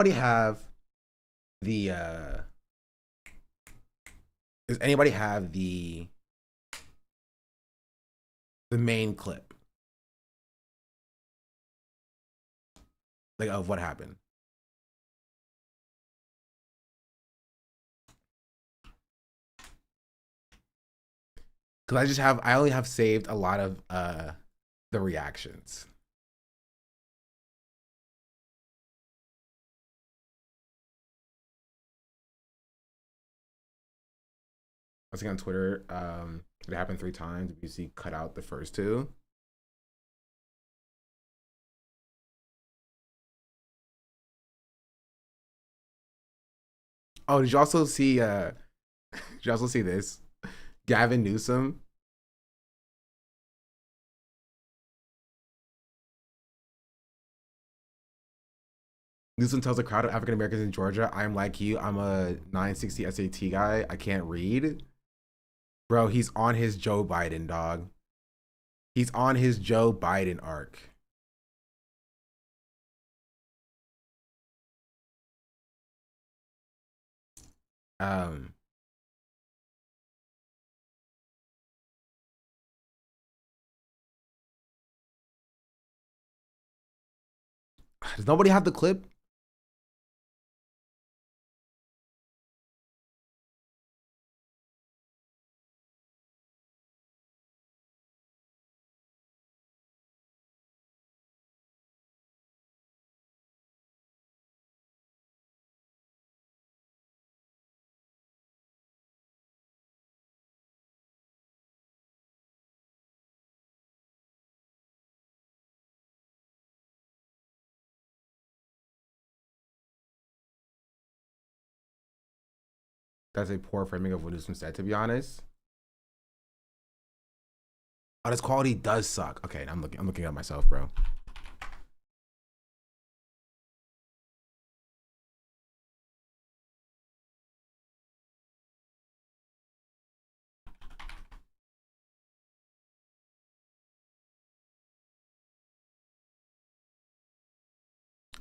Anybody have the does anybody have the main clip, like, of what happened? Because I only have saved a lot of the reactions. I was on Twitter. It happened 3 times. You see, cut out the first two. Oh, did you also see? Did you also see this? Gavin Newsom. Newsom tells a crowd of African Americans in Georgia, "I'm like you. I'm a 960 SAT guy. I can't read." Bro, he's on his Joe Biden, dog. He's on his Joe Biden arc. Um, does nobody have the clip? That's a poor framing of what Newsom said, to be honest. Oh, this quality does suck. Okay, I'm looking at myself, bro.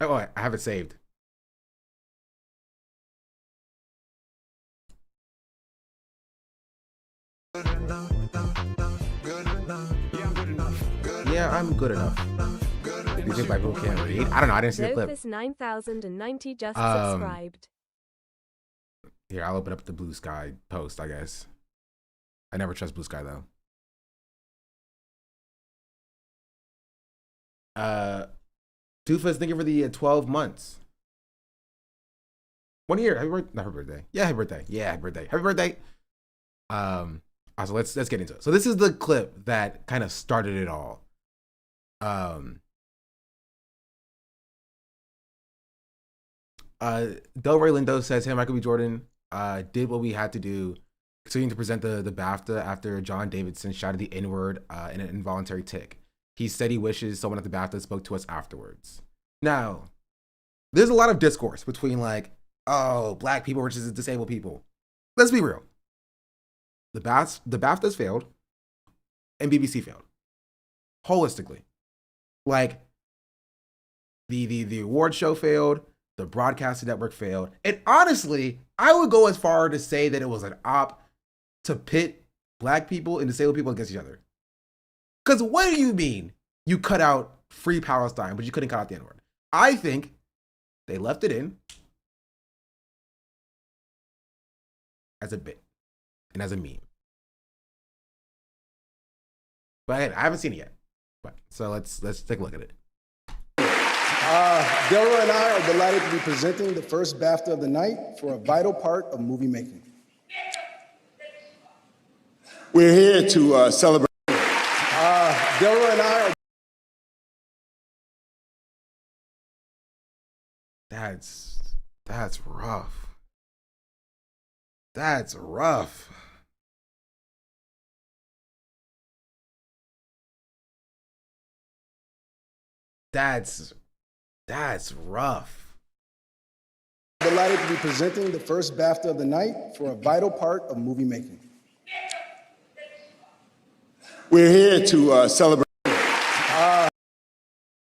Oh, I have it saved. Yeah, I'm good enough. Do you think black people can't read? I don't know. I didn't see the clip. 9,090 just subscribed. Here, I'll open up the Blue Sky post, I guess. I never trust Blue Sky, though. Doofus, thank you for the 12 months. 1 year. Happy birthday. Not her birthday. Yeah, happy birthday. Yeah, happy birthday. Happy birthday. Also, let's get into it. So this is the clip that kind of started it all. Delroy Lindo says, "Hey, Michael B. Jordan did what we had to do, continuing to present the BAFTA after John Davidson shouted the N-word in an involuntary tick. He said he wishes someone at the BAFTA spoke to us afterwards." Now, there's a lot of discourse between, like, oh, black people versus disabled people. Let's be real. The BAFTAs failed, and BBC failed. Holistically. Like, the award show failed, the broadcasting network failed, and honestly, I would go as far to say that it was an op to pit black people and disabled people against each other. Because what do you mean you cut out Free Palestine, but you couldn't cut out the N-word? I think they left it in as a bit and as a meme. But I haven't seen it yet. But so let's take a look at it. Delroy and I are delighted to be presenting the first BAFTA of the night for a vital part of movie making. We're here to celebrate. Delroy and I are. That's rough. That's rough. That's rough. Delighted to be presenting the first BAFTA of the night for a vital part of movie making. We're here to celebrate.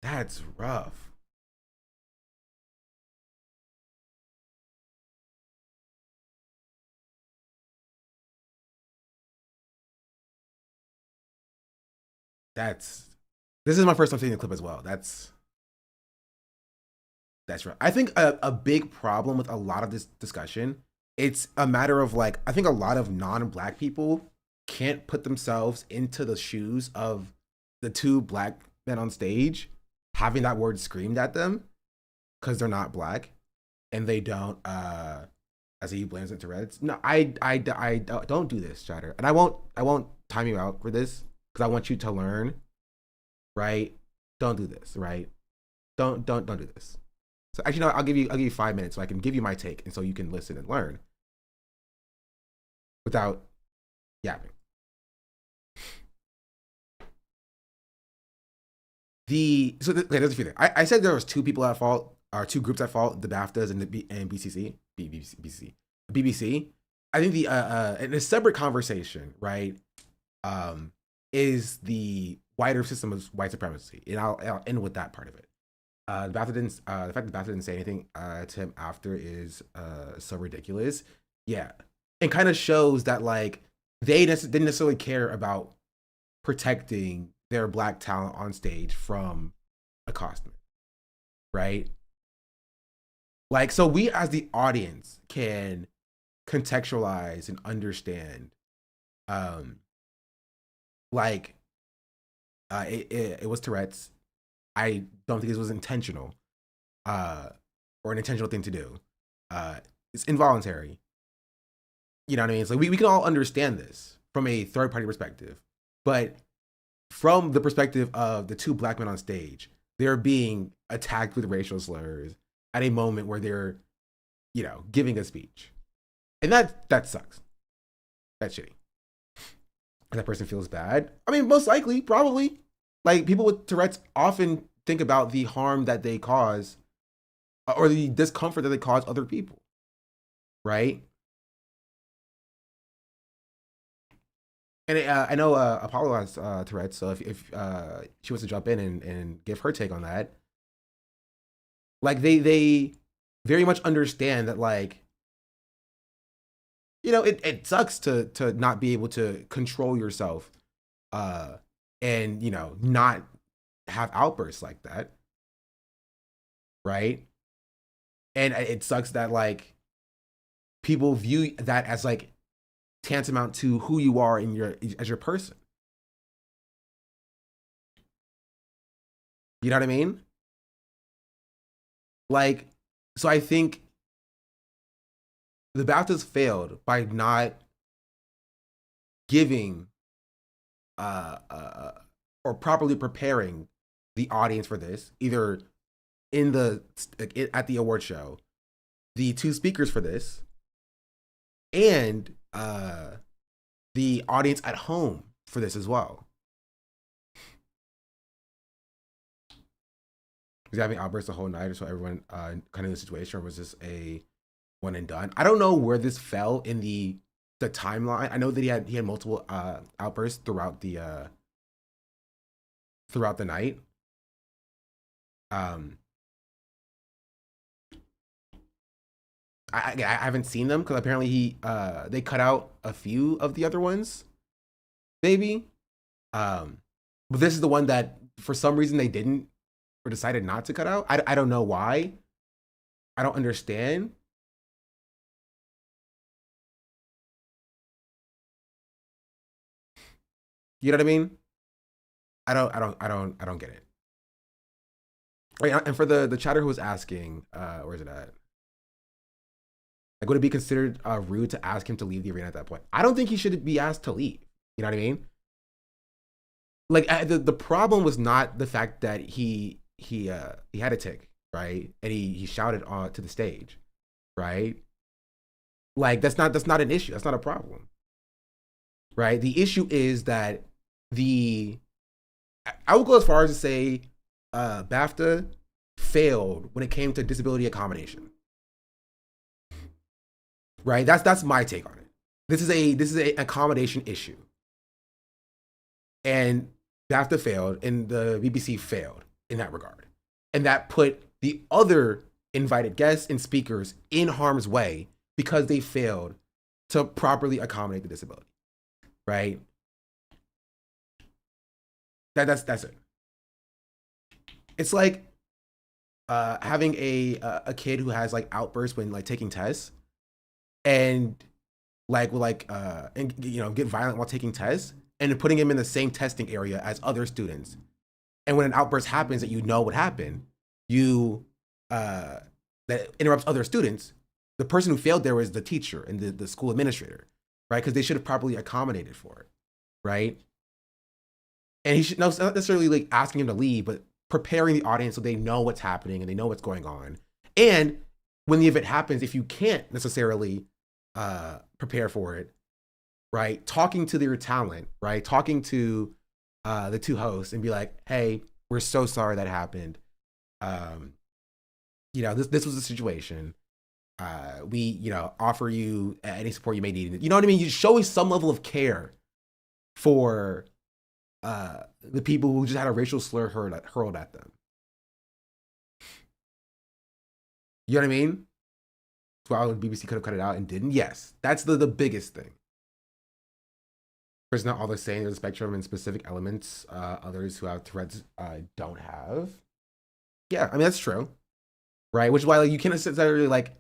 That's rough. That's this is my first time seeing the clip as well. That's right. I think a big problem with a lot of this discussion, it's a matter of like, I think a lot of non-black people can't put themselves into the shoes of the two black men on stage having that word screamed at them because they're not black and they don't as he blames it to Reds. No, I don't do this, Chatter. And I won't time you out for this because I want you to learn, right? Don't do this, right? Don't do this. So actually, no, I'll give you 5 minutes so I can give you my take, and so you can listen and learn without yapping. Okay, there's a few things. I said there was two people at fault, or two groups at fault: the BAFTAs and BBC. I think in a separate conversation, right, is the wider system of white supremacy, and I'll end with that part of it. The fact that BAFTA didn't say anything to him after is so ridiculous. Yeah, it kind of shows that like they didn't necessarily care about protecting their black talent on stage from accostation, right? Like, so we as the audience can contextualize and understand, it was Tourette's. I don't think this was intentional, or an intentional thing to do. It's involuntary. You know what I mean? It's like we can all understand this from a third party perspective, but from the perspective of the two black men on stage, they're being attacked with racial slurs at a moment where they're, giving a speech, and that sucks. That's shitty. And that person feels bad. I mean, most likely, probably. Like, people with Tourette's often think about the harm that they cause or the discomfort that they cause other people, right? And I know Apollo has Tourette's, so if she wants to jump in and give her take on that, like they very much understand that, like, it sucks to not be able to control yourself, and not have outbursts like that, right? And it sucks that like people view that as like tantamount to who you are as your person. You know what I mean? Like, so I think the BAFTAs failed by not giving or properly preparing the audience for this, either at the award show, the two speakers for this, and the audience at home for this as well. Was he having outbursts the whole night, or so everyone kind of in the situation, or was this a one and done? I don't know where this fell in the timeline. I know that he had multiple outbursts throughout the night. I haven't seen them because apparently they cut out a few of the other ones, maybe. But this is the one that for some reason they didn't or decided not to cut out. I don't know why. I don't understand. You know what I mean? I don't get it. Right, and for the chatter who was asking, where's it at? Like, would it be considered rude to ask him to leave the arena at that point? I don't think he should be asked to leave. You know what I mean? Like, the problem was not the fact that he had a tick, right? And he shouted to the stage, right? Like, that's not an issue. That's not a problem, right? The issue is that I would go as far as to say BAFTA failed when it came to disability accommodation. Right? That's my take on it. This is a accommodation issue. And BAFTA failed and the BBC failed in that regard. And that put the other invited guests and speakers in harm's way because they failed to properly accommodate the disability. Right? That's it. It's like having a kid who has like outbursts when like taking tests and like will like and get violent while taking tests and putting him in the same testing area as other students. And when an outburst happens that what happened, you that interrupts other students, the person who failed there was the teacher and the school administrator, right? Because they should have properly accommodated for it, right? And he should not necessarily like asking him to leave, but preparing the audience so they know what's happening and they know what's going on. And when the event happens, if you can't necessarily prepare for it, right? Talking to their talent, right? Talking to the two hosts and be like, hey, we're so sorry that happened. This was the situation. We offer you any support you may need. You know what I mean? You're showing some level of care for the people who just had a racial slur hurled at them. You know what I mean? Well, BBC could have cut it out and didn't. Yes, that's the biggest thing. There's not all the same. There's a spectrum and specific elements. Others who have Tourette's don't have. Yeah, I mean that's true, right? Which is why you can't necessarily be like,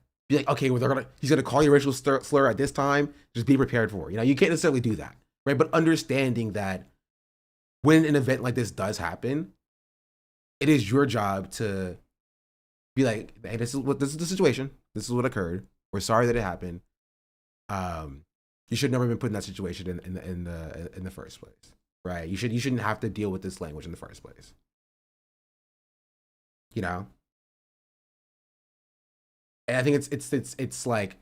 okay, well he's gonna call you a racial slur at this time. Just be prepared for it. You can't necessarily do that, right? But understanding that when an event like this does happen, it is your job to be like, hey, this is the situation. This is what occurred. We're sorry that it happened. You should never have been put in that situation in the first place, right? You shouldn't have to deal with this language in the first place. And I think it's like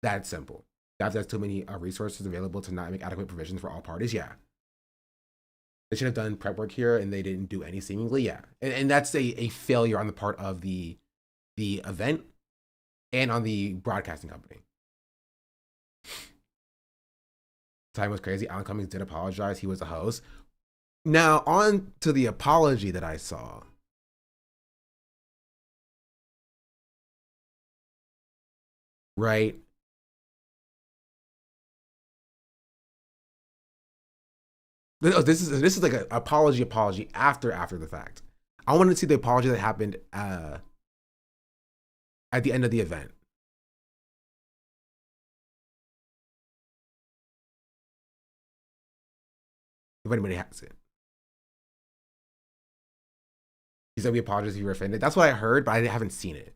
that simple. If there's too many resources available to not make adequate provisions for all parties, yeah. They should have done prep work here, and they didn't do any seemingly, yeah. And that's a failure on the part of the event and on the broadcasting company. Time was crazy. Alan Cummings did apologize. He was a host. Now, on to the apology that I saw. Right? This is like an apology after the fact. I wanted to see the apology that happened at the end of the event. If anybody has it. He said we apologize if you were offended. That's what I heard, but I haven't seen it.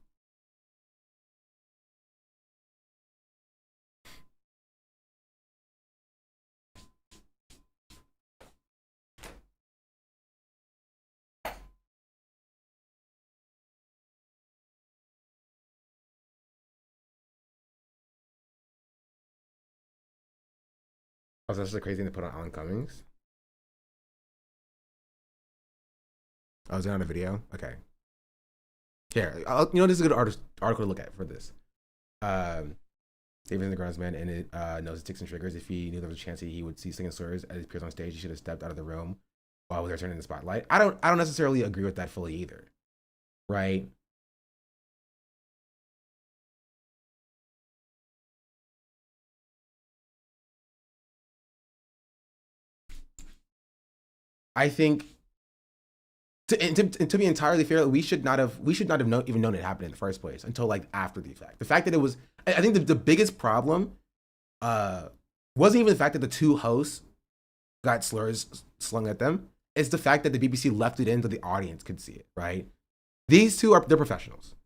Oh, that's just a crazy thing to put on Alan Cummings. I was on a video. Okay. Here, this is a good article to look at for this. David in the grounds man, and it knows his ticks and triggers. If he knew there was a chance he would see singing slurs as he appears on stage, he should have stepped out of the room while we were turning the spotlight. I don't necessarily agree with that fully either, right? I think to be entirely fair, we should not have even known it happened in the first place until like after the fact. The fact that it was, I think the biggest problem wasn't even the fact that the two hosts got slurs slung at them. It's the fact that the BBC left it in so the audience could see it, right? These two they're professionals,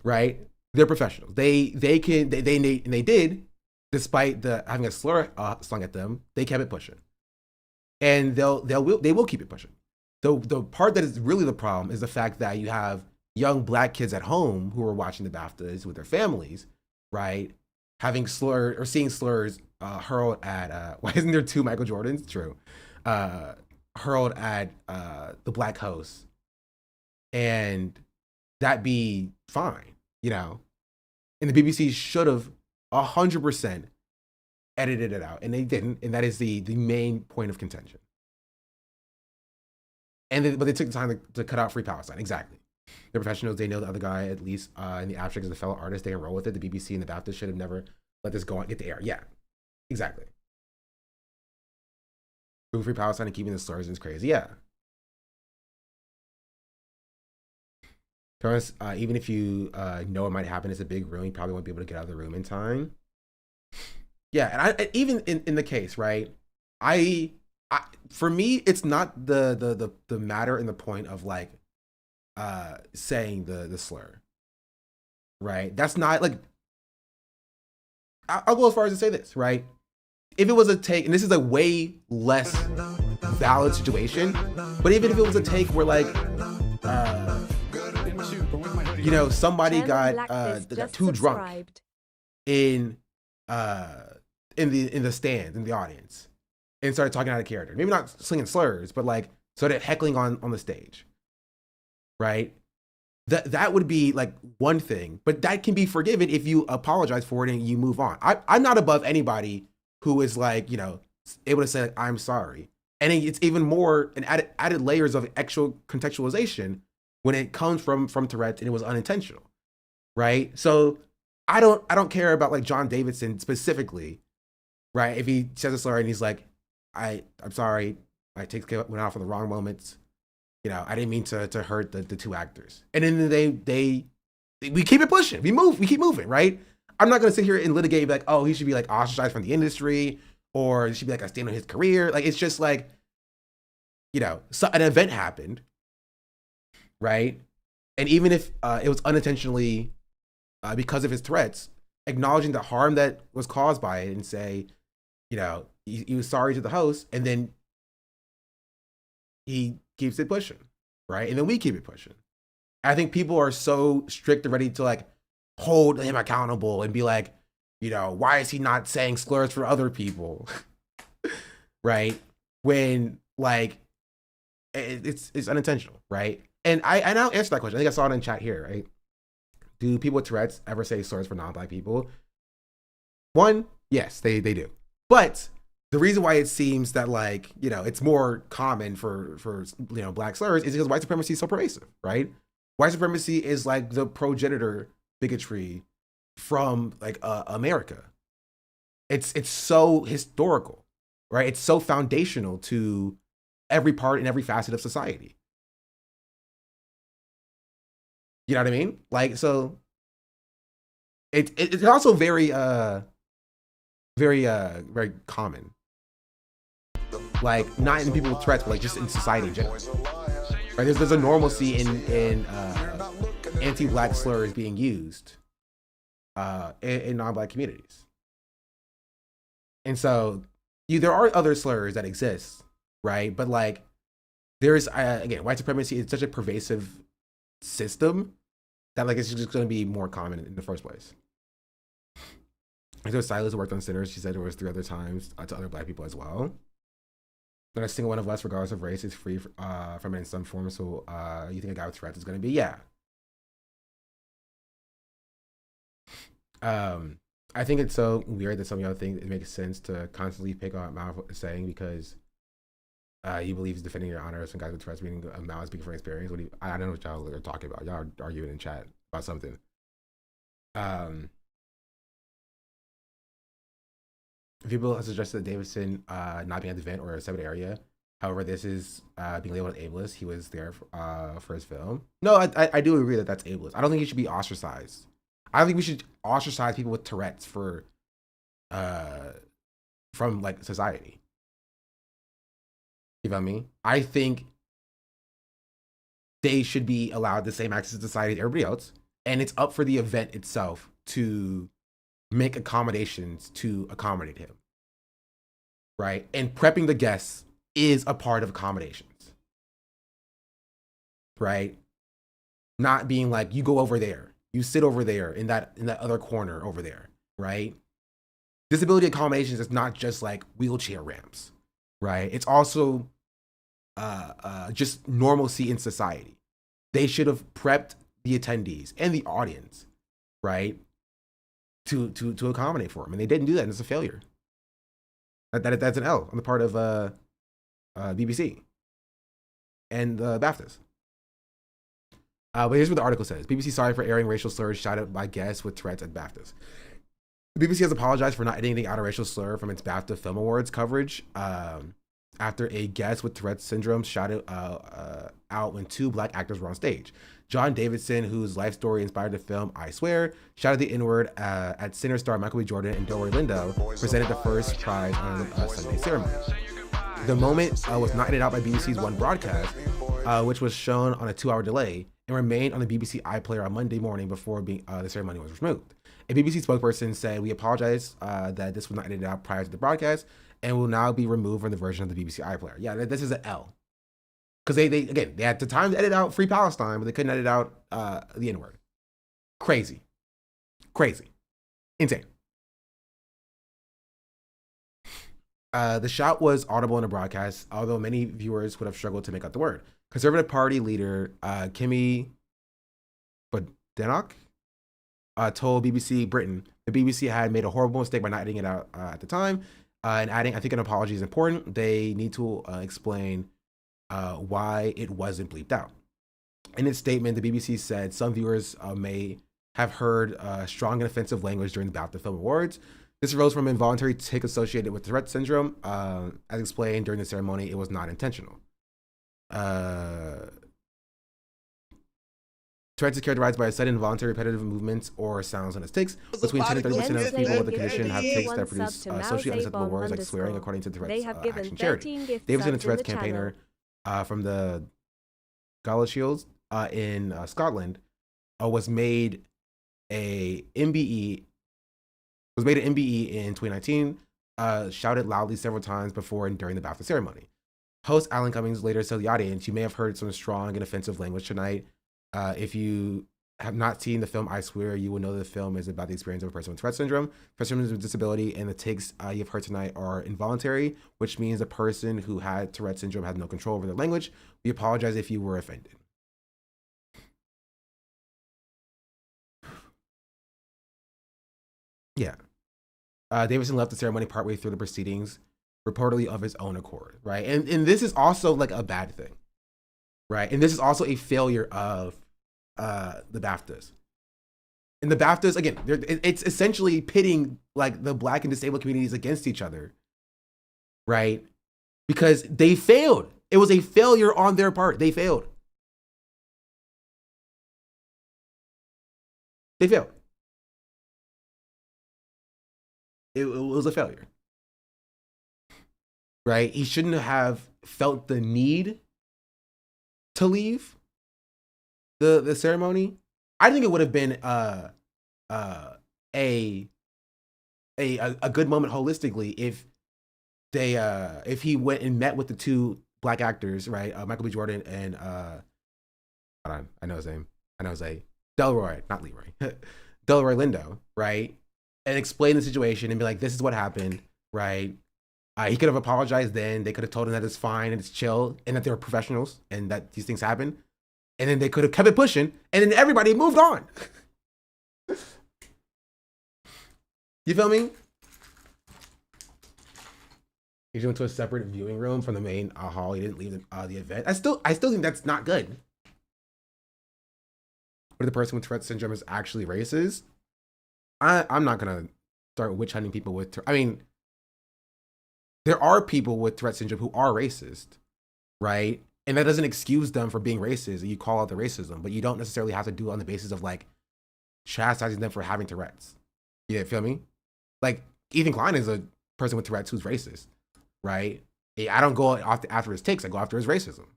right? They're professionals. They did, despite having a slur slung at them, they kept it pushing. And they will keep it pushing. The part that is really the problem is the fact that you have young Black kids at home who are watching the BAFTAs with their families, right? Having slurs or seeing slurs hurled at why isn't there two Michael Jordans? True. Hurled at the Black hosts, and that be fine, And the BBC should have 100% edited it out, and they didn't, and that is the main point of contention. But they took the time to cut out Free Palestine. Exactly. They're professionals. They know the other guy, at least in the abstract, is a fellow artist. They can roll with it. The BBC and the BAFTA should have never let this go on, get the air. Yeah, exactly. Moving Free Palestine and keeping the slurs is crazy. Yeah. Thomas, even if you know it might happen, it's a big room. You probably won't be able to get out of the room in time. Yeah, and even in the case, right? For me, it's not the matter and the point of like saying the slur, right? That's not like, I'll go as far as to say this, right? If it was a take, and this is a way less valid situation, but even if it was a take where like somebody got too drunk in the stand, in the audience, and started talking out of character. Maybe not slinging slurs, but like started heckling on the stage, right? That would be like one thing, but that can be forgiven if you apologize for it and you move on. I'm not above anybody who is like, able to say like, I'm sorry. And it's even more an added layers of actual contextualization when it comes from Tourette's and it was unintentional, right? So I don't care about like John Davidson specifically, right? If he says a slur and he's like, I'm sorry, I went off on the wrong moments. I didn't mean to hurt the two actors. And then we keep it pushing. We keep moving, right? I'm not gonna sit here and litigate like, oh, he should be like ostracized from the industry, or it should be like a stand on his career. Like, it's just like, so an event happened, right? And even if it was unintentionally because of his Tourette's, acknowledging the harm that was caused by it and say, he was sorry to the host, and then he keeps it pushing, right? And then we keep it pushing. I think people are so strict and ready to like hold him accountable and be like, why is he not saying slurs for other people? Right? When like it's unintentional, right? And I'll answer that question. I think I saw it in chat here, right? Do people with Tourette's ever say slurs for non-Black people? One, yes, they do. But the reason why it seems that like, it's more common for Black slurs is because white supremacy is so pervasive, right? White supremacy is like the progenitor bigotry from like America. It's so historical, right? It's so foundational to every part and every facet of society. You know what I mean? Like, so it's also very very common. Like, not in people with Tourette's, but like just in society in general. Right? There's a normalcy in anti-Black slurs being used in non-Black communities. And so there are other slurs that exist, right? But like, there's again, white supremacy is such a pervasive system that like it's just going to be more common in the first place. There's a stylist who worked on Sinners. She said there was 3 other times to other Black people as well. Not a single one of us, regardless of race, is free from it in some form. So you think a guy with Tourette's is going to be? Yeah. I think it's so weird that some of y'all think it makes sense to constantly pick on Mao saying because he believes defending your honor. Some guys with Tourette's meaning Mao speaking from experience. I don't know what y'all are talking about. Y'all are arguing in chat about something. People have suggested that Davidson not being at the event or a separate area. However, this is being labeled ableist. He was there for his film. No, I do agree that that's ableist. I don't think he should be ostracized. I don't think we should ostracize people with Tourette's from like society. You feel me? I think they should be allowed the same access to society as everybody else, and it's up for the event itself to make accommodations to accommodate him, right? And prepping the guests is a part of accommodations, right? Not being like, you go over there, you sit over there in that other corner over there, right? Disability accommodations is not just like wheelchair ramps, right? It's also just normalcy in society. They should have prepped the attendees and the audience, right, to accommodate for them, and they didn't do that, and it's a failure. That's an L on the part of BBC and the BAFTAs. But here's what the article says. BBC sorry for airing racial slurs shouted by guests with Tourette's at BAFTAs. The BBC has apologized for not editing out a racial slur from its BAFTA Film Awards coverage. after a guest with Tourette's syndrome shouted out when two black actors were on stage. John Davidson, whose life story inspired the film I Swear, shouted the N-word at Sinner star Michael B. Jordan and Delroy Lindo presented the first prize on the Sunday ceremony. The moment was not edited out by BBC's One broadcast, which was shown on a 2-hour delay and remained on the BBC iPlayer on Monday morning before the ceremony was removed. A BBC spokesperson said, "We apologize that this was not edited out prior to the broadcast and will now be removed from the version of the BBC iPlayer." Yeah, this is an L. Because they had the time to edit out Free Palestine, but they couldn't edit out the N-word. Crazy. Insane. The shout was audible in the broadcast, although many viewers would have struggled to make out the word. Conservative Party leader Kimi Badenoch told BBC Britain the BBC had made a horrible mistake by not editing it out at the time, and adding, "I think an apology is important. They need to explain why it wasn't bleeped out." In its statement, the BBC said some viewers may have heard strong and offensive language during the BAFTA Film Awards. This arose from involuntary tic associated with Tourette's syndrome. As explained during the ceremony, it was not intentional. Tourette's is characterized by a sudden involuntary repetitive movements or sounds on its tics. Between 10 and 30% of people with the condition have tics that produce socially unacceptable words like swearing, according to Tourette's Action Charity. Davidson, a Tourette's campaigner from the Galashiels in Scotland, was made an MBE in 2019, shouted loudly several times before and during the BAFTA ceremony. Host Alan Cummings later told the audience, "You may have heard some strong and offensive language tonight. If you have not seen the film I Swear, you will know that the film is about the experience of a person with Tourette's syndrome. Persons with disability and the tics you've heard tonight are involuntary, which means the person who had Tourette's syndrome has no control over their language. We apologize if you were offended." Yeah. Davidson left the ceremony partway through the proceedings, reportedly of his own accord, right? And this is also like a bad thing, right? And this is also a failure of the BAFTAs. And the BAFTAs, again, it's essentially pitting like the black and disabled communities against each other, right? Because they failed. It was a failure on their part. They failed. It was a failure, right? He shouldn't have felt the need to leave the ceremony. I think it would have been a good moment holistically if he went and met with the two black actors, right? Michael B. Jordan and hold on, I know his name. Delroy, not Leroy. Delroy Lindo, right? And explain the situation and be like, "This is what happened," right? He could have apologized then. They could have told him that it's fine and it's chill and that they were professionals and that these things happen. And then they could have kept it pushing and then everybody moved on. You feel me? He went to a separate viewing room from the main hall. He didn't leave the event. I still think that's not good. What if the person with Tourette's syndrome is actually racist? I'm not gonna start witch hunting people with. I mean, there are people with Tourette's syndrome who are racist, right? And that doesn't excuse them for being racist. You call out the racism, but you don't necessarily have to do it on the basis of like chastising them for having Tourette's. You feel me? Like Ethan Klein is a person with Tourette's who's racist, right? I don't go after his tics. I go after his racism.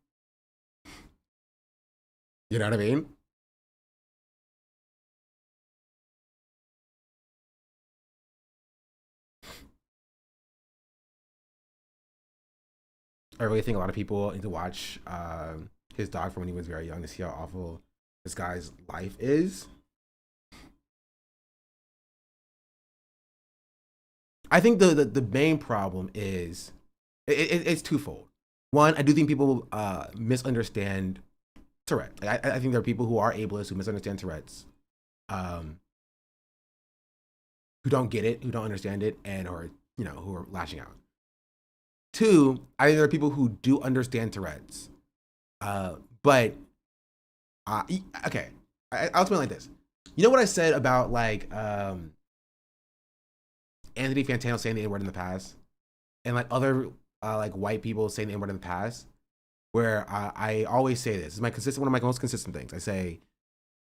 You know what I mean? I really think a lot of people need to watch his doc from when he was very young to see how awful this guy's life is. I think the main problem is it's twofold. One, I do think people misunderstand Tourette. Like, I think there are people who are ableist who misunderstand Tourette's, who don't get it, who don't understand it, and or who are lashing out. Two, I think there are people who do understand Tourette's, but okay, I'll explain like this. You know what I said about like Anthony Fantano saying the N-word in the past, and like other like white people saying the N-word in the past, where I always say this is my consistent one of my most consistent things. I say,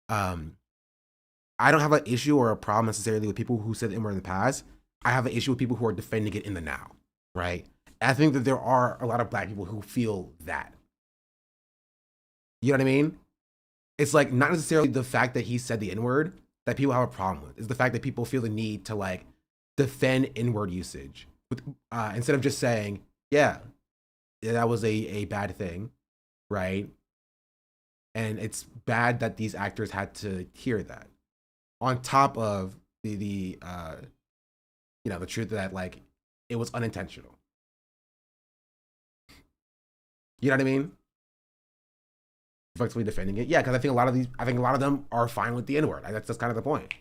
I don't have an issue or a problem necessarily with people who said the N-word in the past. I have an issue with people who are defending it in the now, right? And I think that there are a lot of black people who feel that. You know what I mean? It's like not necessarily the fact that he said the N-word that people have a problem with. It's the fact that people feel the need to like defend N-word usage instead of just saying, yeah, that was a bad thing, right? And it's bad that these actors had to hear that. On top of the truth that like it was unintentional. You know what I mean? Effectively defending it, yeah, because I think a lot of them are fine with the N-word. That's kind of the point.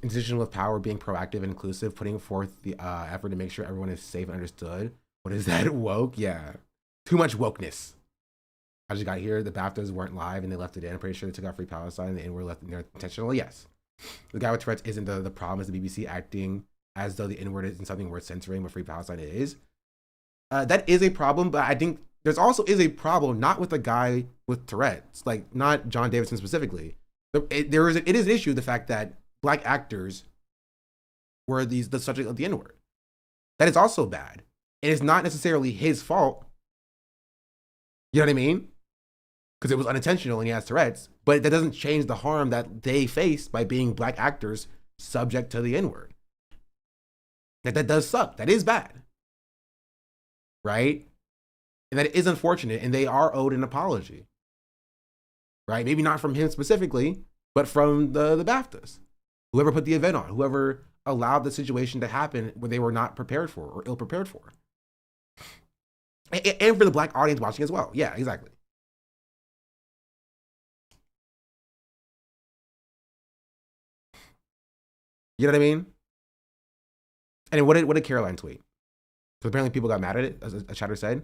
Institution with power, being proactive and inclusive, putting forth the effort to make sure everyone is safe and understood. What is that? Woke? Yeah, too much wokeness. I just got here. The BAFTAs weren't live and they left it in. I'm pretty sure they took out Free Palestine and the N-word left in there intentionally. Yes. The guy with Tourette's isn't the problem. Is the BBC acting as though the N-word isn't something worth censoring, but Free Palestine is. That is a problem, but I think there's also is a problem not with the guy with Tourette's, like not John Davidson specifically. It is an issue the fact that black actors were the subject of the N-word. That is also bad. And it's not necessarily his fault. You know what I mean? Because it was unintentional and he has Tourette's, but that doesn't change the harm that they face by being black actors subject to the N-word. That does suck. That is bad. Right? And that is unfortunate, and they are owed an apology. Right? Maybe not from him specifically, but from the BAFTAs. Whoever put the event on, whoever allowed the situation to happen where they were not prepared for or ill prepared for. And for the black audience watching as well. Yeah, exactly. You know what I mean? And what did Caroline tweet? So apparently people got mad at it, as a chatter said.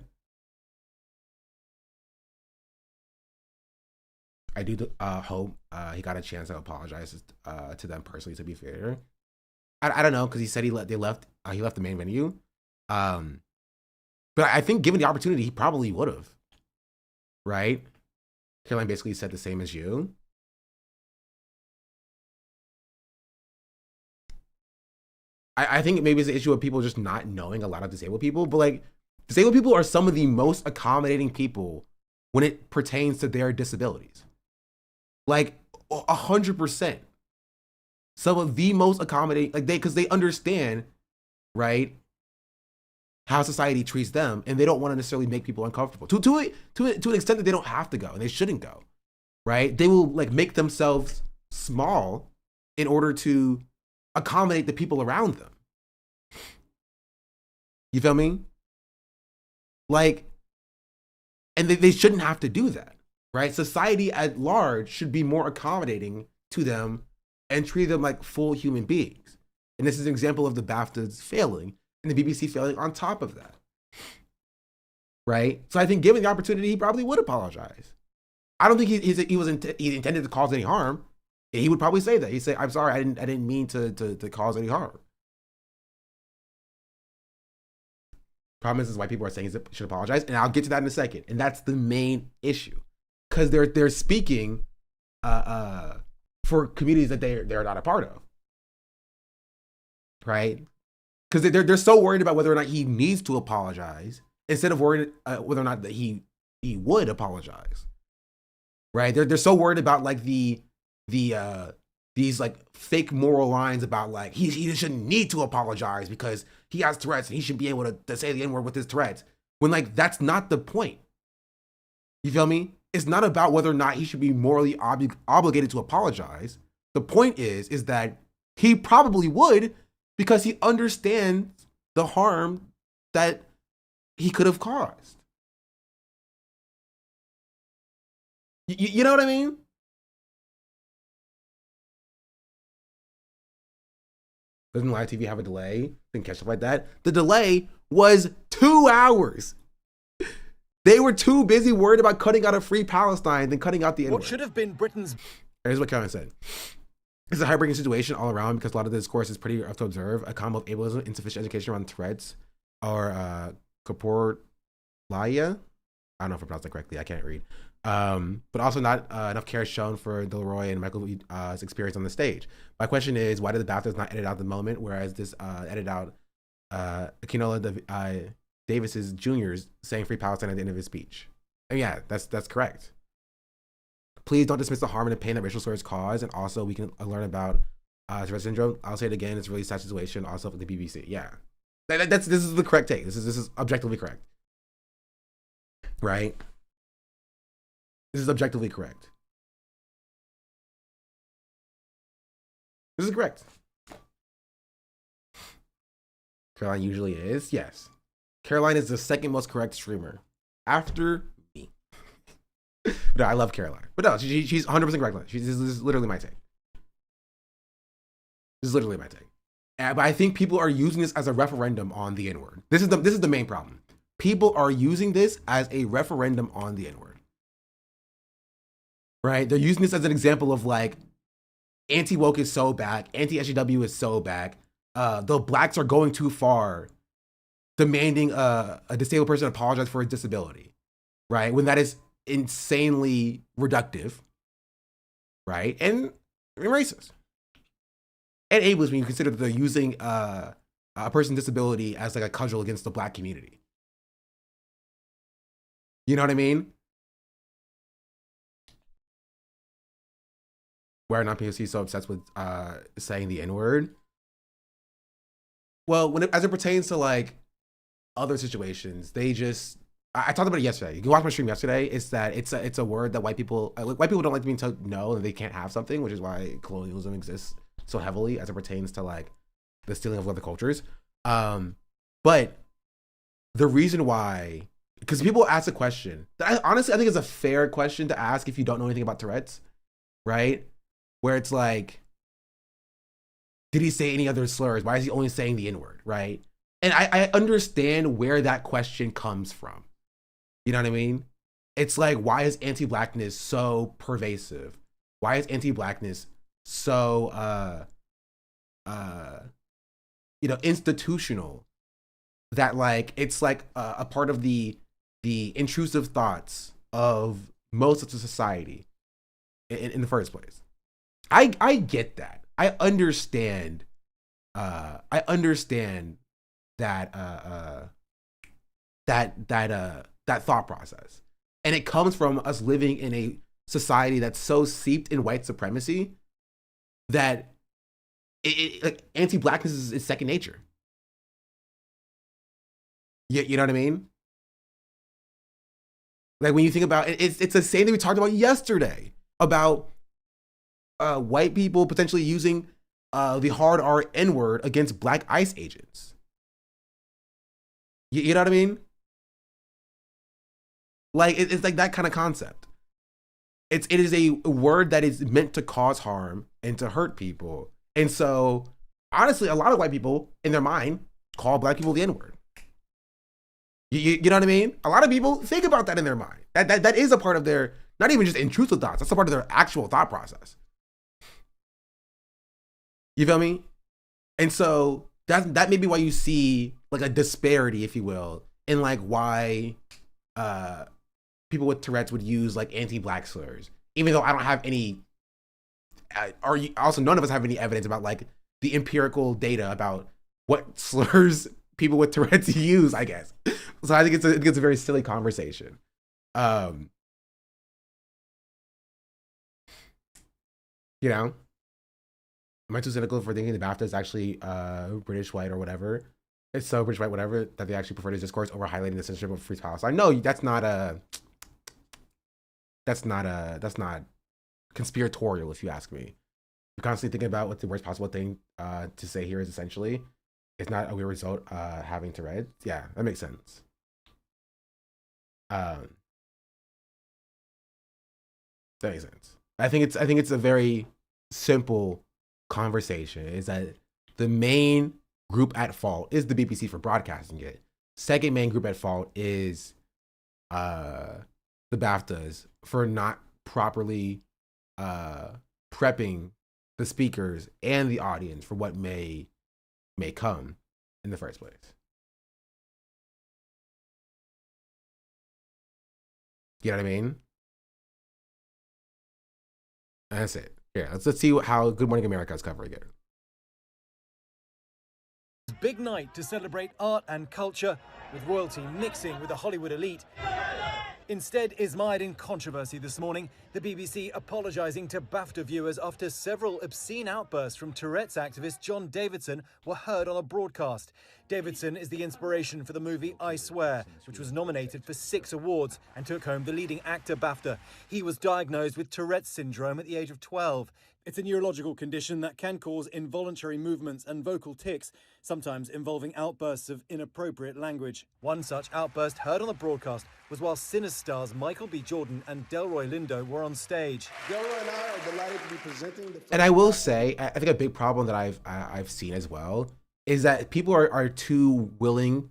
I do hope he got a chance to apologize to them personally, to be fair. I don't know, because he said he left the main venue. But I think given the opportunity, he probably would have. Right? Caroline basically said the same as you. I think maybe it's an issue of people just not knowing a lot of disabled people, but like disabled people are some of the most accommodating people when it pertains to their disabilities. Like 100%. Some of the most accommodating, like because they understand, right, how society treats them, and they don't want to necessarily make people uncomfortable. To an extent that they don't have to go and they shouldn't go, right? They will like make themselves small in order to accommodate the people around them. You feel me? Like, and they shouldn't have to do that, right? Society at large should be more accommodating to them and treat them like full human beings. And this is an example of the BAFTAs failing and the BBC failing on top of that, right? So I think given the opportunity, he probably would apologize. I don't think he intended to cause any harm. He would probably say that. He'd say, "I'm sorry, I didn't mean to cause any harm." Problem is white people are saying he should apologize, and I'll get to that in a second. And that's the main issue, because they're speaking for communities that they're not a part of, right? Because they're so worried about whether or not he needs to apologize instead of worried whether or not that he would apologize, right? They're so worried about like these like fake moral lines about like he shouldn't need to apologize because he has Tourette's and he should be able to say the N-word with his Tourette's, when like that's not the point. You feel me? It's not about whether or not he should be morally obligated to apologize. The point is that he probably would, because he understands the harm that he could have caused. You know what I mean? Doesn't live TV have a delay? Didn't catch up like that. The delay was 2 hours. They were too busy worried about cutting out a Free Palestine than cutting out the N-word. What should have been Britain's... Here's what Kevin said. It's a heartbreaking situation all around because a lot of the discourse is pretty rough to observe. A combo of ableism, insufficient education around threats, or corporelia. I don't know if I pronounced that correctly. I can't read. But also not enough care shown for Delroy and Michael's experience on the stage. My question is, why did the BAFTAs not edit out the moment, whereas this edited out Akinola Davis's Jr.'s saying "Free Palestine" at the end of his speech? And yeah, that's correct. Please don't dismiss the harm and the pain that racial slurs cause, and also we can learn about Tourette syndrome. I'll say it again; it's a really sad situation. Also for the BBC. Yeah, this is the correct take. This is objectively correct, right? This is objectively correct. This is correct. Caroline usually is. Yes. Caroline is the second most correct streamer after me. No, I love Caroline. But no, she's 100% correct. This is literally my take. This is literally my take. But I think people are using this as a referendum on the N-word. This is the main problem. People are using this as a referendum on the N-word. Right? They're using this as an example of like, anti-woke is so bad, anti-SJW is so bad, the blacks are going too far, demanding a disabled person apologize for his disability, right? When that is insanely reductive, right? And racist. And ableist when you consider that they're using a person's disability as like a cudgel against the black community. You know what I mean? Why are non-POC so obsessed with saying the N-word? Well, as it pertains to like other situations, they just I talked about it yesterday. You can watch my stream yesterday. It's that it's a word that white people don't like being told no, and they can't have something, which is why colonialism exists so heavily as it pertains to like the stealing of other cultures. But the reason why, because people ask a question that honestly I think is a fair question to ask if you don't know anything about Tourette's, right? Where it's like, did he say any other slurs? Why is he only saying the N-word, right? And I understand where that question comes from. You know what I mean? It's like, why is anti-blackness so pervasive? Why is anti-blackness so, institutional? That like, it's like a part of the intrusive thoughts of most of the society in the first place. I get that. I understand that that thought process. And it comes from us living in a society that's so seeped in white supremacy that like anti-blackness is second nature. You know what I mean? Like when you think about it, it's the same thing we talked about yesterday about white people potentially using the hard R N-word against black ICE agents. You know what I mean? Like it's like that kind of concept. It is a word that is meant to cause harm and to hurt people. And so honestly, a lot of white people in their mind call black people the N-word. You know what I mean? A lot of people think about that in their mind. That is a part of their, not even just intrusive thoughts, that's a part of their actual thought process. You feel me? And so that may be why you see like a disparity, if you will, in like why people with Tourette's would use like anti-black slurs, even though I don't have any, or also none of us have any evidence about like the empirical data about what slurs people with Tourette's use, I guess. So I think it's a very silly conversation. You know? Am I too cynical for thinking the BAFTA is actually British white or whatever? It's so British white whatever that they actually prefer this discourse over highlighting the censorship of free Palestine. No, that's not conspiratorial, if you ask me. You're constantly thinking about what the worst possible thing to say here is essentially. It's not a weird result having Tourette's. Yeah, that makes sense. That makes sense. I think it's a very simple conversation. Is that the main group at fault is the BBC for broadcasting it. Second main group at fault is the BAFTAs for not properly prepping the speakers and the audience for what may come in the first place. You know what I mean? And that's it. Here, let's see how Good Morning America is covering it. Big night to celebrate art and culture, with royalty mixing with the Hollywood elite. Instead is mired in controversy this morning, the BBC apologising to BAFTA viewers after several obscene outbursts from Tourette's activist John Davidson were heard on a broadcast. Davidson is the inspiration for the movie I Swear, which was nominated for 6 awards and took home the leading actor BAFTA. He was diagnosed with Tourette's syndrome at the age of 12. It's a neurological condition that can cause involuntary movements and vocal tics, sometimes involving outbursts of inappropriate language. One such outburst heard on the broadcast was while Sinners stars Michael B. Jordan and Delroy Lindo were on stage. Delroy and I are delighted to be presenting the first. And I will say, I think a big problem that I've seen as well is that people are too willing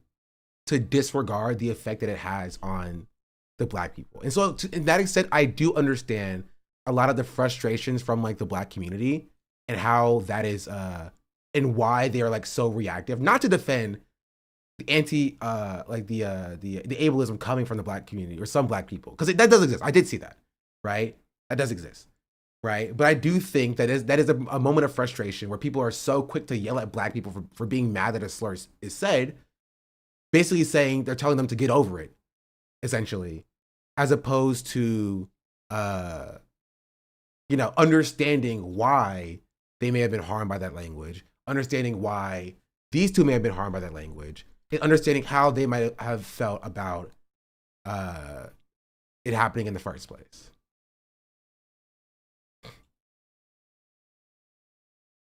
to disregard the effect that it has on the Black people. And so to that extent, I do understand a lot of the frustrations from like the Black community and how that is and why they're like so reactive, not to defend the anti the ableism coming from the Black community or some Black people, because that does exist. I did see that, right? That does exist, right? But I do think that is a moment of frustration where people are so quick to yell at Black people for being mad that a slur is said, basically saying they're telling them to get over it, essentially, as opposed to understanding why they may have been harmed by that language, understanding why these two may have been harmed by that language, and understanding how they might have felt about it happening in the first place.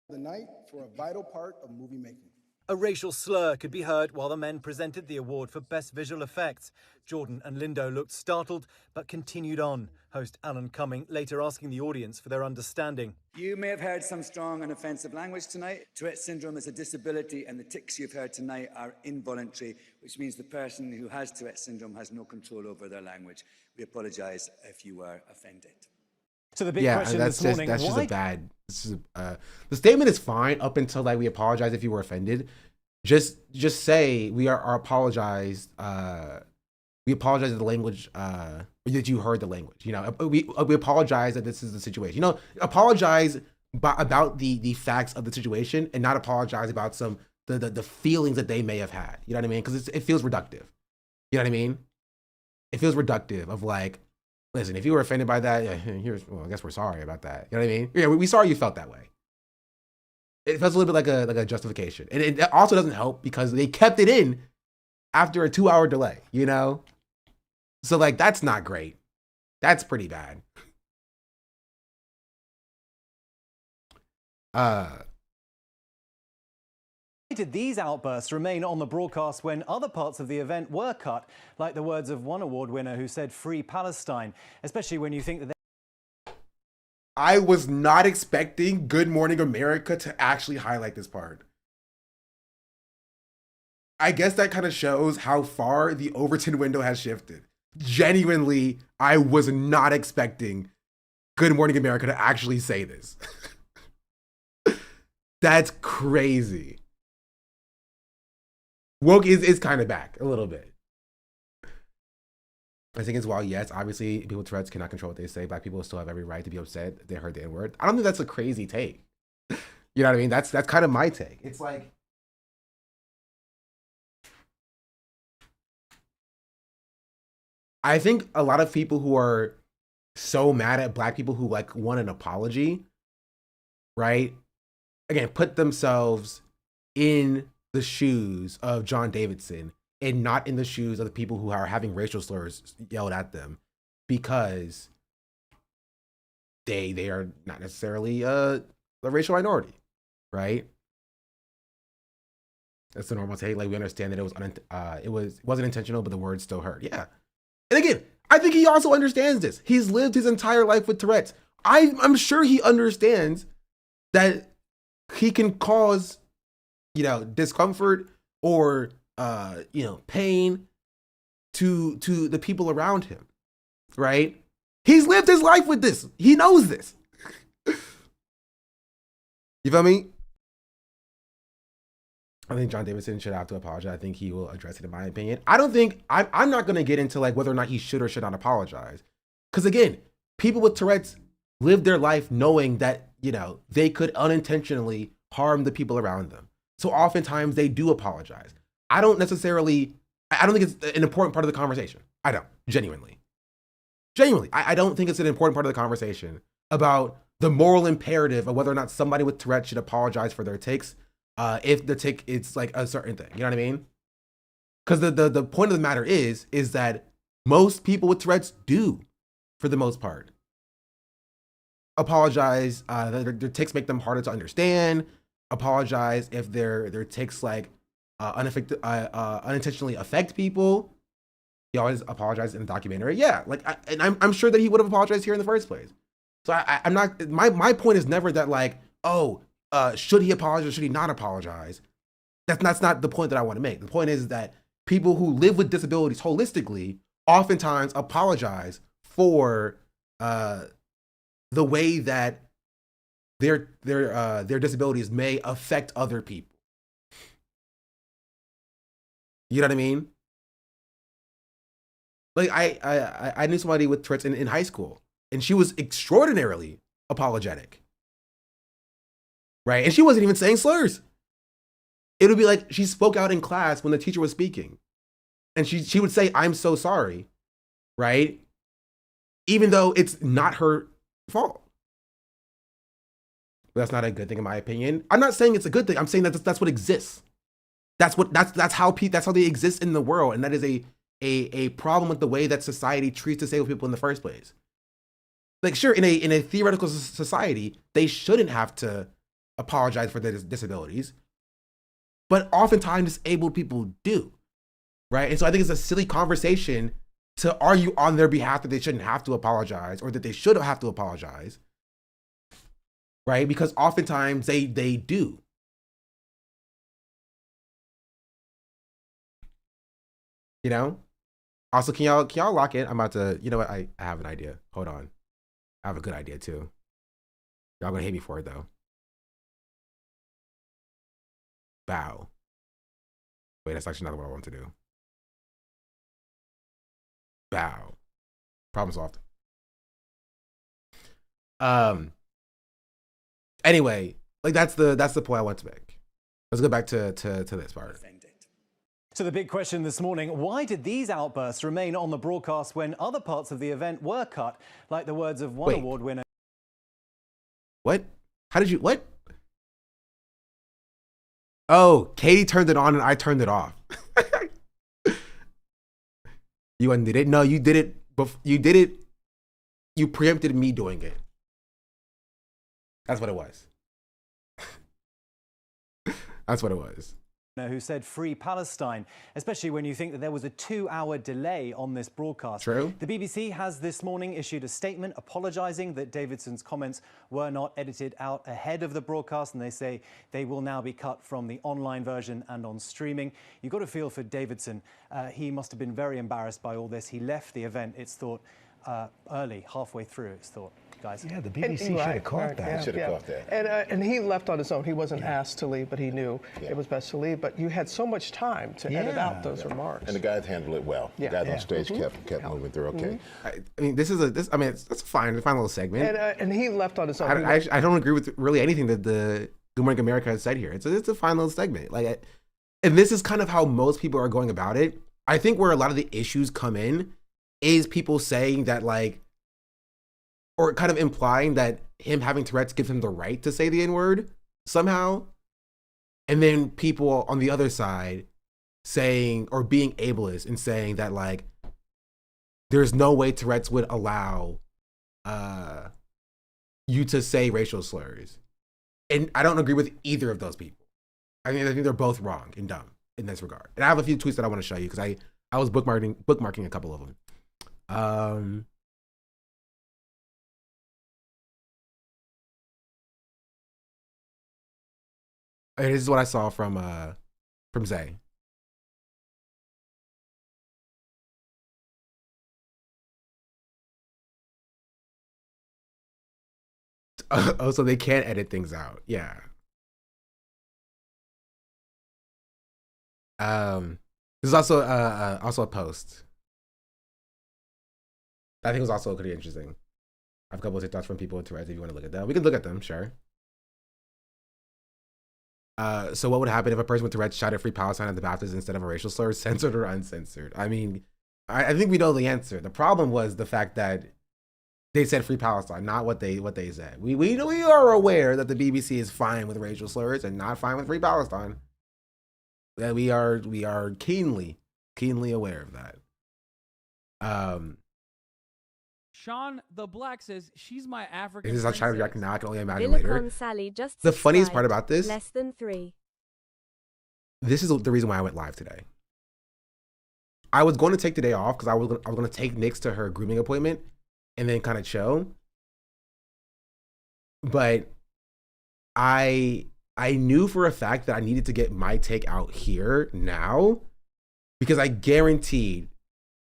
The night for a vital part of movie making. A racial slur could be heard while the men presented the award for Best Visual Effects. Jordan and Lindo looked startled, but continued on. Host Alan Cumming later asking the audience for their understanding. You may have heard some strong and offensive language tonight. Tourette's syndrome is a disability, and the tics you've heard tonight are involuntary, which means the person who has Tourette's syndrome has no control over their language. We apologise if you were offended. So the big question this morning, that's just a bad. The statement is fine up until like we apologize if you were offended. Just say we are apologize. We apologize that the language that you heard the language. We apologize that this is the situation. Apologize about the facts of the situation and not apologize about the feelings that they may have had. You know what I mean? Because it feels reductive. You know what I mean? It feels reductive of like, listen, if you were offended by that, I guess we're sorry about that. You know what I mean? Yeah, we're sorry you felt that way. It feels a little bit like a justification. And it also doesn't help because they kept it in after a 2-hour delay, So like, that's not great. That's pretty bad. Did these outbursts remain on the broadcast when other parts of the event were cut, like the words of one award winner who said "Free Palestine," especially when you think that I was not expecting Good Morning America to actually highlight this part. I guess that kind of shows how far the Overton window has shifted. Genuinely, I was not expecting Good Morning America to actually say this. That's crazy. Woke is kind of back a little bit. I think as well, yes, obviously people with Tourette's cannot control what they say. Black people still have every right to be upset if they heard the N-word. I don't think that's a crazy take. You know what I mean? That's kind of my take. It's like, I think a lot of people who are so mad at Black people who like want an apology, right? Again, put themselves in the shoes of John Davidson and not in the shoes of the people who are having racial slurs yelled at them because they are not necessarily a racial minority, right? That's the normal take. Like, we understand that it wasn't intentional, but the words still hurt. Yeah. And again, I think he also understands this. He's lived his entire life with Tourette's. I'm sure he understands that he can cause discomfort or pain to the people around him, right? He's lived his life with this. He knows this. You feel me? I think John Davidson should have to apologize. I think he will address it, in my opinion. I don't think I'm not going to get into like whether or not he should or should not apologize, because again, people with Tourette's live their life knowing that they could unintentionally harm the people around them. So oftentimes they do apologize. I don't think it's an important part of the conversation. I don't genuinely. I don't think it's an important part of the conversation about the moral imperative of whether or not somebody with Tourette's should apologize for their takes. If the tick it's like a certain thing, you know what I mean? Because the point of the matter is that most people with Tourette's do, for the most part, apologize. Their tics make them harder to understand. Apologize if their tics like unintentionally affect people. He always apologized in the documentary. Yeah, like I'm sure that he would have apologized here in the first place. So I'm not. My point is never that like, oh, should he apologize or should he not apologize? That's not the point that I want to make. The point is that people who live with disabilities holistically oftentimes apologize for the way that their disabilities may affect other people. You know what I mean? Like I knew somebody with Tourette's in high school, and she was extraordinarily apologetic. Right? And she wasn't even saying slurs. It would be like she spoke out in class when the teacher was speaking. And she would say, "I'm so sorry," right? Even though it's not her fault. But that's not a good thing in my opinion. I'm not saying it's a good thing. I'm saying that that's what exists. That's how they exist in the world. And that is a problem with the way that society treats disabled people in the first place. Like, sure, in a theoretical society, they shouldn't have to apologize for their disabilities, but oftentimes disabled people do, right? And so I think it's a silly conversation to argue on their behalf that they shouldn't have to apologize or that they should have to apologize, right? Because oftentimes they do. Also, can y'all lock in? I'm about to, what? I have an idea. Hold on. I have a good idea too. Y'all gonna hate me for it though. Bow. Wait, that's actually not what I want to do. Bow. Problem solved. Anyway, like that's the point I want to make. Let's go back to this part. To the big question this morning, why did these outbursts remain on the broadcast when other parts of the event were cut, like the words of one award winner? What? How did you, what? Oh, Katie turned it on and I turned it off. You undid it? No, you did it. You did it. You preempted me doing it. That's what it was. That's what it was. Who said free Palestine, especially when you think that there was a 2-hour delay on this broadcast. True. The BBC has this morning issued a statement apologising that Davidson's comments were not edited out ahead of the broadcast, and they say they will now be cut from the online version and on streaming. You've got to feel for Davidson. He must have been very embarrassed by all this. He left the event, it's thought, early, halfway through, it's thought. Guys. Yeah, the BBC should have caught that. Should have caught that. And he left on his own. He wasn't asked to leave, but he knew it was best to leave. But you had so much time to edit out those remarks. And the guys handled it well. The guys on stage kept moving through. Okay. I mean, it's fine. It's a fine little segment. And he left on his own. I don't agree with really anything that the Good Morning America has said here. It's a fine little segment. And this is kind of how most people are going about it. I think where a lot of the issues come in is people saying that or kind of implying that him having Tourette's gives him the right to say the N-word somehow. And then people on the other side saying, or being ableist and saying that there's no way Tourette's would allow you to say racial slurs. And I don't agree with either of those people. I think they're both wrong and dumb in this regard. And I have a few tweets that I want to show you because I was bookmarking a couple of them. And this is what I saw from Zay. Oh, so they can't edit things out. Yeah. This is also also a post. I think it was also pretty interesting. I have a couple of TikToks from people with Tourette's if you want to look at them. We can look at them, sure. So what would happen if a person with Tourette's shouted Free Palestine at the Baptist instead of a racial slur, censored or uncensored? I mean, I think we know the answer. The problem was the fact that they said Free Palestine, not what they said. We are aware that the BBC is fine with racial slurs and not fine with Free Palestine. That we are keenly aware of that. Sean the Black says she's my African. This is how China react now. I can only imagine Villicon later. Sally just The funniest part about this, less than 3. This is the reason why I went live today. I was going to take the day off because I was going to take Nyx to her grooming appointment and then kind of chill. But I knew for a fact that I needed to get my take out here now because I guaranteed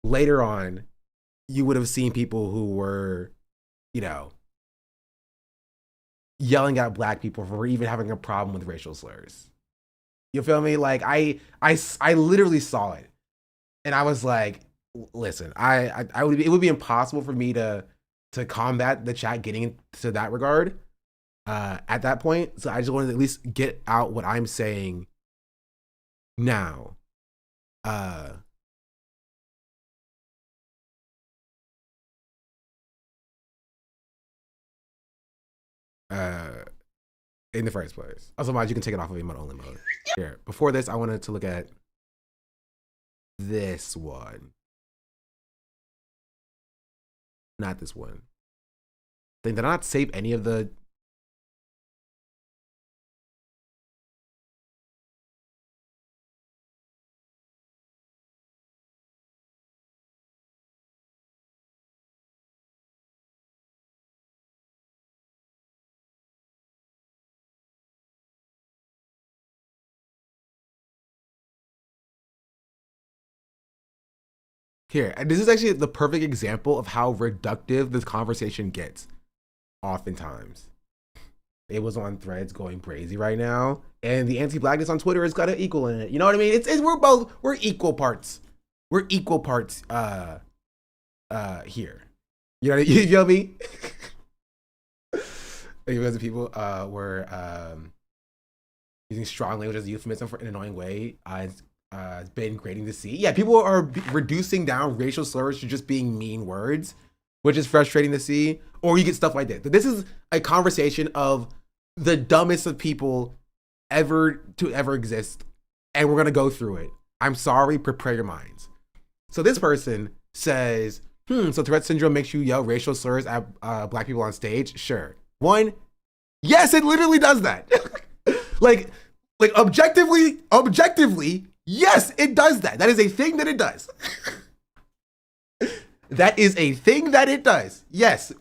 later on you would have seen people who were, yelling at Black people for even having a problem with racial slurs. You feel me? Like I literally saw it, and I was like, listen, it would be impossible for me to combat the chat getting into that regard at that point. So I just wanted to at least get out what I'm saying now. In the first place. Also, mind you can take it off of emote only mode. Here, before this, I wanted to look at this one. Not this one. Did I not save any of the? Here, and this is actually the perfect example of how reductive this conversation gets. Oftentimes, it was on Threads going crazy right now, and the anti-Blackness on Twitter has got an equal in it. You know what I mean? We're equal parts. We're equal parts. Here, you feel me? Because people were using strong language as a euphemism for an annoying way. It's been grating to see. Yeah, people are reducing down racial slurs to just being mean words, which is frustrating to see. Or you get stuff like that. But this is a conversation of the dumbest of people ever exist, and we're gonna go through it. I'm sorry, prepare your minds. So this person says, so Tourette syndrome makes you yell racial slurs at Black people on stage? Sure. One, yes, it literally does that. like objectively, yes, it does that. That is a thing that it does. That is a thing that it does. Yes,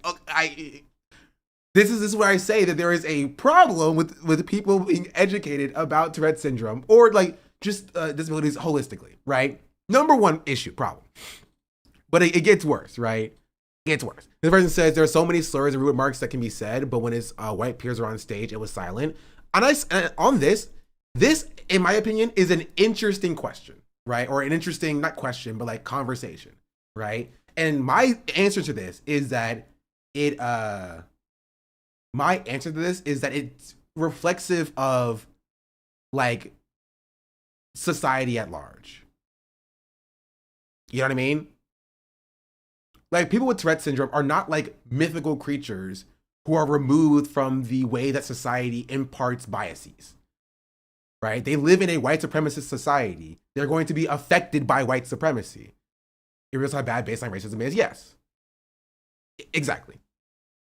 this is where I say that there is a problem with people being educated about Tourette syndrome or like just disabilities holistically, right? Number one issue, problem. But it gets worse, right? It gets worse. This person says there are so many slurs and root marks that can be said, but when his white peers are on stage, it was silent. And on this, in my opinion, is an interesting question, right? Or an interesting, not question, but like conversation, right? And my answer to this is that it's reflexive of like society at large. You know what I mean? Like people with Tourette syndrome are not like mythical creatures who are removed from the way that society imparts biases. Right? They live in a white supremacist society. They're going to be affected by white supremacy. You realize how bad baseline racism is? Yes. Exactly.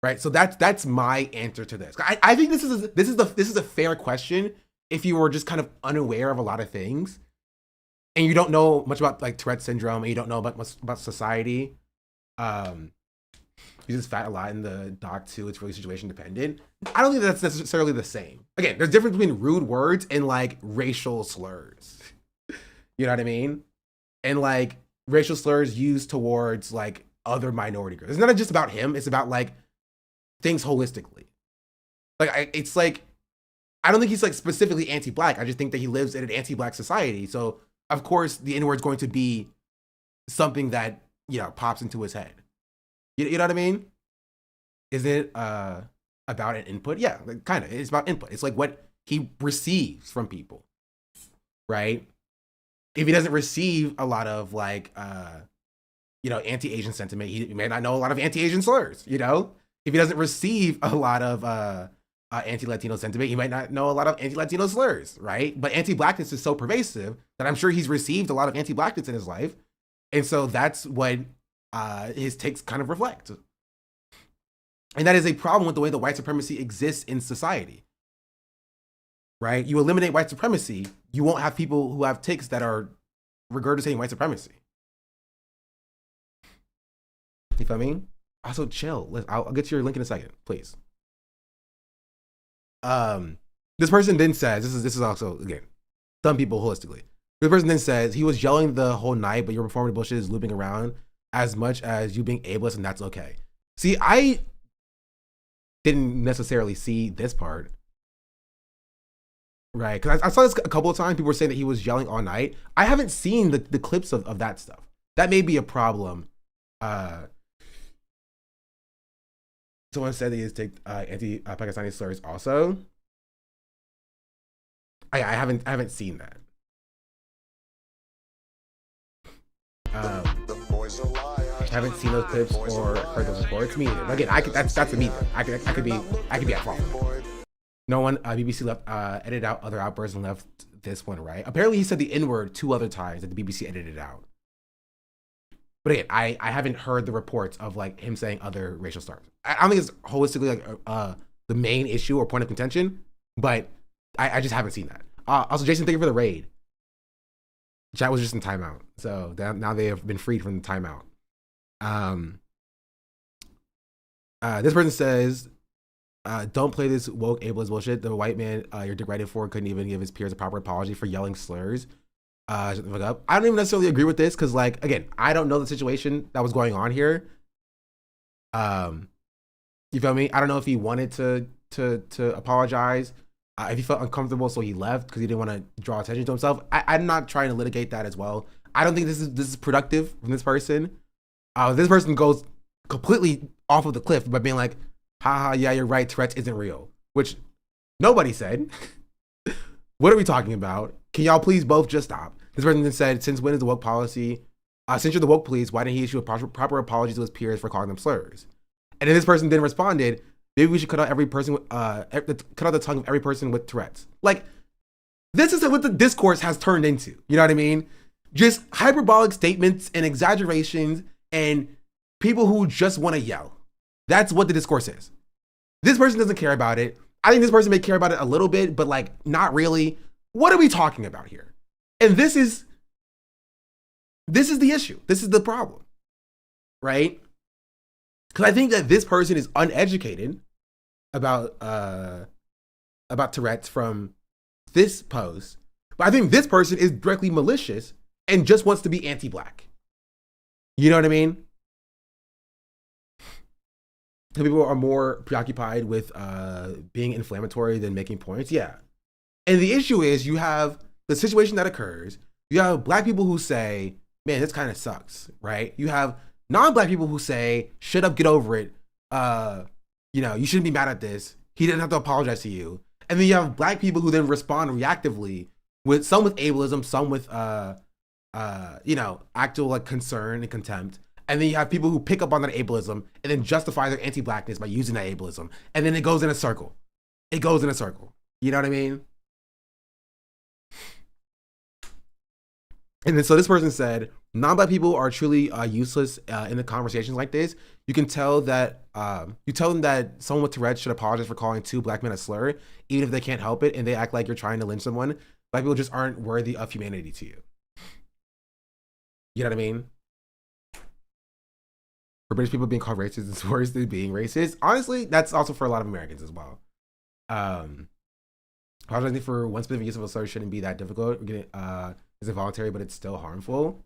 Right? So that's my answer to this. I think this is a fair question if you were just kind of unaware of a lot of things and you don't know much about like Tourette syndrome and you don't know much about society. Uses fat a lot in the doc too. It's really situation dependent. I don't think that's necessarily the same. Again, there's a difference between rude words and like racial slurs. You know what I mean? And like racial slurs used towards like other minority groups. It's not just about him. It's about like things holistically. Like it's like, I don't think he's like specifically anti-Black. I just think that he lives in an anti-Black society. So of course the N-word is going to be something that, you know, pops into his head. You know what I mean? Is it about an input? Yeah, like, kind of. It's about input. It's like what he receives from people, right? If he doesn't receive a lot of like, you know, anti-Asian sentiment, he may not know a lot of anti-Asian slurs, you know? If he doesn't receive a lot of anti-Latino sentiment, he might not know a lot of anti-Latino slurs, right? But anti-Blackness is so pervasive that I'm sure he's received a lot of anti-Blackness in his life. And so that's what his takes kind of reflect. And that is a problem with the way that white supremacy exists in society, right? You eliminate white supremacy, you won't have people who have takes that are regurgitating white supremacy. You feel me? Also, chill. I'll get to your link in a second, please. This person then says, this is also, again, some people holistically. This person then says, he was yelling the whole night, but your performative bullshit is looping around as much as you being ableist, and that's okay. See, I didn't necessarily see this part, right? Because I saw this a couple of times. People were saying that he was yelling all night. I haven't seen the clips of that stuff. That may be a problem. Someone said that he has taken anti-Pakistani slurs also. I haven't seen that. I haven't seen those clips or heard those reports. Me either. Again, that's a me thing. I could be at fault. No one BBC left edited out other outbursts and left this one right. Apparently, he said the N-word 2 other times that the BBC edited out. But again, I haven't heard the reports of like him saying other racial slurs. I don't think it's holistically like the main issue or point of contention, but I just haven't seen that. Also, Jason, thank you for the raid. Chat was just in timeout, so now they have been freed from the timeout. This person says, don't play this woke ableist bullshit. The white man you're degraded for couldn't even give his peers a proper apology for yelling slurs. Shut the fuck up. I don't even necessarily agree with this because, like, again, I don't know the situation that was going on here. You feel me? I don't know if he wanted to apologize, if he felt uncomfortable, so he left because he didn't want to draw attention to himself. I'm not trying to litigate that as well. I don't think this is productive from this person. This person goes completely off of the cliff by being like, haha, yeah, you're right, Tourette's isn't real, which nobody said. What are we talking about? Can y'all please both just stop? This person then said, since when is the woke policy? Since you're the woke police, why didn't he issue a proper apology to his peers for calling them slurs? And then this person then responded, maybe we should cut out cut out the tongue of every person with Tourette's. Like, this is what the discourse has turned into. You know what I mean? Just hyperbolic statements and exaggerations and people who just want to yell. That's what the discourse is. This person doesn't care about it. I think this person may care about it a little bit, but like not really. What are we talking about here? And this is the issue. This is the problem, right? Because I think that this person is uneducated about Tourette's from this post, but I think this person is directly malicious and just wants to be anti-black. You know what I mean? Some people are more preoccupied with being inflammatory than making points. Yeah. And the issue is you have the situation that occurs. You have black people who say, man, this kind of sucks, right? You have non-black people who say, shut up, get over it. You know, you shouldn't be mad at this. He didn't have to apologize to you. And then you have black people who then respond reactively with some with ableism, some with, you know, actual like concern and contempt. And then you have people who pick up on that ableism and then justify their anti-blackness by using that ableism. And then it goes in a circle. It goes in a circle. You know what I mean? And then so this person said, non-black people are truly useless in the conversations like this. You can tell that, you tell them that someone with Tourette's should apologize for calling 2 black men a slur, even if they can't help it, and they act like you're trying to lynch someone. Black people just aren't worthy of humanity to you. You know what I mean? For British people, being called racist is worse than being racist. Honestly, that's also for a lot of Americans as well. Apologizing for one specific use of a slur shouldn't be that difficult. It's involuntary, but it's still harmful.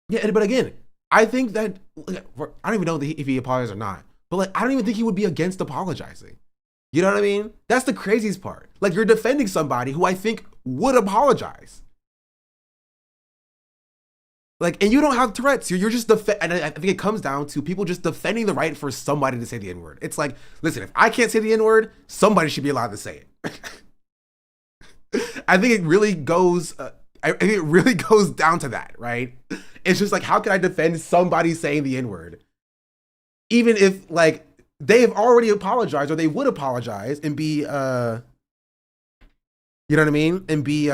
Yeah, but again, I think that, I don't even know if he apologized or not, but like, I don't even think he would be against apologizing. You know what I mean? That's the craziest part. Like, you're defending somebody who I think would apologize. Like, and you don't have Tourette's. You're just and I think it comes down to people just defending the right for somebody to say the N-word. It's like, listen, if I can't say the N-word, somebody should be allowed to say it. I think it really goes. I think it really goes down to that, right? It's just like, how can I defend somebody saying the N-word, even if like they have already apologized or they would apologize and be, you know what I mean, and be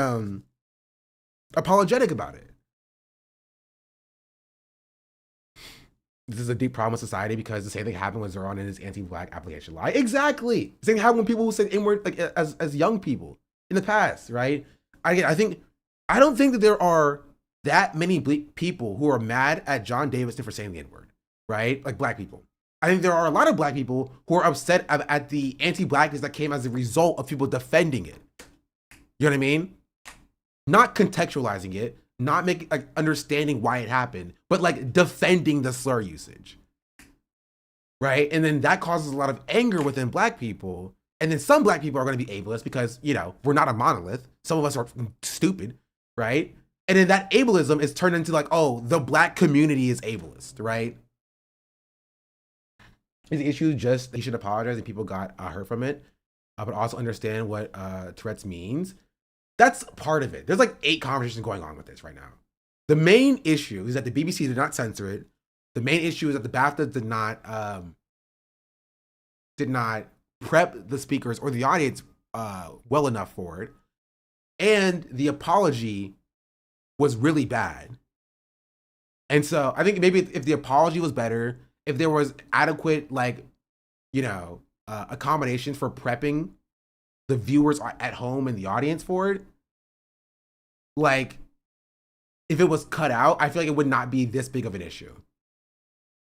apologetic about it. This is a deep problem with society because the same thing happened when Zoran and his anti-black application lie. Exactly. The same thing happened when people who said N-word like as young people in the past, right? I don't think that there are that many people who are mad at John Davidson for saying the N-word, right? Like black people. I think there are a lot of black people who are upset at the anti-blackness that came as a result of people defending it. You know what I mean? Not contextualizing it, not making like understanding why it happened, but like defending the slur usage, right? And then that causes a lot of anger within black people. And then some black people are going to be ableist because, you know, we're not a monolith. Some of us are stupid, right? And then that ableism is turned into like, oh, the black community is ableist, right? Is the issue just he should apologize and people got hurt from it, but also understand what Tourette's means? That's part of it. There's like 8 conversations going on with this right now. The main issue is that the BBC did not censor it. The main issue is that the BAFTA did not prep the speakers or the audience well enough for it. And the apology was really bad. And so I think maybe if the apology was better, if there was adequate, like, you know, accommodations for prepping the viewers at home and the audience for it, like, if it was cut out, I feel like it would not be this big of an issue,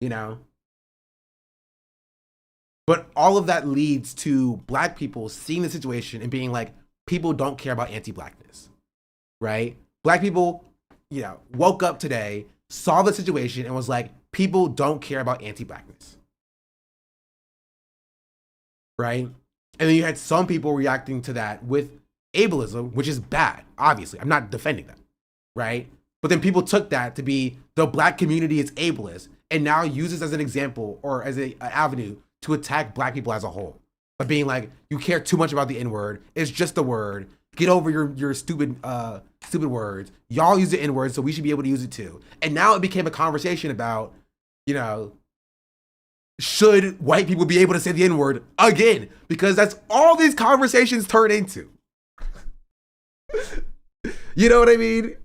you know? But all of that leads to black people seeing the situation and being like, people don't care about anti-blackness, right? Black people, you know, woke up today, saw the situation and was like, people don't care about anti-blackness, right? And then you had some people reacting to that with ableism, which is bad, obviously. I'm not defending that, right? But then people took that to be the black community is ableist and now uses as an example or as an avenue to attack black people as a whole. By being like, you care too much about the N-word. It's just a word. Get over your stupid words. Y'all use the N-word, so we should be able to use it too. And now it became a conversation about, you know, should white people be able to say the N-word again? Because that's all these conversations turn into. You know what I mean?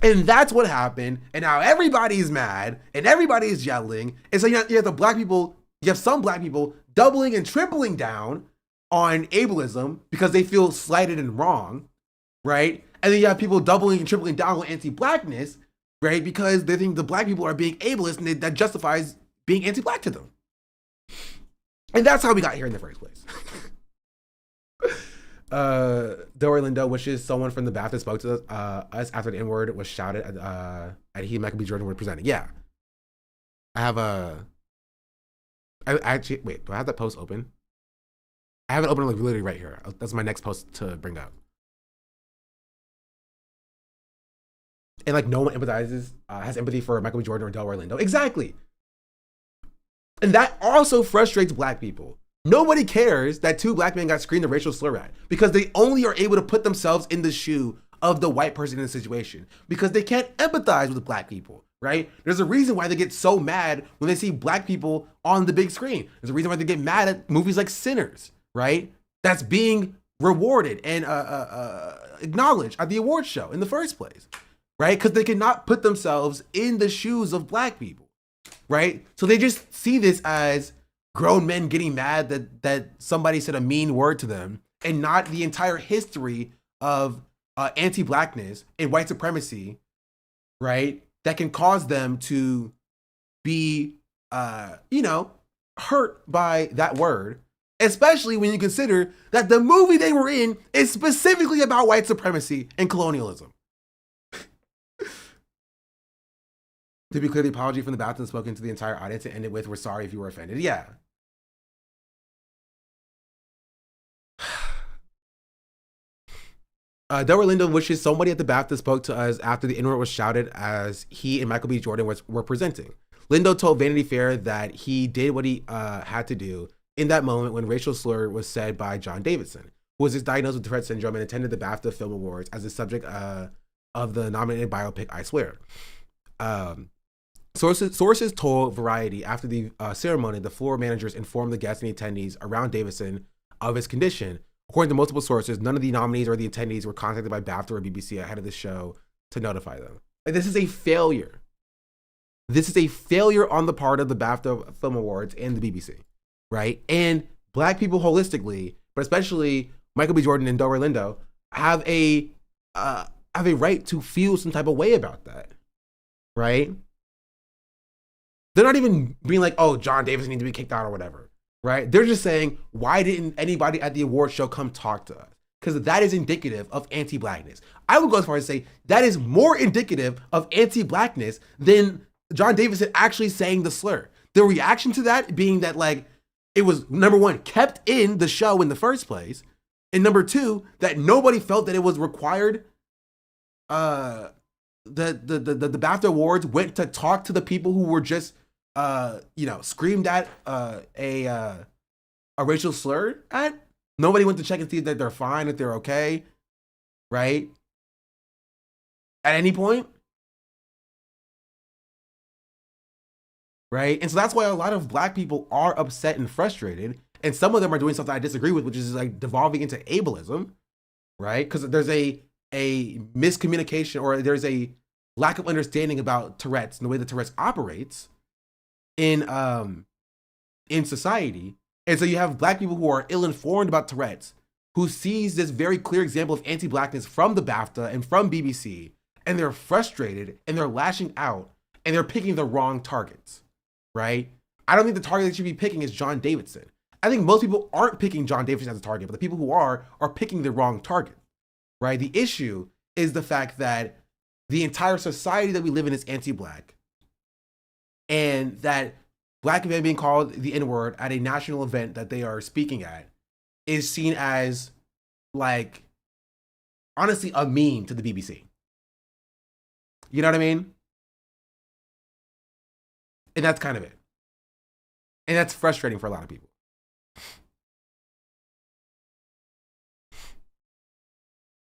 And that's what happened. And now everybody's mad and everybody's yelling. And so you have the black people, you have some black people doubling and tripling down on ableism because they feel slighted and wrong, right? And then you have people doubling and tripling down on anti-blackness, right? Because they think the black people are being ableist and that justifies being anti-black to them. And that's how we got here in the first place. Delroy Lindo wishes someone from the BAFTA spoke to us after the N-word was shouted at he and Michael B. Jordan were presenting. Yeah. I actually, wait, do I have that post open? I have it open like literally right here. That's my next post to bring up. And like no one empathizes, has empathy for Michael B. Jordan or Delroy Lindo. Exactly. And that also frustrates black people. Nobody cares that 2 black men got screamed a racial slur at because they only are able to put themselves in the shoe of the white person in the situation because they can't empathize with black people, right? There's a reason why they get so mad when they see black people on the big screen. There's a reason why they get mad at movies like Sinners, right? That's being rewarded and acknowledged at the award show in the first place, right? Because they cannot put themselves in the shoes of black people, right? So they just see this as grown men getting mad that somebody said a mean word to them and not the entire history of anti-blackness and white supremacy, right? That can cause them to be, you know, hurt by that word, especially when you consider that the movie they were in is specifically about white supremacy and colonialism. To be clear, the apology from the BAFTA spoken to the entire audience and ended with, "We're sorry if you were offended." Yeah. Delroy Lindo wishes somebody at the BAFTA spoke to us after the N-word was shouted as he and Michael B. Jordan were presenting. Lindo told Vanity Fair that he did what he had to do in that moment when racial slur was said by John Davidson, who was diagnosed with Tourette syndrome and attended the BAFTA Film Awards as the subject of the nominated biopic I Swear. Sources told Variety after the ceremony, the floor managers informed the guests and attendees around Davidson of his condition. According to multiple sources, none of the nominees or the attendees were contacted by BAFTA or BBC ahead of the show to notify them. Like, this is a failure. This is a failure on the part of the BAFTA Film Awards and the BBC, right? And Black people holistically, but especially Michael B. Jordan and Delroy Lindo, have a right to feel some type of way about that, right? They're not even being like, oh, John Davis needs to be kicked out or whatever, right? They're just saying, why didn't anybody at the award show come talk to us? Because that is indicative of anti-Blackness. I would go as far as to say that is more indicative of anti-Blackness than John Davidson actually saying the slur. The reaction to that being that, like, it was, number one, kept in the show in the first place, and number two, that nobody felt that it was required. The BAFTA Awards went to talk to the people who were just screamed at a racial slur at. Nobody went to check and see that they're fine, that they're okay, right? At any point. Right? And so that's why a lot of Black people are upset and frustrated. And some of them are doing something I disagree with, which is like devolving into ableism, right? Because there's a miscommunication, or there's a lack of understanding about Tourette's and the way that Tourette's operates in society. And so you have Black people who are ill-informed about Tourette's, who sees this very clear example of anti-Blackness from the BAFTA and from BBC, and they're frustrated and they're lashing out and they're picking the wrong targets, right? I don't think the target that you should be picking is John Davidson. I think most people aren't picking John Davidson as a target, but the people who are picking the wrong target, right? The issue is the fact that the entire society that we live in is anti-Black, and that Black men being called the N-word at a national event that they are speaking at is seen as, like, honestly, a meme to the BBC. You know what I mean? And that's kind of it. And that's frustrating for a lot of people.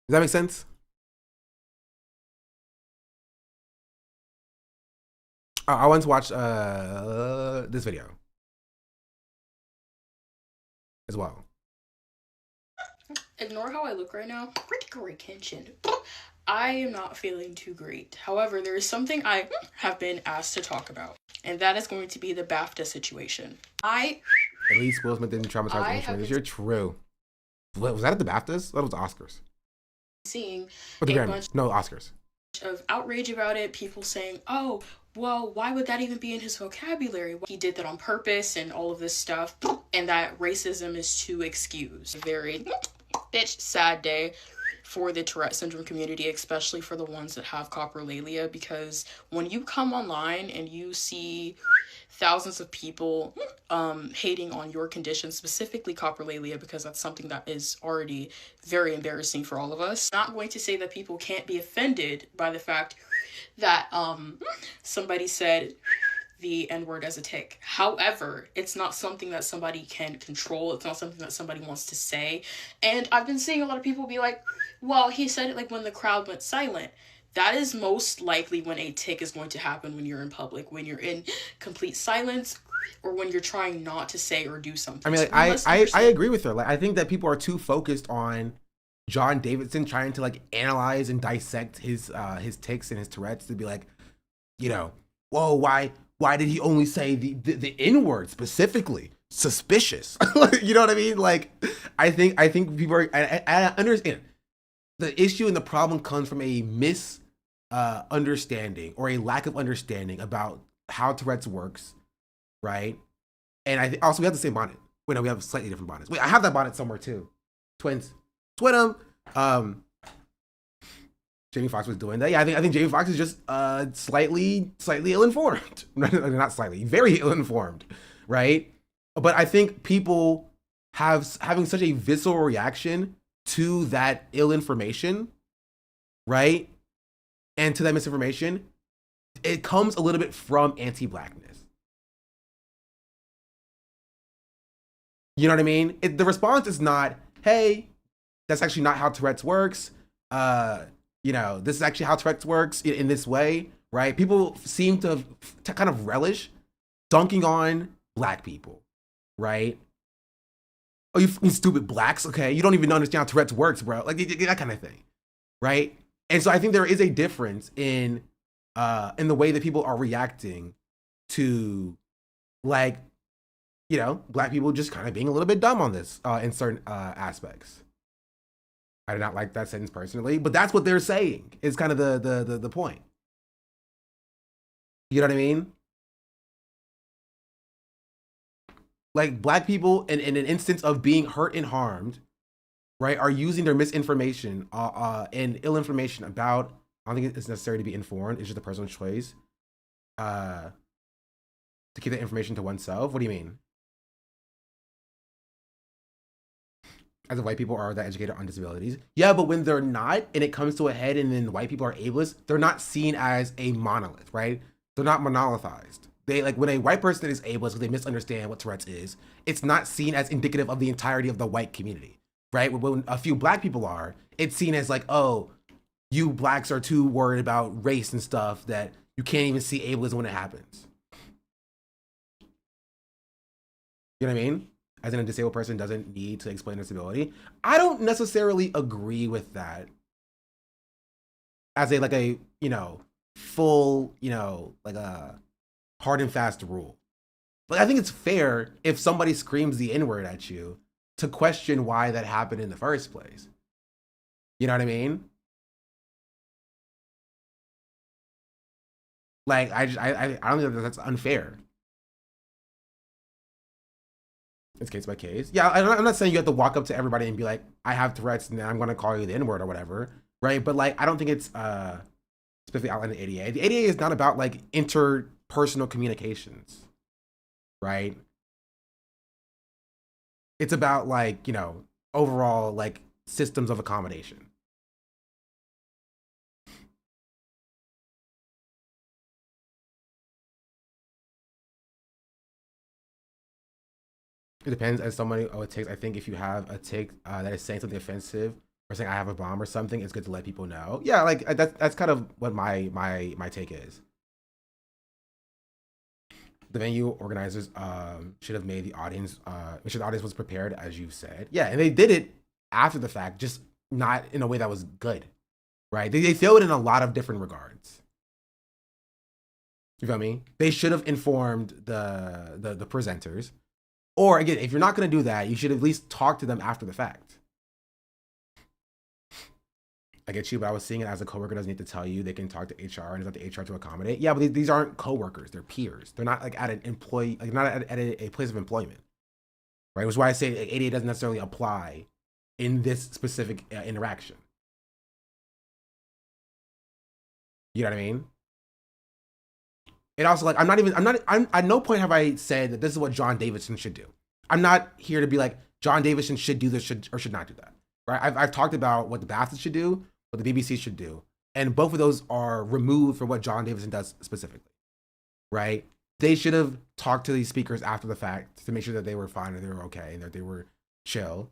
Does that make sense? I want to watch this video as well. Ignore how I look right now. Critical attention. I am not feeling too great. However, there is something I have been asked to talk about, and that is going to be the BAFTA situation. At least Will Smith didn't traumatize me this year. True. Was that at the BAFTAs? That was the Oscars. Seeing or the Grammys. No, Oscars. Of outrage about it, people saying, oh, well, why would that even be in his vocabulary? He did that on purpose and all of this stuff, and that racism is to excuse. A very sad day for the Tourette syndrome community, especially for the ones that have coprolalia, because when you come online and you see thousands of people hating on your condition, specifically coprolalia, because that's something that is already very embarrassing for all of us. I'm not going to say that people can't be offended by the fact that somebody said the N-word as a tick. However, it's not something that somebody can control. It's not something that somebody wants to say. And I've been seeing a lot of people be like, well, he said it like when the crowd went silent. That is most likely when a tick is going to happen, when you're in public, when you're in complete silence, or when you're trying not to say or do something. I mean, like, I agree with her. Like, I think that people are too focused on John Davidson trying to like analyze and dissect his tics and his Tourette's to be like, you know, whoa, why did he only say the N-word specifically? Suspicious. You know what I mean? Like, I think people are, I understand. The issue and the problem comes from a misunderstanding or a lack of understanding about how Tourette's works, right? And I think also we have the same bonnet. Wait, no, we have slightly different bonnets. Wait, I have that bonnet somewhere too. Twins. Twin them. Jamie Foxx was doing that. Yeah, I think Jamie Foxx is just slightly ill-informed. Not slightly, very ill-informed, right? But I think people having such a visceral reaction to that ill information right? And to that misinformation, it comes a little bit from anti-blackness. You know what I mean? The response is not, hey, that's actually not how Tourette's works. This is actually how Tourette's works in this way, right? People seem to kind of relish dunking on black people, right? Oh, you stupid blacks, okay? You don't even understand how Tourette's works, bro. Like that kind of thing, right? And so I think there is a difference in the way that people are reacting to, like, black people just kind of being a little bit dumb on this in certain aspects. I did not like that sentence personally, but that's what they're saying. Is kind of the point. You know what I mean? Like, black people in an instance of being hurt and harmed, right, are using their misinformation and ill information about, I don't think it's necessary to be informed, it's just a personal choice, to keep that information to oneself. What do you mean? As if white people are that educated on disabilities. Yeah, but when they're not, and it comes to a head and then white people are ableist, they're not seen as a monolith, right? They're not monolithized. They, like, when a white person is ableist because they misunderstand what Tourette's is, it's not seen as indicative of the entirety of the white community, right? When a few black people are, it's seen as like, oh, you blacks are too worried about race and stuff that you can't even see ableism when it happens. You know what I mean? As in, a disabled person doesn't need to explain disability. I don't necessarily agree with that as a full, like a hard and fast rule. But I think it's fair if somebody screams the N-word at you to question why that happened in the first place. You know what I mean? Like, I don't think that's unfair. It's case by case. Yeah, I'm not saying you have to walk up to everybody and be like, I have Tourette's and I'm going to call you the N-word or whatever, right? But, like, I don't think it's specifically outlined in the ADA. The ADA is not about, like, interpersonal communications, right? It's about, like, overall, like, systems of accommodation. It depends as somebody it takes. I think if you have a take that is saying something offensive or saying I have a bomb or something, it's good to let people know. Yeah, like that's kind of what my take is. The venue organizers should have made the audience make sure the audience was prepared, as you said. Yeah, and they did it after the fact, just not in a way that was good, right? They failed in a lot of different regards. You feel me? They should have informed the presenters. Or again, if you're not going to do that, you should at least talk to them after the fact. I get you, but I was seeing it as a coworker doesn't need to tell you. They can talk to HR and it's up to HR to accommodate. Yeah, but these aren't coworkers; they're peers. They're not like at an employee, like not at a place of employment, right? Which is why I say ADA doesn't necessarily apply in this specific interaction. You know what I mean? And also, like, I'm at no point have I said that this is what John Davidson should do. I'm not here to be like, John Davidson should do this, should not do that, right? I've talked about what the BAFTA should do, what the BBC should do, and both of those are removed from what John Davidson does specifically, right? They should have talked to these speakers after the fact to make sure that they were fine and they were okay and that they were chill,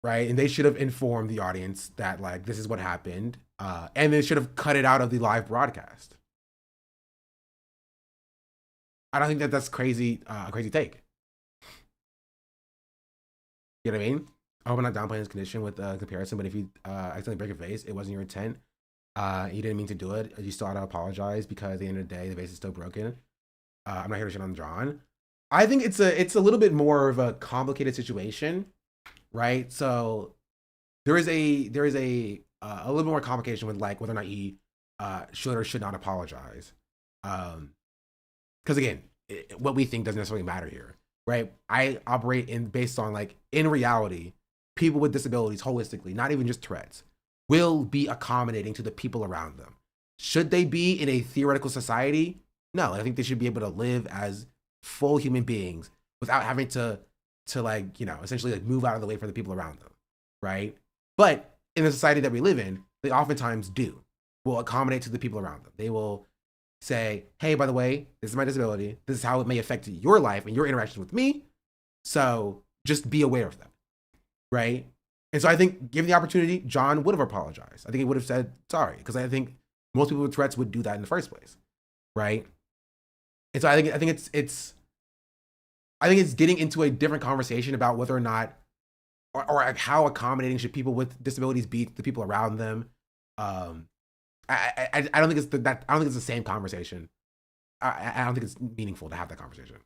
right? And they should have informed the audience that, like, this is what happened, and they should have cut it out of the live broadcast. I don't think that that's crazy, a crazy take. You know what I mean? I hope I'm not downplaying this condition with comparison, but if you accidentally break a vase, it wasn't your intent. You didn't mean to do it. You still ought to apologize because at the end of the day, the vase is still broken. I'm not here to shit on John. I think it's a little bit more of a complicated situation, right? So there is a little bit more complication with, like, whether or not he should or should not apologize. Because again, what we think doesn't necessarily matter here, right? I operate based on, like, in reality, people with disabilities holistically, not even just Tourette's, will be accommodating to the people around them. Should they be in a theoretical society? No, I think they should be able to live as full human beings without having to like, essentially, like, move out of the way for the people around them, right? But in the society that we live in, they oftentimes do, will accommodate to the people around them. They will say, hey, by the way, this is my disability. This is how it may affect your life and your interactions with me. So just be aware of that, right? And so I think, given the opportunity, John would have apologized. I think he would have said sorry, because I think most people with Tourette's would do that in the first place, right? And so I think it's getting into a different conversation about whether or not, or like how accommodating should people with disabilities be to the people around them. I don't think it's I don't think it's the same conversation. I don't think it's meaningful to have that conversation.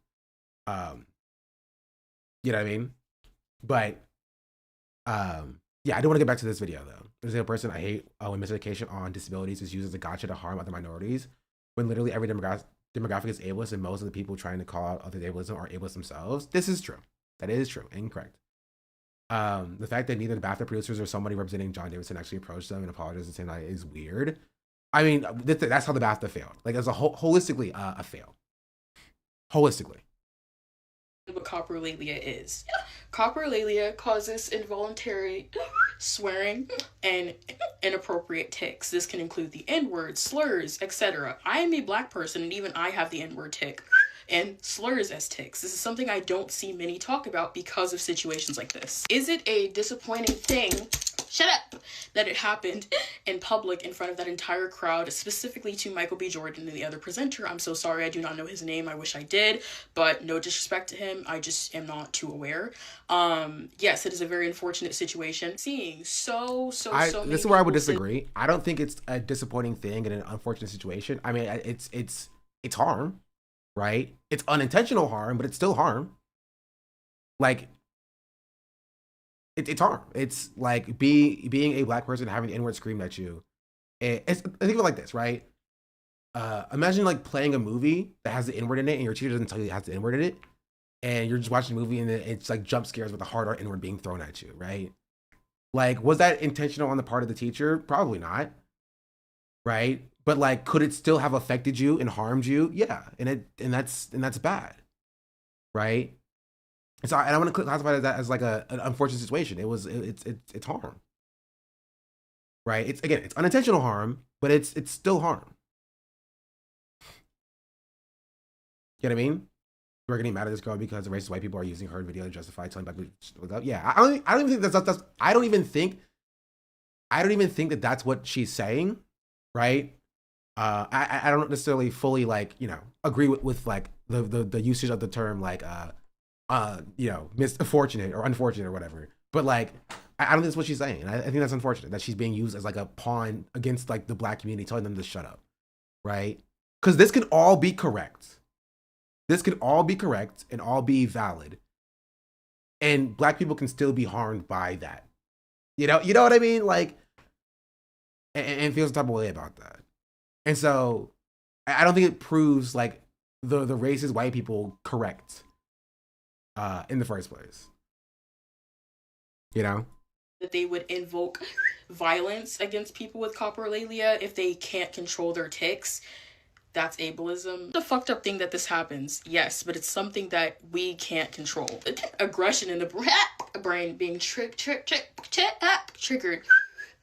You know what I mean? But yeah, I do want to get back to this video though. There's a person I hate when miseducation on disabilities is used as a gotcha to harm other minorities, when literally every demographic is ableist, and most of the people trying to call out other ableism are ableist themselves. This is true. That is true. Incorrect. The fact that neither the BAFTA producers or somebody representing John Davidson actually approached them and apologized and saying that is weird. I mean, that's how the BAFTA failed. Like, as a holistically a fail. Holistically. What coprolalia is. Coprolalia causes involuntary swearing and inappropriate tics. This can include the N-word, slurs, etc. I am a Black person, and even I have the N-word tic and slurs as tics. This is something I don't see many talk about because of situations like this. Is it a disappointing thing? Shut up! That it happened in public in front of that entire crowd, specifically to Michael B. Jordan and the other presenter. I'm so sorry, I do not know his name. I wish I did, but no disrespect to him. I just am not too aware. Yes, it is a very unfortunate situation. Seeing so many this is where I would disagree. I don't think it's a disappointing thing in an unfortunate situation. I mean, it's harm, right? It's unintentional harm, but it's still harm. Like, it's harm. It's like being a Black person having the N-word screamed at you. Think of it like this, right? Imagine like playing a movie that has the N-word in it, and your teacher doesn't tell you it has the N-word in it, and you're just watching the movie, and it's like jump scares with a hard R N-word being thrown at you, right? Like, was that intentional on the part of the teacher? Probably not, right? But like, could it still have affected you and harmed you? Yeah, and that's bad, right? And so, and I want to classify that as like an unfortunate situation. It's harm, right? It's unintentional harm, but it's still harm. You know what I mean? We're getting mad at this girl because the racist white people are using her video to justify telling Black people to look up. Yeah, I don't even think that's I don't even think that that's what she's saying, right? I don't necessarily fully like, you know, agree with like the usage of the term like you know, misfortunate or unfortunate or whatever. But like, I don't think that's what she's saying. I think that's unfortunate that she's being used as like a pawn against like the Black community, telling them to shut up, right? Because this can all be correct. This could all be correct and all be valid, and Black people can still be harmed by that. You know what I mean? Like, and feel some type of way about that. And so, I don't think it proves like the racist white people correct in the first place. You know? That they would invoke violence against people with coprolalia if they can't control their tics. That's ableism. The fucked up thing that this happens, yes, but it's something that we can't control. Aggression in the brain being triggered.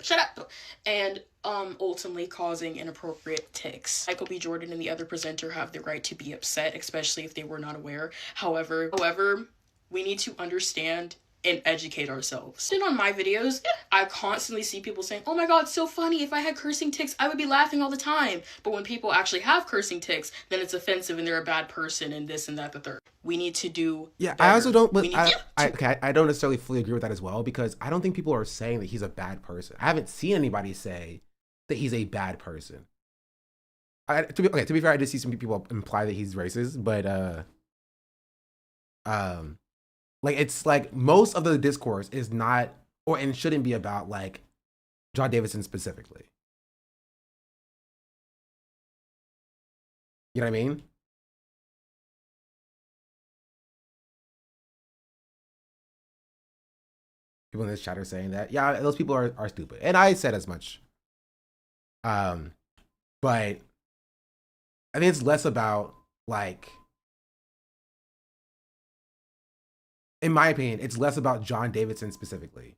Shut up. And ultimately causing inappropriate tics. Michael B. Jordan and the other presenter have the right to be upset, especially if they were not aware. However, we need to understand and educate ourselves. And on my videos, I constantly see people saying, oh my god, it's so funny. If I had cursing tics, I would be laughing all the time. But when people actually have cursing tics, then it's offensive and they're a bad person and this and that, the third. We need to do better. I also don't, but I don't necessarily fully agree with that as well, because I don't think people are saying that he's a bad person. I haven't seen anybody say that he's a bad person. To be fair, I did see some people imply that he's racist, but like, it's like most of the discourse is not, and shouldn't be about like John Davidson specifically. You know what I mean? People in this chat are saying that, yeah, those people are stupid. And I said as much. But I think it's less about like, in my opinion, it's less about John Davidson specifically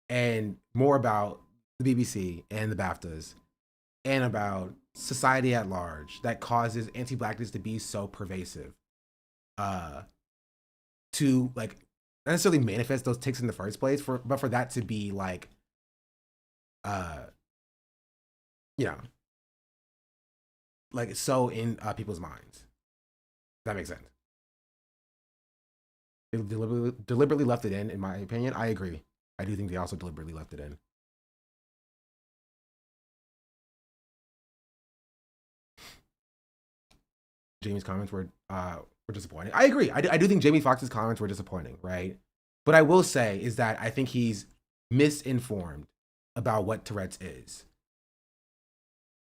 and more about the BBC and the BAFTAs and about society at large that causes anti-blackness to be so pervasive, to like not necessarily manifest those ticks in the first place, but for that to be like, you know, like so in people's minds. That makes sense. They deliberately left it in my opinion. I agree. I do think they also deliberately left it in. Jamie's comments were disappointing. I agree. I do think Jamie Foxx's comments were disappointing, right? But I will say is that I think he's misinformed about what Tourette's is,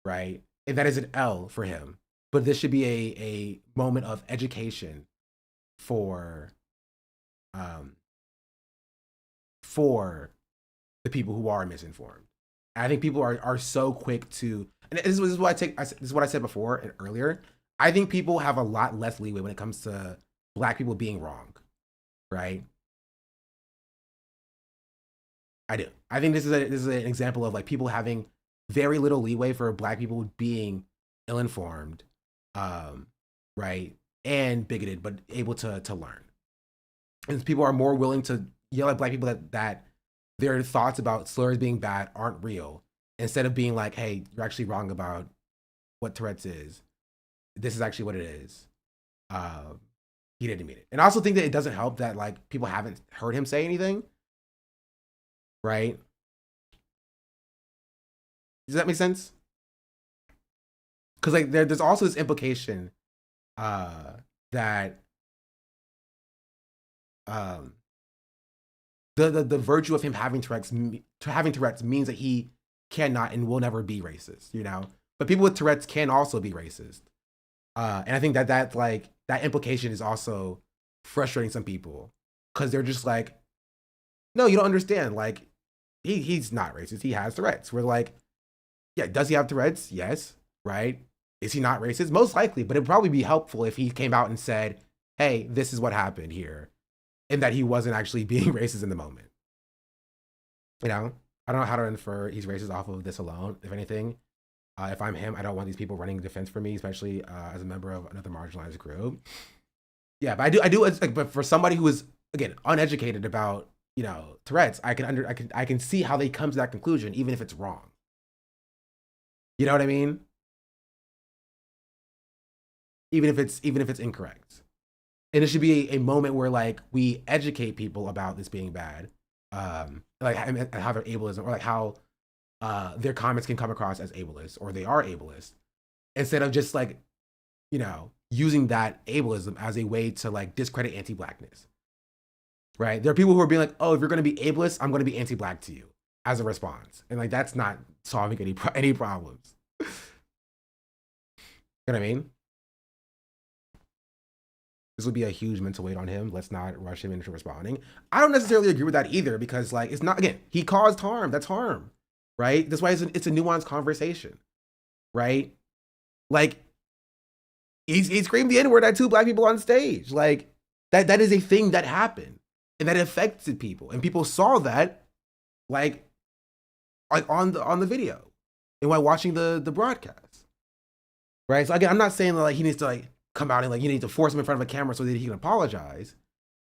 right? And that is an L for him. But this should be a moment of education for the people who are misinformed. And I think people are so quick to, and this is what this is what I said before and earlier. I think people have a lot less leeway when it comes to Black people being wrong, right? I do. I think this is an example of like people having very little leeway for Black people being ill-informed, right, and bigoted, but able to learn. And people are more willing to yell at Black people that their thoughts about slurs being bad aren't real, instead of being like, hey, you're actually wrong about what Tourette's is. This is actually what it is. He didn't mean it. And I also think that it doesn't help that like people haven't heard him say anything, right? Does that make sense? Because like there's also this implication that the virtue of him having Tourette's means that he cannot and will never be racist, you know? But people with Tourette's can also be racist. And I think that implication is also frustrating some people because they're just like, no, you don't understand. Like, he's not racist. He has Tourette's. We're like, yeah, does he have Tourette's? Yes, right? Is he not racist? Most likely, but it'd probably be helpful if he came out and said, hey, this is what happened here, and that he wasn't actually being racist in the moment. You know, I don't know how to infer he's racist off of this alone, if anything. If I'm him, I don't want these people running defense for me, especially as a member of another marginalized group. Yeah, but I do. It's like, but for somebody who is again uneducated about, you know, Tourette's, I can see how they come to that conclusion, even if it's wrong. You know what I mean? Even if it's incorrect, and it should be a moment where like we educate people about this being bad, like how they're ableism, or like how their comments can come across as ableist, or they are ableist, instead of just like, you know, using that ableism as a way to like discredit anti-Blackness, right? There are people who are being like, oh, if you're going to be ableist, I'm going to be anti-Black to you as a response. And like, that's not solving any problems. You know what I mean? This would be a huge mental weight on him. Let's not rush him into responding. I don't necessarily agree with that either, because like, it's not, again, he caused harm. That's harm. Right? That's why it's a nuanced conversation, right? Like, he screamed the N-word at 2 Black people on stage. Like, that is a thing that happened, and that affected people, and people saw that, like on the video, and while watching the broadcast, right? So again, I'm not saying that like he needs to like come out and like you need to force him in front of a camera so that he can apologize,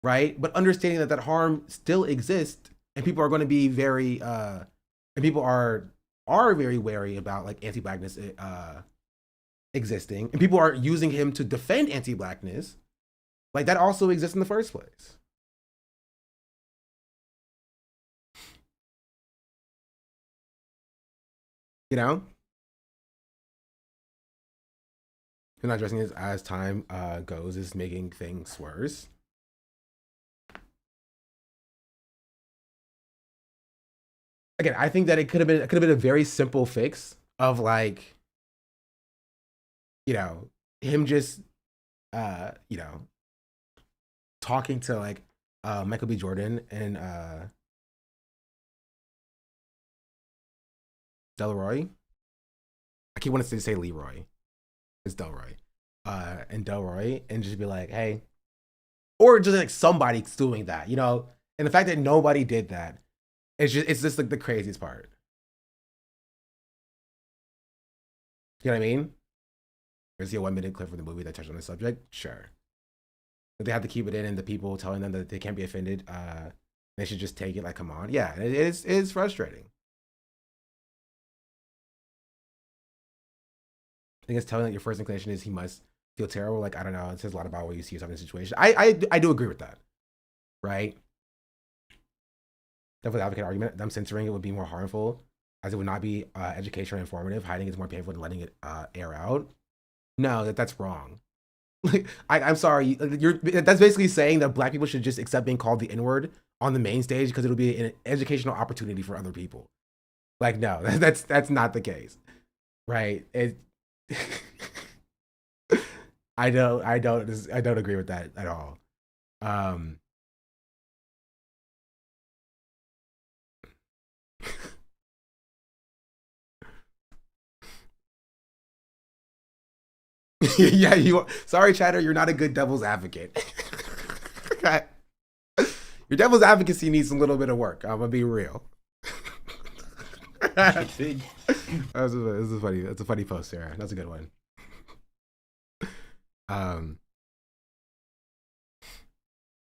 right? But understanding that harm still exists, and people are going to be very and people are very wary about like anti-Blackness existing, and people are using him to defend anti-Blackness. Like, that also exists in the first place. You know? And not addressing this as time goes is making things worse. Again, I think that it could have been a very simple fix of like, you know, him just you know, talking to like Michael B. Jordan and Delroy. I keep wanting to say Leroy. It's Delroy. And Delroy, and just be like, hey, or just like somebody doing that, you know? And the fact that nobody did that, it's just like the craziest part. You know what I mean? There's a 1 minute clip from the movie that touched on the subject. Sure. But they have to keep it in, and the people telling them that they can't be offended, they should just take it like, come on. Yeah, it is frustrating. I think it's telling that your first inclination is he must feel terrible. Like, I don't know. It says a lot about what you see yourself in the situation. I do agree with that. Right? Definitely advocate argument. Them censoring it would be more harmful, as it would not be educational and informative. Hiding is more painful than letting it air out. No, that's wrong. Like, I'm sorry. That's basically saying that Black people should just accept being called the N-word on the main stage because it'll be an educational opportunity for other people. Like, no, that's not the case, right? I don't agree with that at all. Yeah, sorry, Chatter, you're not a good devil's advocate. Your devil's advocacy needs a little bit of work. I'm gonna be real. That's a funny post, Sarah. That's a good one.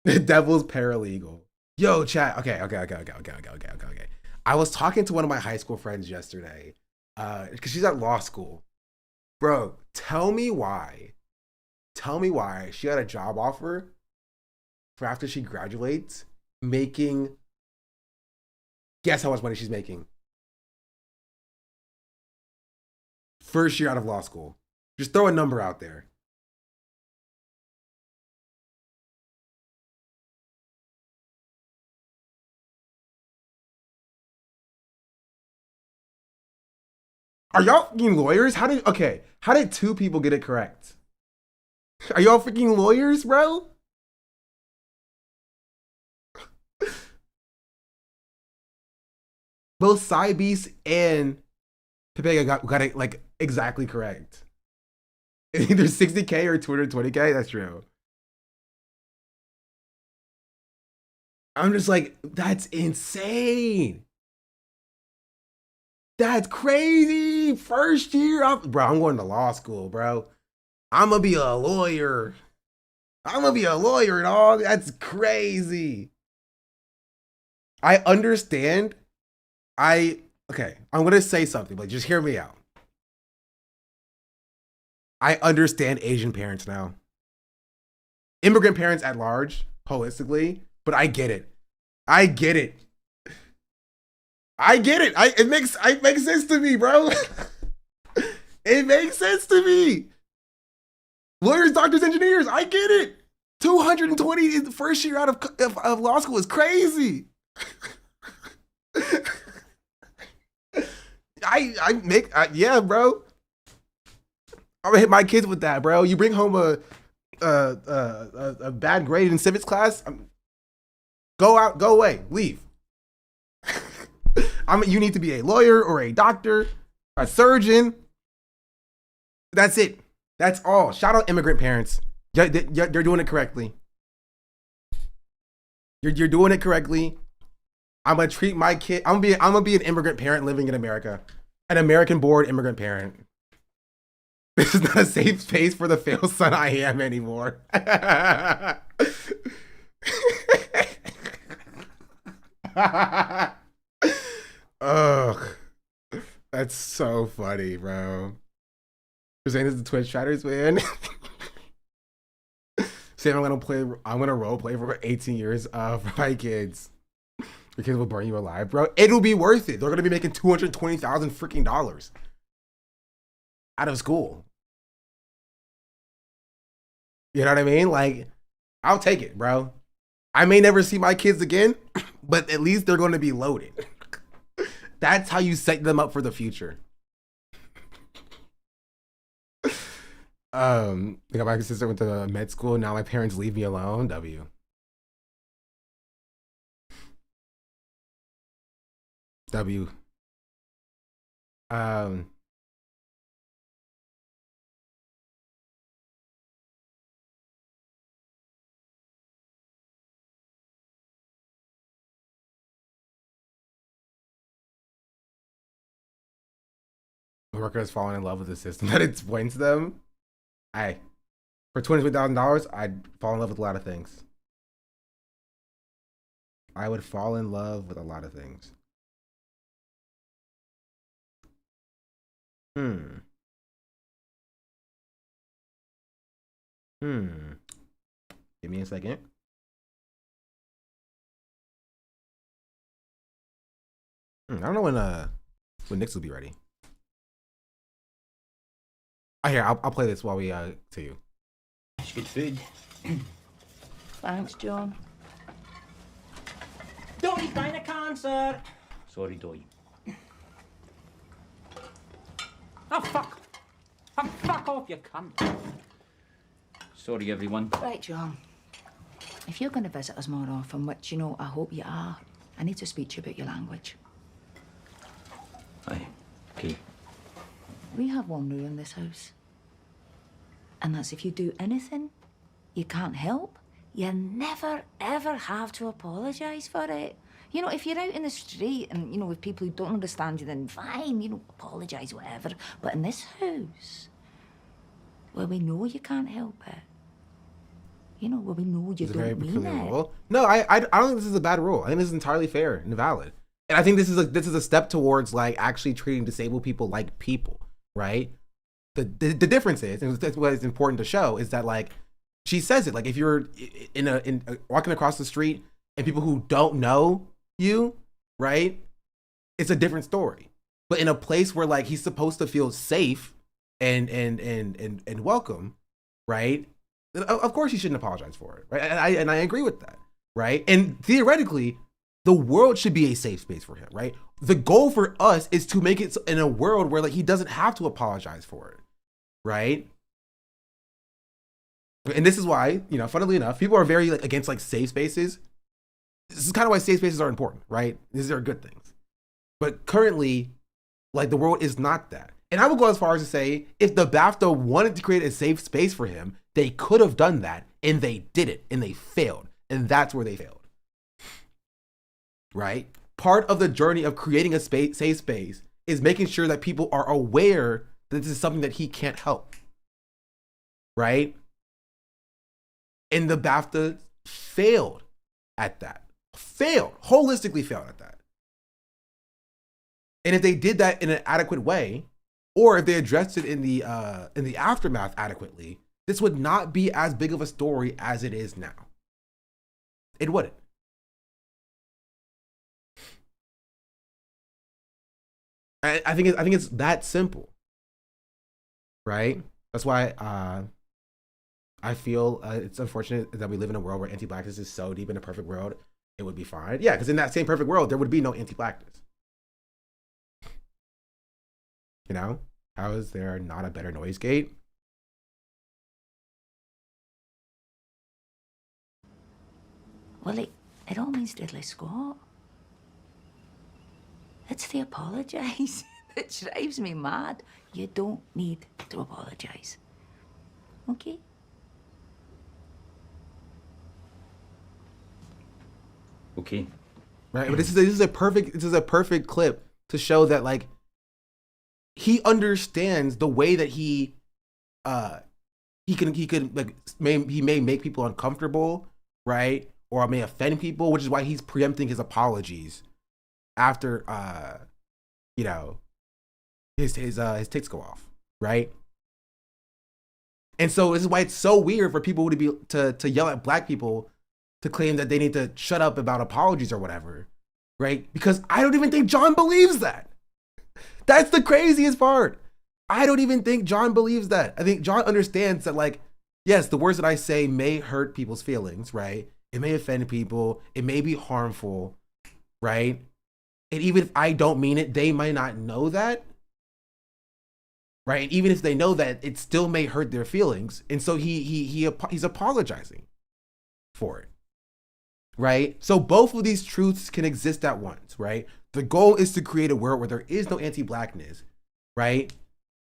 The devil's paralegal. Yo, chat. Okay. I was talking to one of my high school friends yesterday, because she's at law school. Bro, tell me why she got a job offer for after she graduates, making, guess how much money she's making? First year out of law school. Just throw a number out there. Are y'all freaking lawyers? How did two people get it correct? Are y'all freaking lawyers, bro? Both Cybeast and Pepega got it like exactly correct. Either 60K or 220K. That's true. I'm just like, that's insane. That's crazy. First year, bro, I'm going to law school, bro. I'm gonna be a lawyer. Dog. That's crazy. I understand. Okay, I'm gonna say something, but just hear me out. I understand Asian parents now. Immigrant parents at large, holistically, but I get it. It makes sense to me, bro. It makes sense to me. Lawyers, doctors, engineers, I get it. 220 in the first year out of law school is crazy. Yeah, bro. I'm gonna hit my kids with that, bro. You bring home a bad grade in civics class, go away, leave. You need to be a lawyer or a doctor, a surgeon. That's it. That's all. Shout out immigrant parents. You're doing it correctly. You're doing it correctly. I'm gonna treat my kid. I'm gonna be an immigrant parent living in America, an American-born immigrant parent. This is not a safe space for the failed son I am anymore. Ugh, that's so funny, bro. You're saying this is the Twitch chatters, man. Saying I'm gonna role play for 18 years for my kids. Your kids will burn you alive, bro. It'll be worth it. They're gonna be making $220,000 freaking dollars out of school. You know what I mean? Like, I'll take it, bro. I may never see my kids again, but at least they're gonna be loaded. That's how you set them up for the future. I got my sister went to med school. Now my parents leave me alone. W. workers falling in love with the system that exploits them. For $23,000, I'd fall in love with a lot of things. I would fall in love with a lot of things. Give me a second. I don't know when Knicks will be ready. I'll play this while we to you. It's good food. Thanks, John. Dory's buying a concert. Sorry, Dory. Oh, fuck. Oh, fuck off, you cunt. Sorry, everyone. Right, John. If you're going to visit us more often, which, you know, I hope you are, I need to speak to you about your language. Aye. Okay. We have one rule in this house. And that's if you do anything you can't help, you never, ever have to apologise for it. You know, if you're out in the street and, you know, with people who don't understand you, then fine, you know, apologise, whatever. But in this house, where we know you can't help it, you know, where we know you don't mean it. Rule. No, I don't think this is a bad rule. I think this is entirely fair and valid. And I think this is a step towards like actually treating disabled people like people, right? The difference is, and that's what is important to show, is that like she says it, like if you're in walking across the street and people who don't know you, right? It's a different story. But in a place where like he's supposed to feel safe and welcome, right? Of course he shouldn't apologize for it, right? And I agree with that, right? And theoretically, the world should be a safe space for him, right? The goal for us is to make it in a world where like he doesn't have to apologize for it, right? And this is why, you know, funnily enough, people are very like against like safe spaces. This is kind of why safe spaces are important, right? These are good things. But currently, like the world is not that. And I would go as far as to say, if the BAFTA wanted to create a safe space for him, they could have done that, and they did it, and they failed. And that's where they failed. Right? Part of the journey of creating a safe space is making sure that people are aware that this is something that he can't help. Right? And the BAFTA failed at that. Holistically failed at that. And if they did that in an adequate way, or if they addressed it in the aftermath adequately, this would not be as big of a story as it is now. It wouldn't. I think it's that simple, right? That's why I feel it's unfortunate that we live in a world where anti-blackness is so deep in a perfect world. It would be fine, yeah, because in that same perfect world there would be no anti-blackness. You know, how is there not a better noise gate? Well, it all means diddly squat. It's the apologise that drives me mad. You don't need to apologise. Okay? Okay. Right, but this is a perfect clip to show that like he understands the way that he could like he may make people uncomfortable, right? Or may offend people, which is why he's preempting his apologies after you know, his ticks go off, right? And so this is why it's so weird for people to yell at black people to claim that they need to shut up about apologies or whatever, right? Because I don't even think John believes that. That's the craziest part. I don't even think John believes that. I think John understands that, like, yes, the words that I say may hurt people's feelings, right? It may offend people. It may be harmful, right? And even if I don't mean it, they might not know that, right? And even if they know that, it still may hurt their feelings. And so he's apologizing for it, right? So both of these truths can exist at once, right? The goal is to create a world where there is no anti-blackness, right?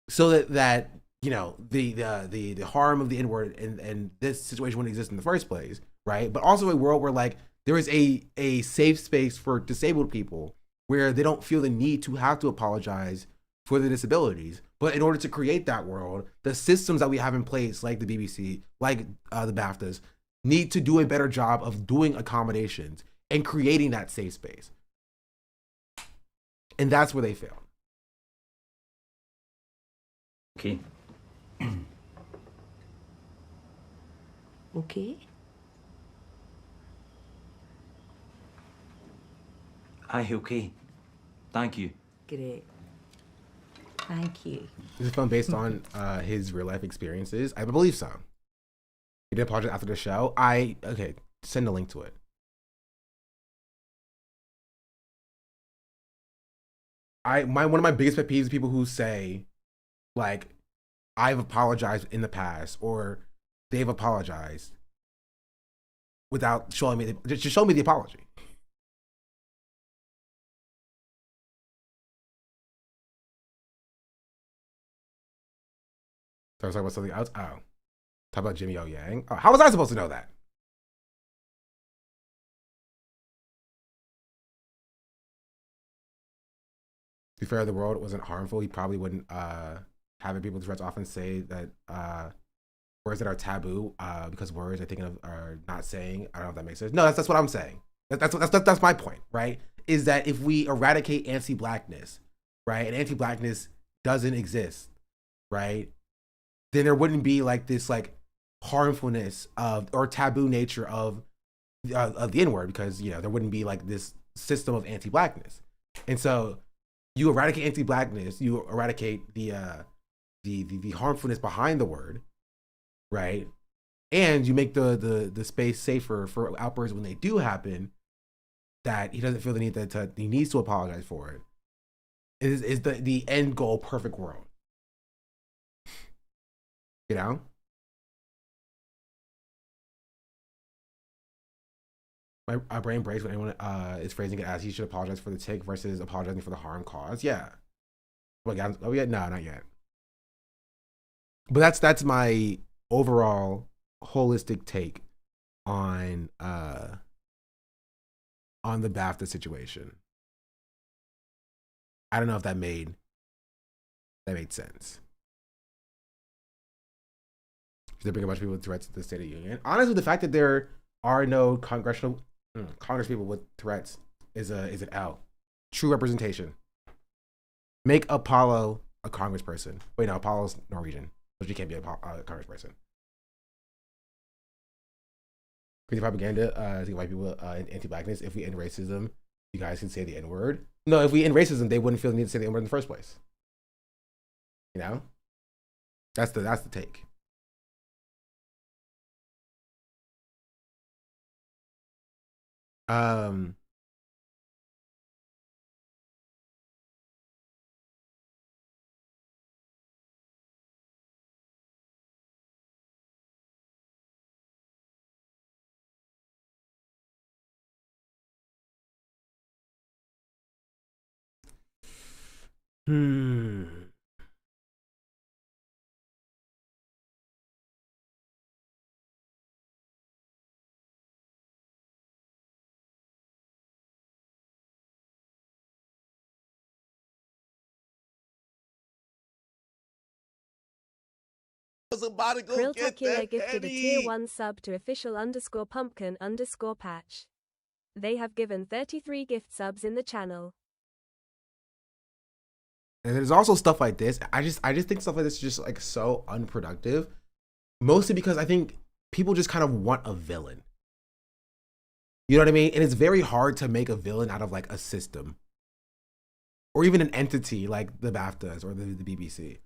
So that you know the harm of the N-word and this situation wouldn't exist in the first place, right? But also a world where like there is a safe space for disabled people where they don't feel the need to have to apologize for the disabilities. But in order to create that world, the systems that we have in place, like the BBC, like the BAFTAs, need to do a better job of doing accommodations and creating that safe space. And that's where they fail. Okay. Okay. Aye, okay. Thank you. Great. Thank you. Is this film based on his real life experiences? I believe so. He did apologize after the show. Okay, send a link to it. One of my biggest pet peeves is people who say, like, I've apologized in the past or they've apologized without showing me just show me the apology. So I was talking about something else. Oh, talk about Jimmy O Yang. Oh, how was I supposed to know that? To be fair, the world wasn't harmful. He probably wouldn't have people with Tourette's often say that words that are taboo because words I think of are not saying. I don't know if that makes sense. No, that's what I'm saying. That's my point, right? Is that if we eradicate anti-blackness, right, and anti-blackness doesn't exist, right, then there wouldn't be like this like harmfulness of or taboo nature of the N-word, because there wouldn't be like this system of anti-blackness. And so you eradicate anti-blackness, you eradicate the harmfulness behind the word, right? And you make the space safer for outbursts when they do happen, that he doesn't feel the need that he needs to apologize for it. Is the end goal perfect world? My brain breaks when anyone is phrasing it as he should apologize for the tick versus apologizing for the harm caused. Yeah. Oh yeah, no, not yet. But that's my overall holistic take on the BAFTA situation. I don't know if that made sense. They bring a bunch of people with Tourette's to the State of the Union. Honestly, the fact that there are no Congress people with Tourette's is an L. True representation. Make Apollo a congressperson. Wait, no, Apollo's Norwegian, so she can't be a congressperson. Crazy propaganda, to white people anti-blackness. If we end racism, you guys can say the N-word. No, if we end racism, they wouldn't feel the need to say the N-word in the first place. That's the take. Krilltacular gifted a tier 1 sub to official_pumpkin_patch. They have given 33 gift subs in the channel. And there's also stuff like this. I just think stuff like this is just like so unproductive. Mostly because I think people just kind of want a villain. You know what I mean? And it's very hard to make a villain out of like a system. Or even an entity like the BAFTAs or the BBC.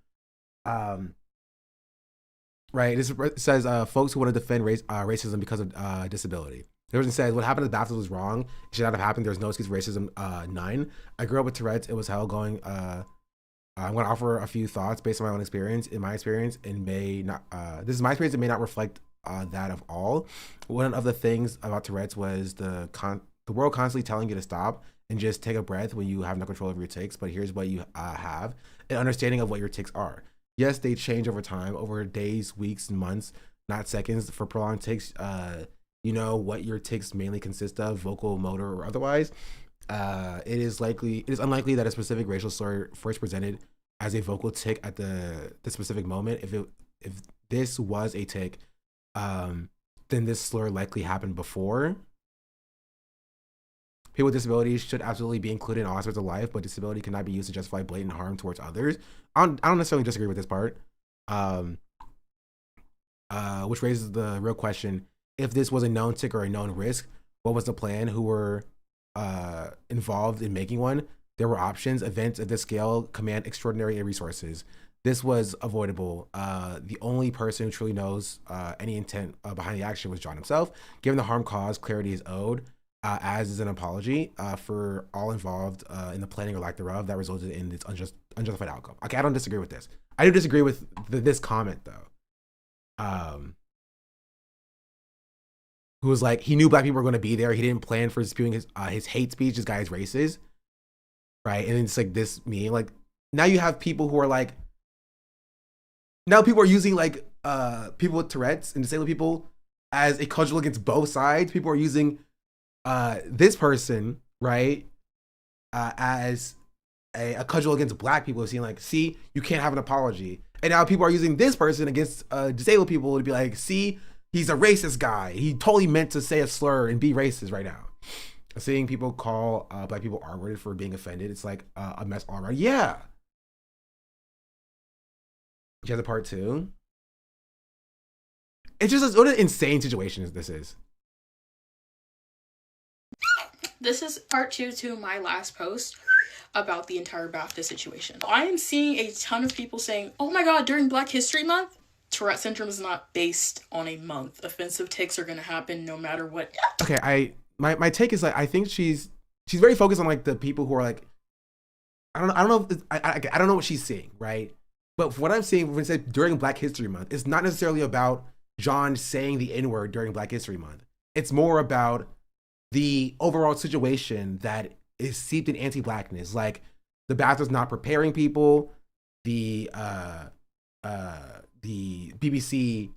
Right, this says folks who want to defend racism because of disability. The person says, what happened to the BAFTAs was wrong. It should not have happened. There's no excuse for racism. 9. I grew up with Tourette's. It was hell going. I'm going to offer a few thoughts based on my own experience. In my experience, it may not, this is my experience. It may not reflect that of all. One of the things about Tourette's was the world constantly telling you to stop and just take a breath when you have no control over your tics. But here's what you have: an understanding of what your tics are. Yes, they change over time, over days, weeks, and months, not seconds. For prolonged tics, you know what your tics mainly consist of, vocal, motor, or otherwise. It is unlikely that a specific racial slur first presented as a vocal tick at the specific moment. If this was a tick, then this slur likely happened before. People with disabilities should absolutely be included in all aspects of life, but disability cannot be used to justify blatant harm towards others. I don't necessarily disagree with this part. Which raises the real question: if this was a known tick or a known risk, what was the plan? Who were involved in making one? There were options. Events of this scale command extraordinary resources. This was avoidable. The only person who truly knows any intent behind the action was John himself. Given the harm caused, clarity is owed, as is an apology for all involved in the planning or lack thereof that resulted in this unjustified outcome. Okay, I don't disagree with this. I do disagree with this comment though. Who was like, he knew black people were going to be there. He didn't plan for spewing his hate speech. This guy is racist, right? And it's like this me, like now you have people who are like, now people are using like people with Tourette's and disabled people as a cudgel against both sides. People are using this person, right, as a cudgel against black people, saying like, see, you can't have an apology. And now people are using this person against disabled people to be like, see, he's a racist guy. He totally meant to say a slur and be racist right now. Seeing people call black people R-worded for being offended, it's like a mess all around. Yeah. She has a part two. It's just what an insane situation this is. This is part two to my last post about the entire BAFTA situation. I am seeing a ton of people saying, oh my god, during Black History Month, Tourette syndrome is not based on a month. Offensive tics are gonna happen no matter what. Okay, my take is like, I think she's very focused on like the people who are like, I don't know if I don't know what she's seeing, right? But what I'm seeing when it said during Black History Month, it's not necessarily about John saying the N-word during Black History Month. It's more about the overall situation that is seeped in anti-blackness. Like the BAFTA's not preparing people, the BBC,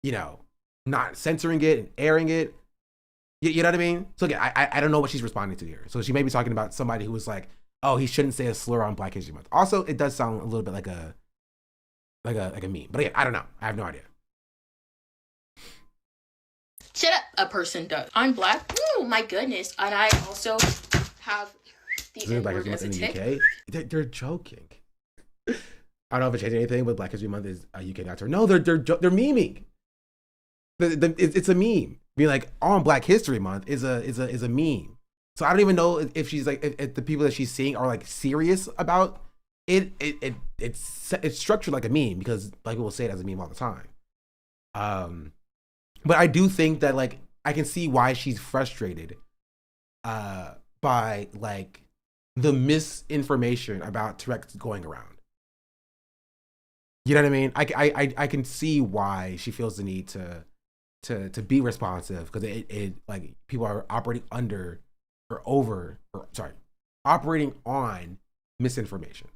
you know, not censoring it and airing it. You know what I mean? So again, I don't know what she's responding to here. So she may be talking about somebody who was like, oh, he shouldn't say a slur on Black History Month. Also, it does sound a little bit like a meme. But again, I don't know. I have no idea. Shut up, a person does. I'm black. Oh my goodness. And I also have the N-word as a tick. They're joking. I don't know if it changed anything, but Black History Month is a UK not term. No, they're memeing. It's a meme. Being like on Black History Month is a meme. So I don't even know if she's like, if the people that she's seeing are like serious about it. It's structured like a meme because like people say it as a meme all the time. But I do think that like I can see why she's frustrated by like the misinformation about Tourette's going around. You know what I mean? I can see why she feels the need to be responsive because it like people are operating under or operating on misinformation.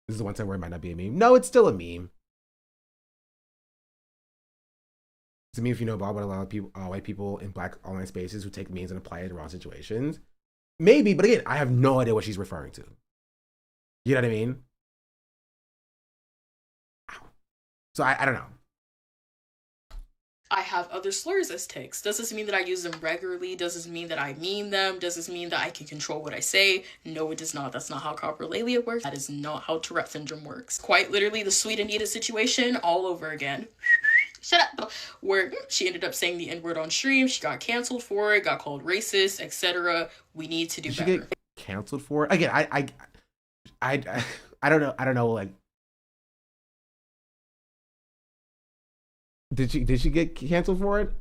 This is the one time where it might not be a meme. No, it's still a meme. It's a meme if you know about what a lot of people, white people in black online spaces who take memes and apply it to wrong situations. Maybe, but again, I have no idea what she's referring to. You know what I mean? So I don't know. I have other slurs as tics. Does this mean that I use them regularly? Does this mean that I meme them? Does this mean that I can control what I say? No, it does not. That's not how coprolalia works. That is not how Tourette syndrome works. Quite literally the Sweet Anita situation all over again. Shut up. Where she ended up saying the N-word on stream. She got canceled for it, got called racist, etc. We need to do better. Get canceled for it? Again, I don't know. I don't know, like, Did she get canceled for it?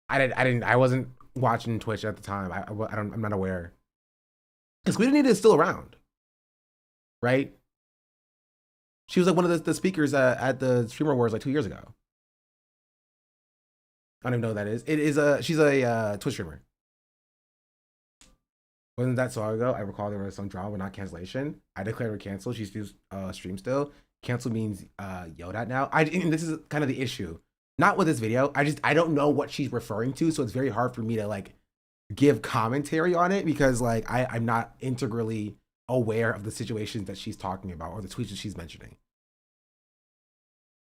I wasn't watching Twitch at the time. I'm not aware. Because Sweet Anita is still around, right? She was like one of the speakers at the Streamer Wars like 2 years ago. I don't even know what that is. She's a Twitch streamer. Wasn't that so long ago? I recall there was some drama, but not cancellation. I declared her canceled. She still streams still. Cancel means yelled at now. And this is kind of the issue. Not with this video. I don't know what she's referring to, so it's very hard for me to like give commentary on it because like I'm not integrally aware of the situations that she's talking about or the tweets that she's mentioning.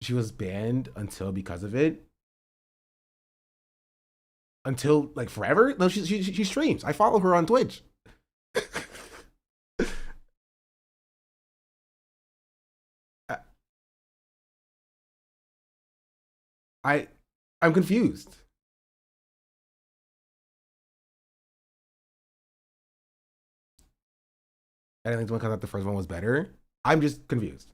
She was banned until because of it. Until like forever? No, she streams. I follow her on Twitch. I'm confused. I didn't think the one because the first one was better. I'm just confused.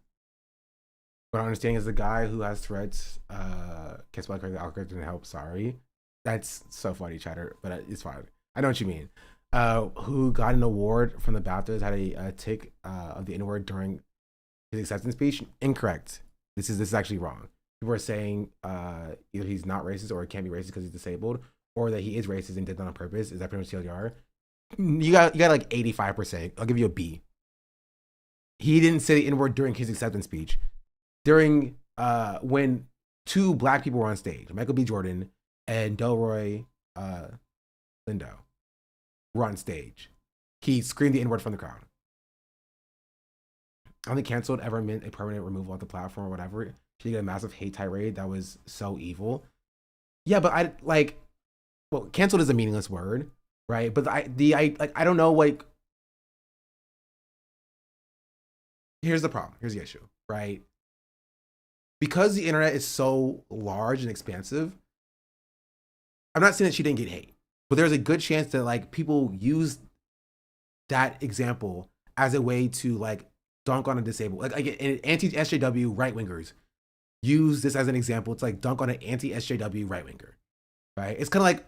What I'm understanding is the guy who has threats, can't spell correctly, algorithm didn't help, sorry. That's so funny, chatter, but it's fine. I know what you mean. Who got an award from the BAFTAs had a tick of the N-word during his acceptance speech? Incorrect. This is actually wrong. People are saying either he's not racist or he can't be racist because he's disabled, or that he is racist and did that on purpose. Is that pretty much TLDR? You got like 85%. I'll give you a B. He didn't say the N-word during his acceptance speech. During when two black people were on stage, Michael B. Jordan and Delroy Lindo were on stage, he screamed the N-word from the crowd. I don't think canceled ever meant a permanent removal of the platform or whatever. She did a massive hate tirade that was so evil. Yeah, but I like, well, canceled is a meaningless word, right? But I don't know, like, here's the problem. Here's the issue, right? Because the internet is so large and expansive, I'm not saying that she didn't get hate, but there's a good chance that like people use that example as a way to like dunk on a disabled, like anti-SJW right wingers use this as an example. It's like dunk on an anti-SJW right winger, right? It's kind of like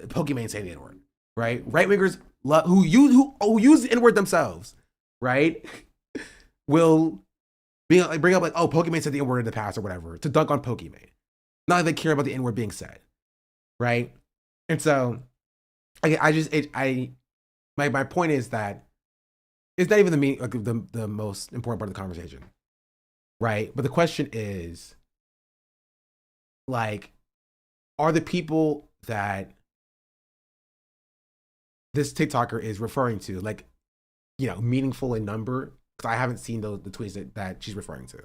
Pokemon saying the N-word, right? Right wingers who use the N-word themselves, right? Will bring up like, oh, Pokemon said the N-word in the past or whatever to dunk on Pokemon. Not that they care about the N-word being said, right? And so, my point is that it's not even the most important part of the conversation, right? But the question is, like, are the people that this TikToker is referring to, like, you know, meaningful in number? Because I haven't seen the tweets that she's referring to.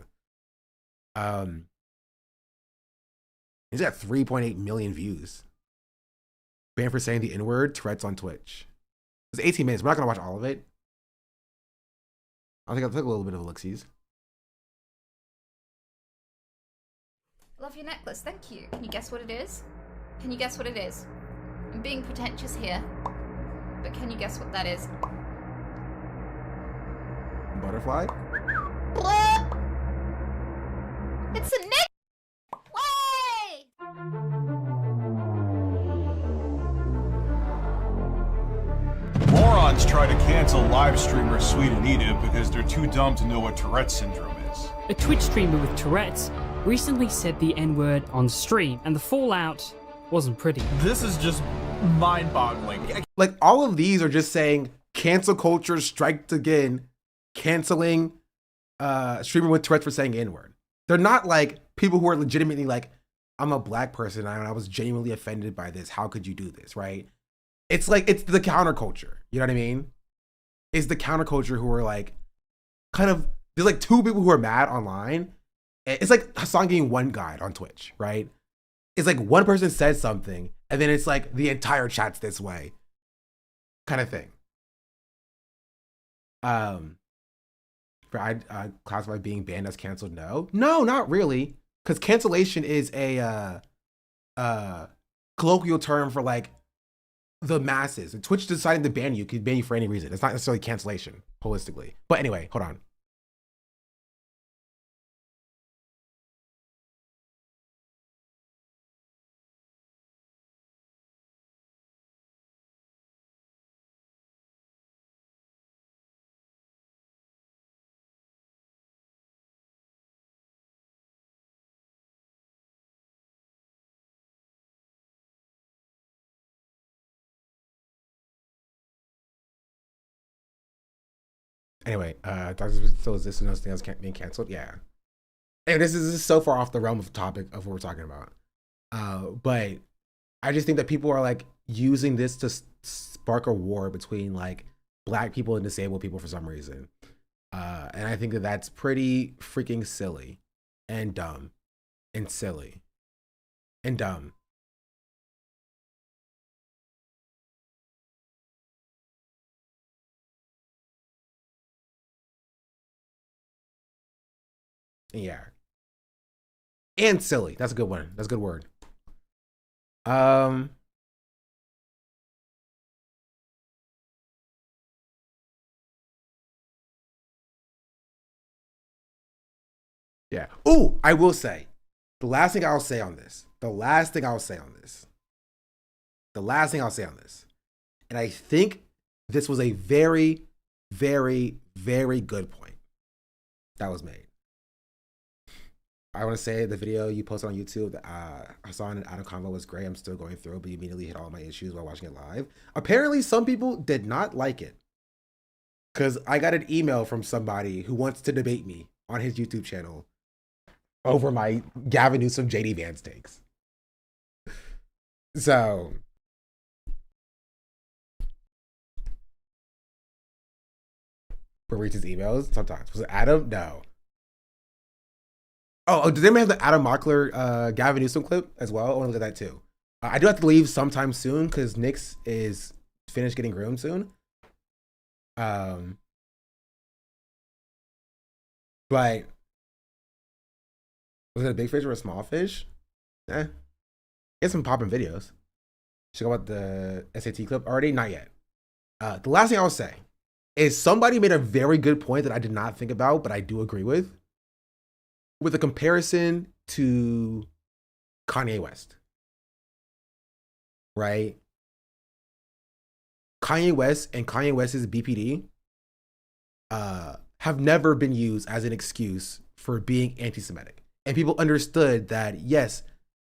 He's got 3.8 million views. Banned for saying the N-word, Tourette's on Twitch. It's 18 minutes. We're not gonna watch all of it. I think I'll take a little bit of look-sees. Love your necklace, thank you. Can you guess what it is? Can you guess what it is? I'm being pretentious here, but can you guess what that is? Butterfly? It's a neck! Way! Morons try to cancel live streamer Sweet Anita because they're too dumb to know what Tourette's syndrome is. A Twitch streamer with Tourette's recently said the N-word on stream, and the fallout wasn't pretty. This is just mind-boggling. Like, all of these are just saying cancel culture strikes again, canceling streamer with Tourette's for saying N-word. They're not like people who are legitimately like, I'm a black person and I was genuinely offended by this. How could you do this, right? It's like, it's the counterculture. You know what I mean? It's the counterculture who are like, kind of, there's like two people who are mad online. It's like Hassan getting one guide on Twitch, right? It's like one person says something and then it's like the entire chat's this way kind of thing. For I classify being banned as canceled? No, not really. Because cancellation is a colloquial term for like the masses. And Twitch deciding to ban you could ban you for any reason. It's not necessarily cancellation holistically. But anyway, hold on. Anyway, so is this another thing that's being canceled? Yeah. And this is so far off the realm of the topic of what we're talking about. But I just think that people are like using this to spark a war between like black people and disabled people for some reason. And I think that that's pretty freaking silly and dumb and silly and dumb. Yeah. And silly. That's a good one. That's a good word. Yeah. Ooh, I will say, the last thing I'll say on this, and I think this was a very, very, very good point that was made. I want to say the video you posted on YouTube that I saw in an Adam convo was great. I'm still going through it, but you immediately hit all my issues while watching it live. Apparently, some people did not like it because I got an email from somebody who wants to debate me on his YouTube channel over my Gavin Newsom JD Vance takes. So but reach his emails sometimes. Was it Adam? No. Oh, did they have the Adam Mockler Gavin Newsom clip as well? I want to look at that too. I do have to leave sometime soon because Nyx is finished getting groomed soon. But was it a big fish or a small fish? Get some popping videos. Should go about the SAT clip already? Not yet. The last thing I'll say is somebody made a very good point that I did not think about, but I do agree with a comparison to Kanye West. Right? Kanye West and Kanye West's BPD have never been used as an excuse for being anti-Semitic. And people understood that, yes,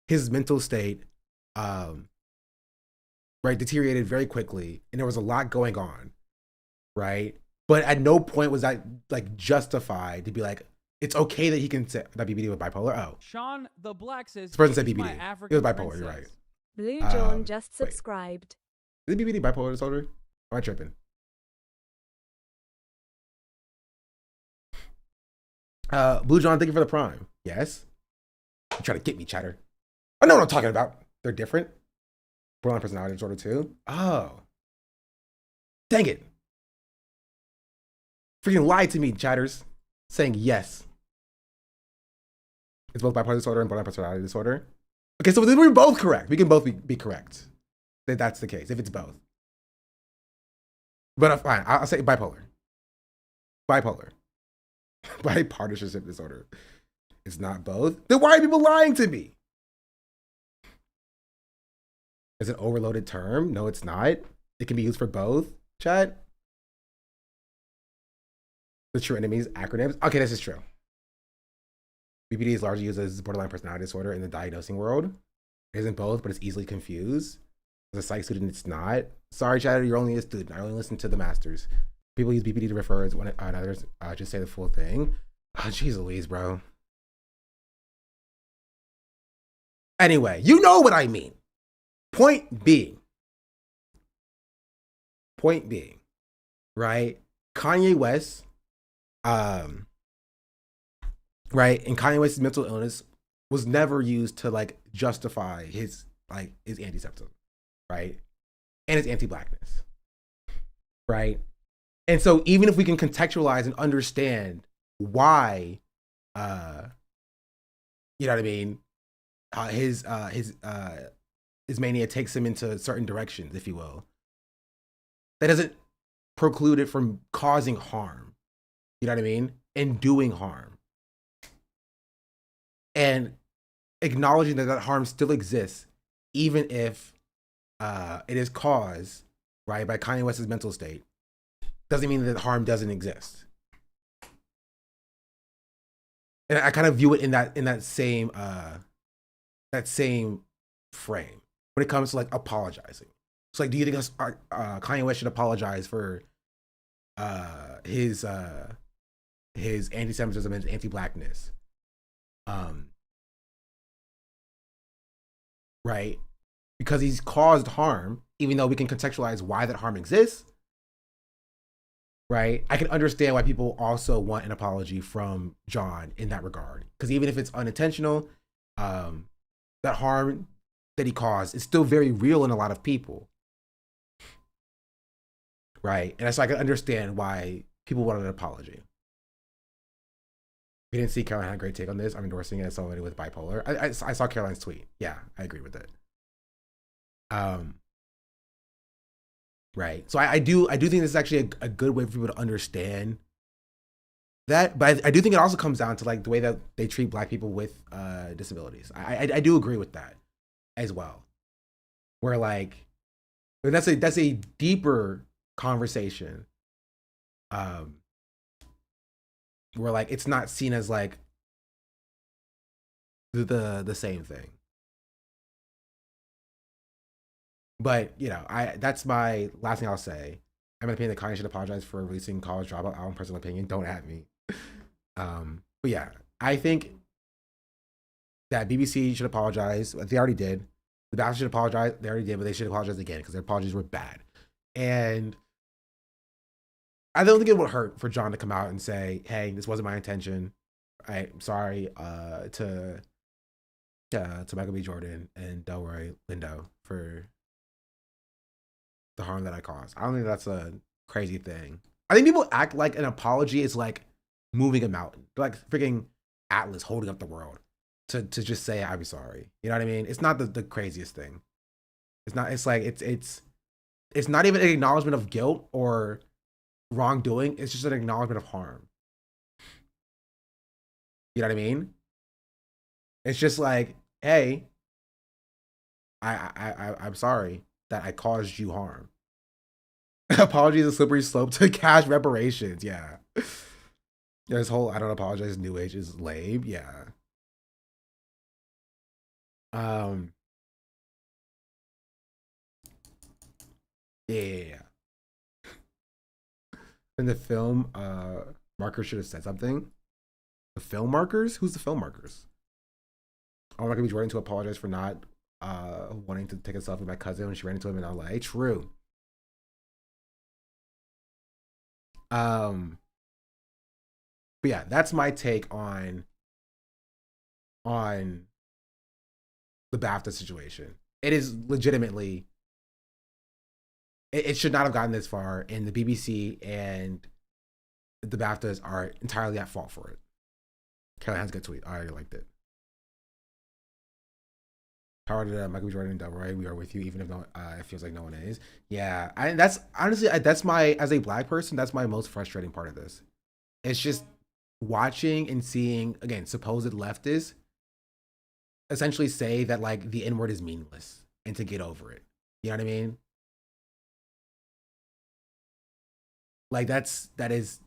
his mental state deteriorated very quickly, and there was a lot going on, right? But at no point was that like justified to be like, it's okay that he can say that BPD was bipolar. Oh, Sean the Black says this person said "She's my BPD. It African was bipolar. princess." You're right. Blue John just subscribed. Is it BPD bipolar disorder? Or am I tripping? Blue John, thank you for the prime. Yes. You try to get me, chatter. I know what I'm talking about. They're different. Borderline personality disorder too. Oh. Dang it. Freaking lied to me, chatters. Saying yes. It's both bipolar disorder and borderline personality disorder. Okay, so we're both correct. We can both be correct. If that's the case, if it's both. But fine, I'll say bipolar. Bipolar. Bipartisanship disorder. It's not both. Then why are people lying to me? Is it an overloaded term? No, it's not. It can be used for both, chat. The true enemies, acronyms. Okay, this is true. BPD is largely used as borderline personality disorder in the diagnosing world. It isn't both, but it's easily confused. As a psych student, it's not. Sorry, chatter, you're only a student. I only listen to the masters. People use BPD to refer as one another's. Just say the full thing. Oh, jeez Louise, bro. Anyway, you know what I mean. Point being, right? Kanye West, right, and Kanye West's mental illness was never used to like justify his anti-Semitism, right, and his anti-blackness, right. And so even if we can contextualize and understand why, you know what I mean, his mania takes him into certain directions, if you will, that doesn't preclude it from causing harm. You know what I mean? And doing harm. And acknowledging that that harm still exists, even if it is caused, right, by Kanye West's mental state, doesn't mean that harm doesn't exist. And I kind of view it in that same frame when it comes to like apologizing. It's like, do you think Kanye West should apologize for his anti-Semitism and his anti-blackness? Right? because he's caused harm, even though we can contextualize why that harm exists, right? I can understand why people also want an apology from John in that regard. Because even if it's unintentional, that harm that he caused is still very real in a lot of people, right? And so I can understand why people wanted an apology. We didn't see Caroline had a great take on this. I'm endorsing it. I saw it with bipolar. I saw Caroline's tweet. Yeah, I agree with it. Right. So I do think this is actually a good way for people to understand that. But I do think it also comes down to like the way that they treat Black people with disabilities. I do agree with that as well. Where like, but that's a deeper conversation. Where like it's not seen as like the same thing. But you know, that's my last thing I'll say. I'm gonna opinion that Kanye should apologize for releasing College Dropout album. Personal opinion, don't at me. But yeah, I think that BBC should apologize. They already did. The BAFTA should apologize. They already did, but they should apologize again because their apologies were bad. And I don't think it would hurt for John to come out and say, "Hey, this wasn't my intention. I'm sorry to Michael B. Jordan and Delroy Lindo for the harm that I caused." I don't think that's a crazy thing. I think people act like an apology is like moving a mountain, like freaking Atlas holding up the world to just say I'm sorry. You know what I mean? It's not the craziest thing. It's not. It's like it's not even an acknowledgement of guilt or wrongdoing. It's just an acknowledgement of harm. You know what I mean? It's just like, hey, I'm sorry that I caused you harm. Apology is a slippery slope to cash reparations. Yeah. This whole I don't apologize new age is lame. Yeah. Yeah. In the film, Markers should have said something. The film markers? Who's the film markers? I'm not gonna be Jordan to apologize for not wanting to take a selfie with my cousin when she ran into him in LA. True. But yeah, that's my take on the BAFTA situation. It is legitimately, it should not have gotten this far, and the BBC and the BAFTAs are entirely at fault for it. Caroline has a good tweet. I liked it. Power to Michael B. Jordan and Delroy. We are with you, even if it feels like no one is. Yeah, that's honestly, that's my, as a Black person, that's my most frustrating part of this. It's just watching and seeing, again, supposed leftists essentially say that like the N-word is meaningless and to get over it. You know what I mean? Like that is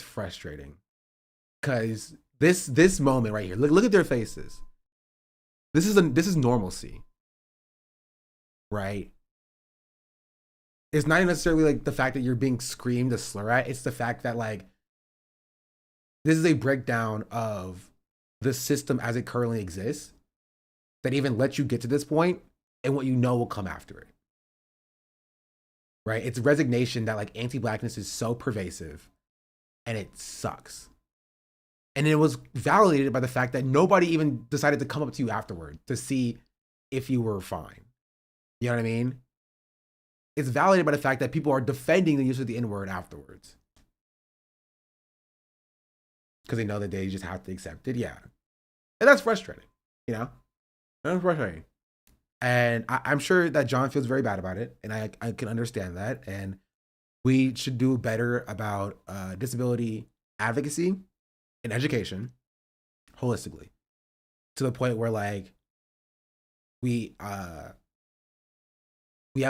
frustrating. Cause this moment right here, look at their faces. This is normalcy. Right? It's not necessarily like the fact that you're being screamed a slur at, it's the fact that like this is a breakdown of the system as it currently exists that even lets you get to this point and what you know will come after it. Right? It's resignation that like anti-Blackness is so pervasive and it sucks. And it was validated by the fact that nobody even decided to come up to you afterward to see if you were fine. You know what I mean? It's validated by the fact that people are defending the use of the N-word afterwards. Because they know that they just have to accept it. Yeah. And that's frustrating, you know? That's frustrating. And I'm sure that John feels very bad about it. And I can understand that. And we should do better about disability advocacy and education holistically, to the point where like we have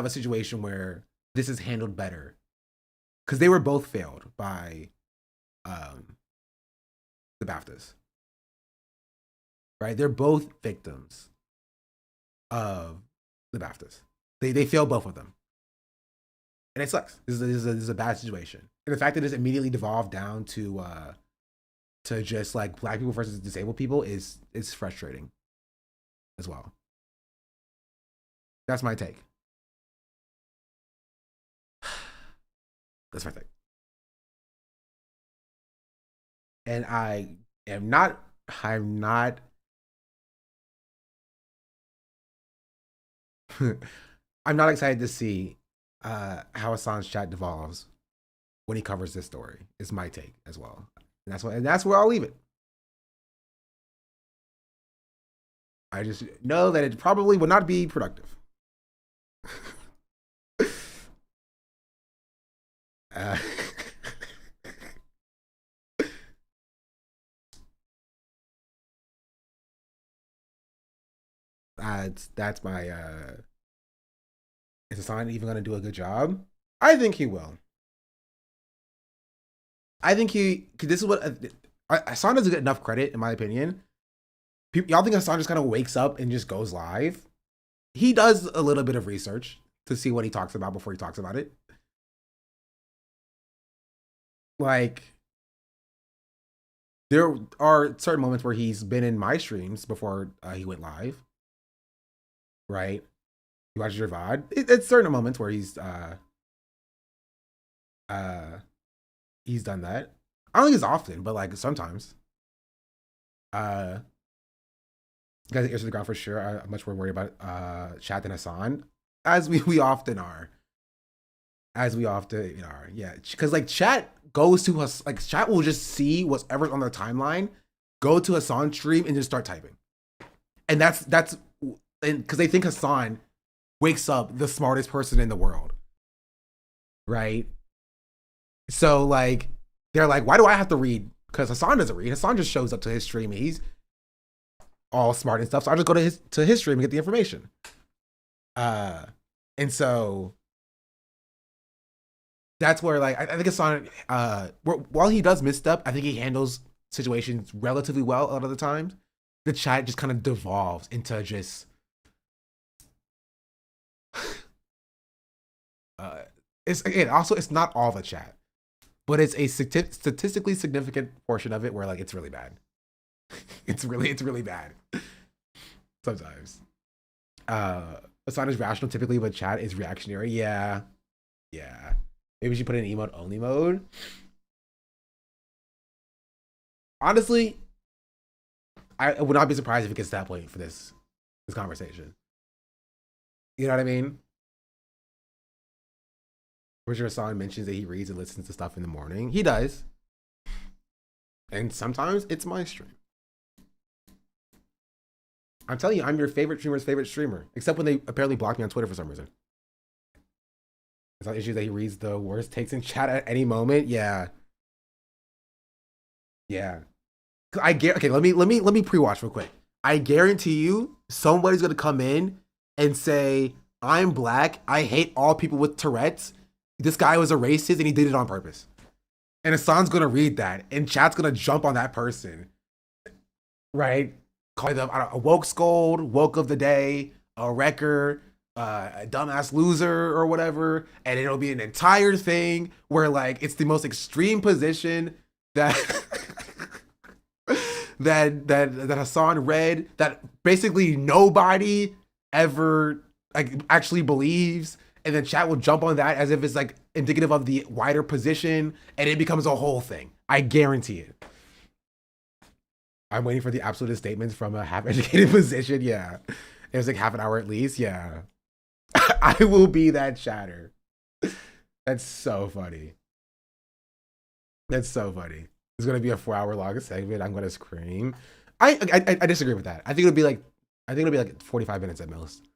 a situation where this is handled better, because they were both failed by the BAFTAs, right? They're both victims of the BAFTAs. They failed both of them, and it sucks. This is a bad situation, and the fact that it's immediately devolved down to just like Black people versus disabled people is frustrating as well. That's my take. That's my take. And I'm not I'm not excited to see how Hassan's chat devolves when he covers this story. Is my take as well. And that's where I'll leave it. I just know that it probably will not be productive. That's my is Hassan even gonna do a good job? I think he will. I think this is what Hassan doesn't get enough credit, in my opinion. Y'all think Hassan just kind of wakes up and just goes live? He does a little bit of research to see what he talks about before he talks about it. Like, there are certain moments where he's been in my streams before he went live. Right? He watches your VOD. It's certain moments where he's done that. I don't think it's often, but like sometimes. Guys, ears to the ground for sure. I'm much more worried about chat than Hassan, as we often are. As we often are, yeah. Because like chat goes to us, like chat will just see whatever's on their timeline, go to Hassan's stream and just start typing, and that's because they think Hassan wakes up the smartest person in the world, right? So like they're like, why do I have to read? Because Hassan doesn't read. Hassan just shows up to his stream and he's all smart and stuff. So I just go to his stream and get the information. And so that's where like I think Hassan, while he does misstep, I think he handles situations relatively well a lot of the times. The chat just kind of devolves into just it's not all the chat, but it's a statistically significant portion of it where like it's really bad. it's really bad sometimes. Hassan is rational typically, but chat is reactionary. Yeah. Maybe we should put it in emote only mode. Honestly, I would not be surprised if it gets to that point for this conversation. You know what I mean? Richard Hassan mentions that he reads and listens to stuff in the morning. He does. And sometimes it's my stream. I'm telling you, I'm your favorite streamer's favorite streamer. Except when they apparently blocked me on Twitter for some reason. It's not issue that he reads the worst takes in chat at any moment. Yeah. Okay, let me pre-watch real quick. I guarantee you somebody's gonna come in and say, I'm black, I hate all people with Tourette's. This guy was a racist and he did it on purpose. And Hassan's gonna read that and chat's gonna jump on that person. Right? Call them a woke scold, woke of the day, a wrecker, a dumbass loser or whatever. And it'll be an entire thing where like it's the most extreme position that that Hassan read that basically nobody ever like actually believes. And then chat will jump on that as if it's like indicative of the wider position, and it becomes a whole thing. I guarantee it. I'm waiting for the absolute statements from a half-educated position. Yeah, it was like half an hour at least. Yeah, I will be that chatter. That's so funny. It's gonna be a 4-hour long segment. I'm gonna scream. I disagree with that. I think it'll be like 45 minutes at most.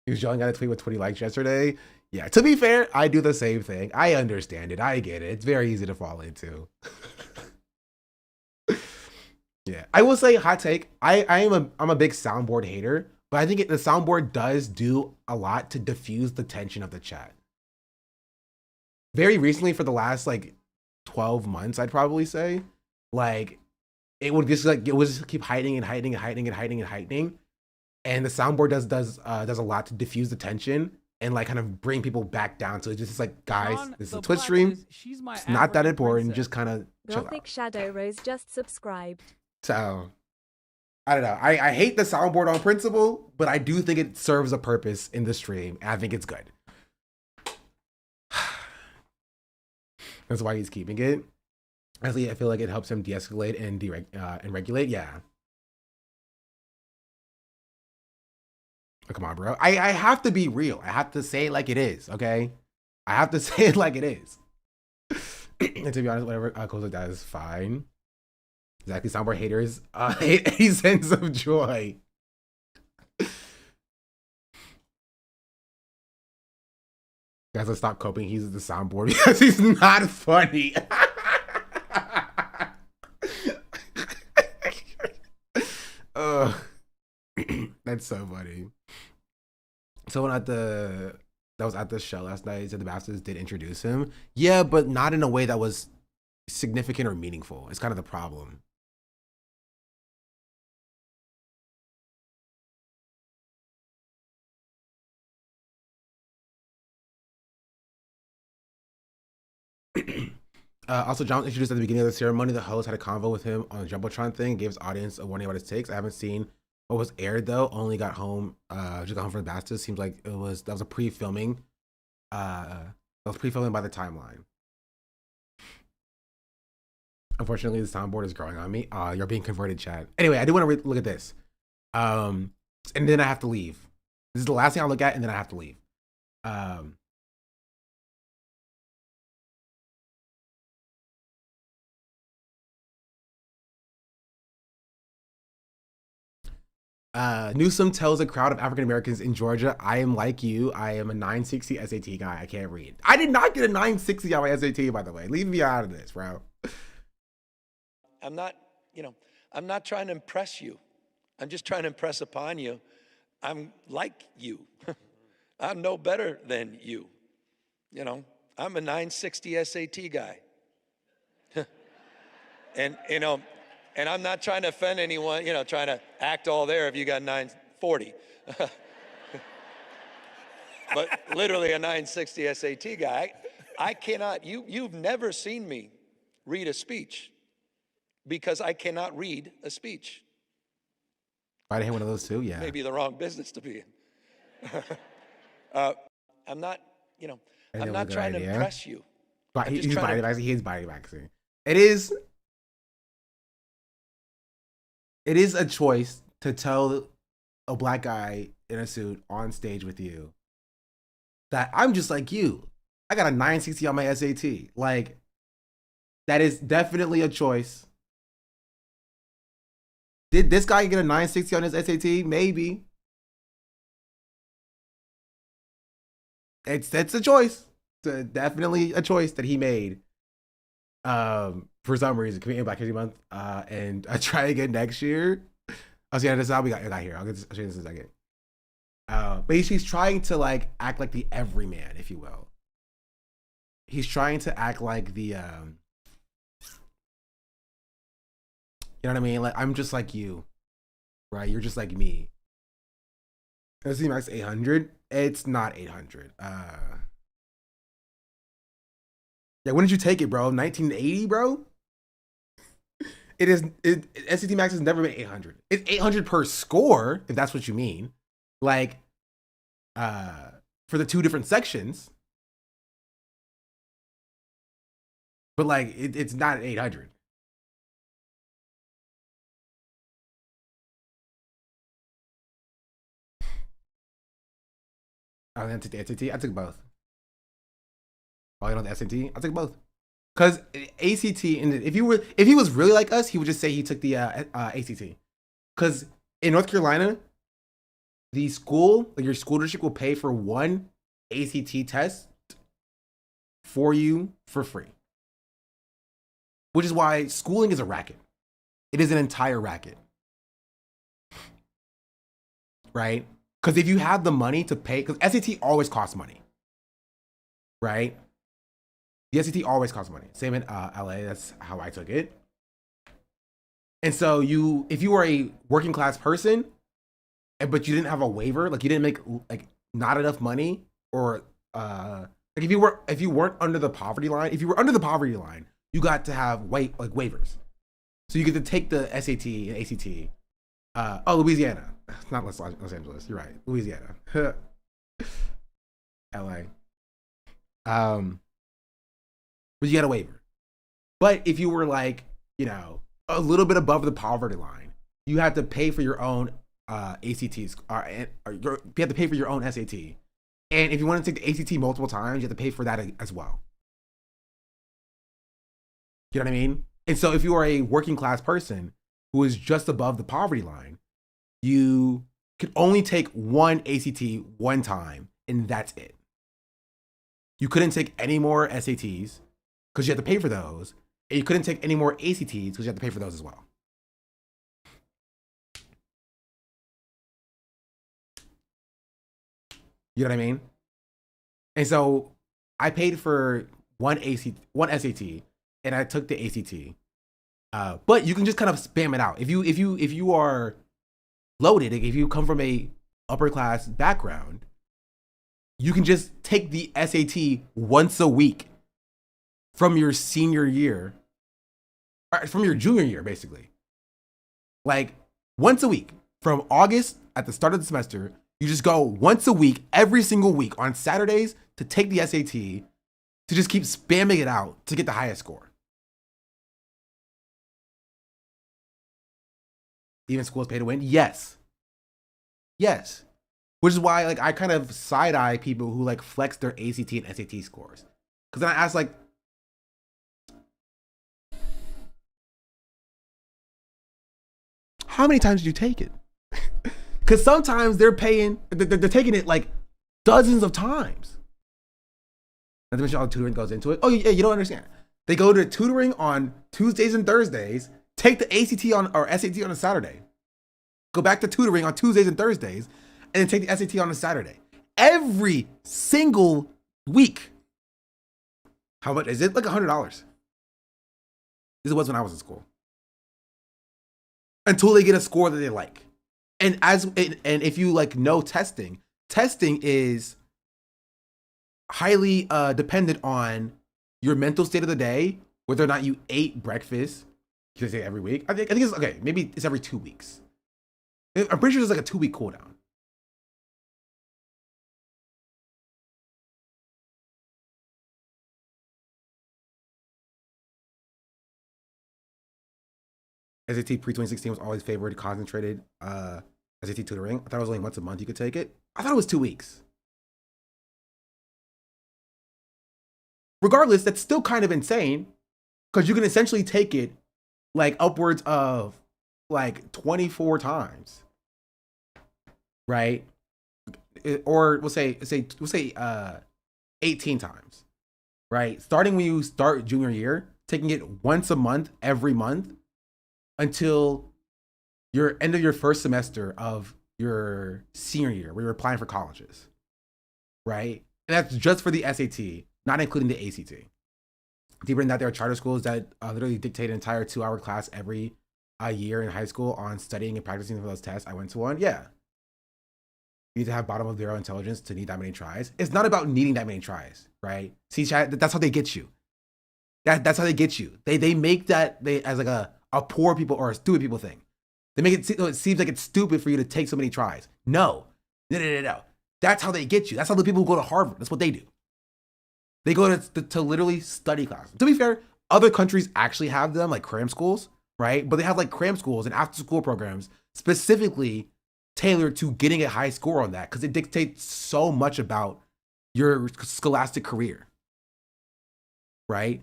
He was yelling at a tweet with 20 likes yesterday. Yeah, to be fair, I do the same thing. I understand it. I get it. It's very easy to fall into. Yeah, I will say hot take. I'm a big soundboard hater, but I think the soundboard does do a lot to diffuse the tension of the chat. Very recently, for the last like 12 months, I'd probably say, like it would just keep heightening and heightening and heightening and heightening and heightening. And the soundboard does a lot to diffuse the tension and like kind of bring people back down. So it's just like, guys, this is a Twitch stream. It's not that important. Just kind of chill out. Gothic Shadow Rose just subscribed. So I don't know. I hate the soundboard on principle, but I do think it serves a purpose in the stream, and I think it's good. That's why he's keeping it. Actually, I feel like it helps him de-escalate and regulate. Yeah. Oh, come on, bro. I have to be real. I have to say it like it is, okay? I have to say it like it is. And to be honest, whatever goes like that is fine. Exactly. Soundboard haters hate any sense of joy. Guys, let's stop coping. He's the soundboard because he's not funny. That's so funny. Someone that was at the show last night said the Bastards did introduce him. Yeah, but not in a way that was significant or meaningful. It's kind of the problem. Also, John introduced at the beginning of the ceremony. The host had a convo with him on the Jumbotron thing, gave his audience a warning about his takes. I haven't seen what was aired though. Only got home, just got home from the Bastards. Seems like that was a pre-filming. That was pre-filming by the timeline. Unfortunately, the soundboard is growing on me. You're being converted, chat. Anyway, I do want to look at this. And then I have to leave. This is the last thing I'll look at, and then I have to leave. Newsom tells a crowd of African Americans in Georgia, I am like you. I am a 960 SAT guy. I can't read. I did not get a 960 on my SAT, by the way. Leave me out of this, bro. I'm not trying to impress you. I'm just trying to impress upon you. I'm like you. I'm no better than you. I'm a 960 SAT guy. And I'm not trying to offend anyone, trying to act all there if you got 940. But literally a 960 SAT guy. I cannot, you've never seen me read a speech because I cannot read a speech. Might have one of those too, yeah. Maybe the wrong business to be in. I'm not trying to impress you. But he's body vaccine. He is body vaccine. It is a choice to tell a black guy in a suit on stage with you that I'm just like you. I got a 960 on my SAT. Like, that is definitely a choice. Did this guy get a 960 on his SAT? Maybe. It's a choice. It's definitely a choice that he made. For some reason, Comedian Black History Month, and I try again next year. I'll see how this out. We got here. I'll show you this in a second. But he's trying to like act like the everyman, if you will. He's trying to act like the, you know what I mean? Like, I'm just like you, right? You're just like me. SAT Max 800. It's not 800. Yeah, when did you take it, bro? 1980, bro? SAT Max has never been 800. It's 800 per score, if that's what you mean. Like, for the two different sections. But like, it's not 800. I didn't take the SAT. I took both. Oh, you know the SAT? I took both. Because ACT, and if he was really like us, he would just say he took the ACT. Because in North Carolina, the school, like your school district, will pay for one ACT test for you for free. Which is why schooling is a racket. It is an entire racket. Right? Because if you have the money to pay, because SAT always costs money. Right? The SAT always costs money. Same in LA. That's how I took it. And so if you were a working class person, but you didn't have a waiver, like you didn't make like not enough money, or like if you weren't under the poverty line, if you were under the poverty line, you got to have waivers. So you get to take the SAT and ACT, Louisiana. It's not Los Angeles. You're right. Louisiana. LA. But you got a waiver. But if you were like, a little bit above the poverty line, you had to pay for your own ACTs, or you have to pay for your own SAT. And if you want to take the ACT multiple times, you have to pay for that as well. You know what I mean? And so if you are a working class person who is just above the poverty line, you could only take one ACT one time, and that's it. You couldn't take any more SATs because you had to pay for those. And you couldn't take any more ACTs because you had to pay for those as well. You know what I mean? And so I paid for one SAT, and I took the ACT. But you can just kind of spam it out. If you are loaded, if you come from a upper class background, you can just take the SAT once a week from your senior year, or from your junior year, basically. Like once a week from August at the start of the semester, you just go once a week, every single week on Saturdays to take the SAT, to just keep spamming it out to get the highest score. Even schools pay to win? Yes. Yes. Which is why I kind of side-eye people who flex their ACT and SAT scores. Because then I ask how many times did you take it? Because sometimes they're taking it dozens of times. Not to mention all the tutoring goes into it. Oh yeah, you don't understand. They go to tutoring on Tuesdays and Thursdays, take the ACT or SAT on a Saturday, go back to tutoring on Tuesdays and Thursdays, and then take the SAT on a Saturday. Every single week. How much is it? $100. This was when I was in school. Until they get a score that they like. And if you know testing is highly dependent on your mental state of the day, whether or not you ate breakfast. You can say every week. I think it's okay. Maybe it's every 2 weeks. I'm pretty sure there's a 2-week cooldown. SAT pre-2016 was always favored concentrated SAT tutoring. I thought it was only once a month you could take it. I thought it was 2 weeks. Regardless, that's still kind of insane because you can essentially take it upwards of 24 times, right? Or we'll say 18 times, right? Starting when you start junior year, taking it once a month, every month, until your end of your first semester of your senior year, where you're applying for colleges, right? And that's just for the SAT, not including the ACT. Deeper than that, there are charter schools that literally dictate an entire 2-hour class every year in high school on studying and practicing for those tests. I went to one. Yeah. You need to have bottom of zero intelligence to need that many tries. It's not about needing that many tries, right? See, Chad, that's how they get you. That's how they get you. They make that as a poor people or a stupid people thing. They make it seems like it's stupid for you to take so many tries. No. That's how they get you. That's how the people who go to Harvard, that's what they do. They go to literally study classes. To be fair, other countries actually have them, like cram schools, right? But they have cram schools and after school programs specifically tailored to getting a high score on that because it dictates so much about your scholastic career, right?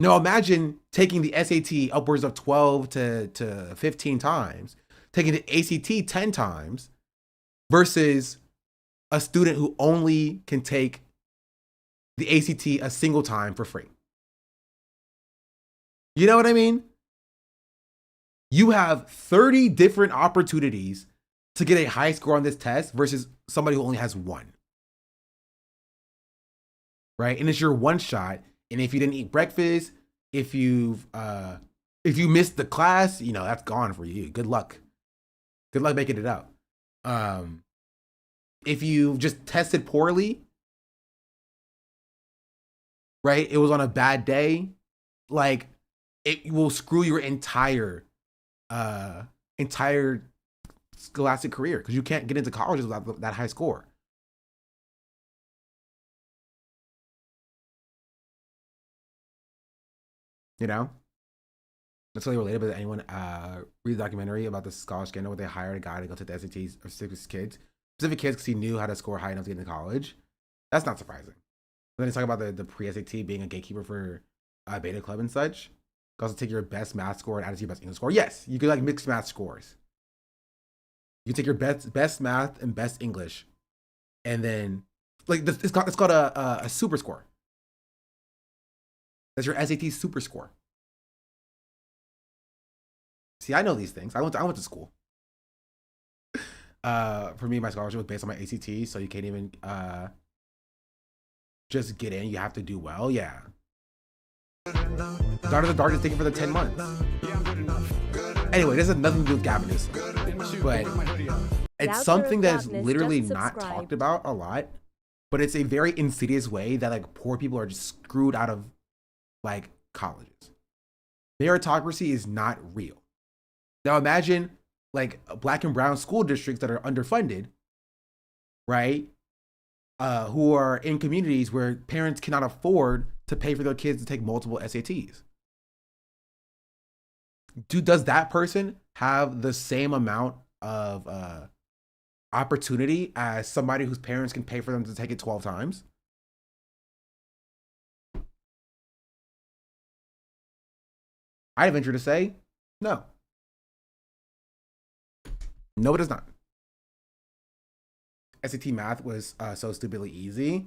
Now imagine taking the SAT upwards of 12 to 15 times, taking the ACT 10 times versus a student who only can take the ACT a single time for free. You know what I mean? You have 30 different opportunities to get a high score on this test versus somebody who only has one. Right? And it's your one shot. And if you didn't eat breakfast, if you missed the class, that's gone for you. Good luck. Good luck making it out. If you just tested poorly, right? It was on a bad day, it will screw your entire scholastic career because you can't get into colleges without that high score. You know? That's really relatable to anyone read the documentary about the college scandal where they hired a guy to go to the SATs of specific kids because he knew how to score high enough to get into college. That's not surprising. Then they talk about the pre-SAT being a gatekeeper for beta club and such. You can also take your best math score and add it to your best English score. Yes, you could like mix math scores. You can take your best math and best English, and then like it's called a super score. That's your SAT super score. See, I know these things. I went to school. For me, my scholarship was based on my ACT, so you can't even just get in. You have to do well. Yeah. Start of the Dark is taken for the 10 months. Anyway, this has nothing to do with Gavinus, but it's something that's literally not talked about a lot, but it's a very insidious way that like poor people are just screwed out of like colleges. Meritocracy is not real. Now imagine like black and brown school districts that are underfunded, right? Who are in communities where parents cannot afford to pay for their kids to take multiple SATs. Does that person have the same amount of opportunity as somebody whose parents can pay for them to take it 12 times? I venture to say no. No, it is not. SAT math was so stupidly easy.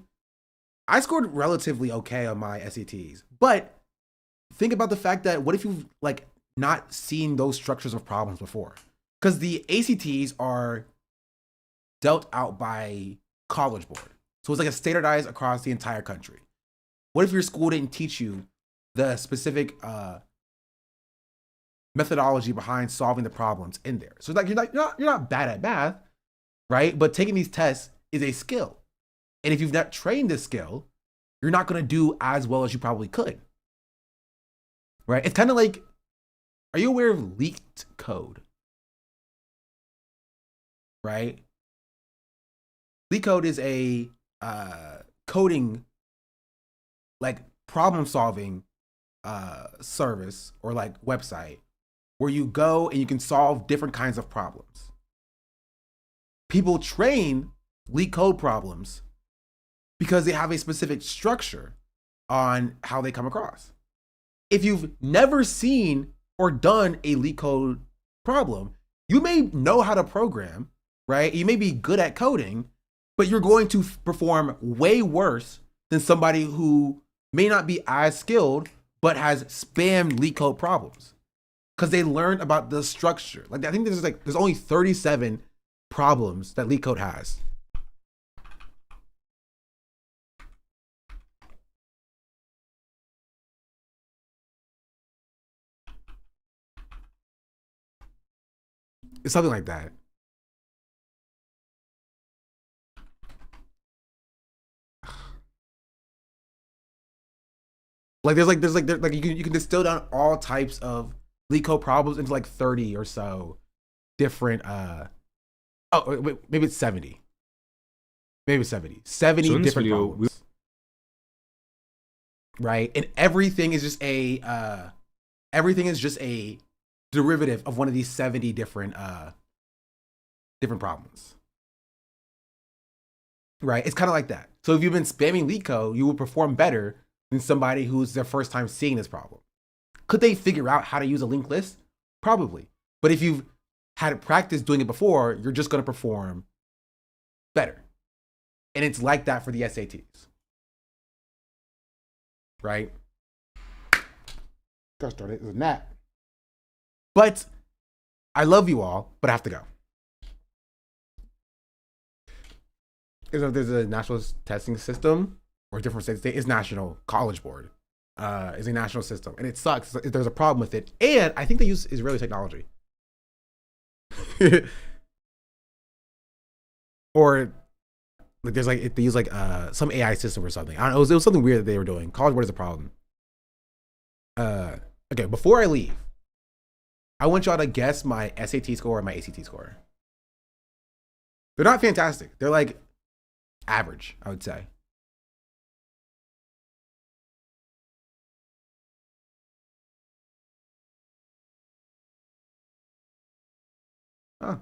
I scored relatively okay on my SATs, but think about the fact that what if you've like not seen those structures of problems before? Because the ACTs are dealt out by College Board. So it's like a standardized across the entire country. What if your school didn't teach you the specific methodology behind solving the problems in there? So like you're not bad at math, right? But taking these tests is a skill. And if you've not trained this skill, you're not going to do as well as you probably could. Right? It's kind of like, are you aware of leaked code? Right? Leak code is a coding, like problem solving service or like website where you go and you can solve different kinds of problems. People train leak code problems because they have a specific structure on how they come across. If you've never seen or done a leak code problem, you may know how to program, right? You may be good at coding, but you're going to perform way worse than somebody who may not be as skilled, but has spammed leak code problems because they learned about the structure. Like I think there's only 37 problems that leak code has. It's something like that. Like there's like you can distill down all types of leak code problems into like 30 or so different maybe it's 70. Maybe it's 70. 70 so different problems. Right? And everything is just a derivative of one of these 70 different problems. Right? It's kind of like that. So if you've been spamming leak code, you will perform better than somebody who's their first time seeing this problem. Could they figure out how to use a linked list? Probably. But if you've had practice doing it before, you're just going to perform better. And it's like that for the SATs. Right? Got started with that. But I love you all, but I have to go. There's a national testing system or different states. It's national. College Board is a national system, and it sucks. There's a problem with it, and I think they use Israeli technology, or like there's like they use like some AI system or something. I don't know. It was something weird that they were doing. College Board is a problem. Okay, before I leave, I want y'all to guess my SAT score and my ACT score. They're not fantastic. They're like average, I would say. Oh,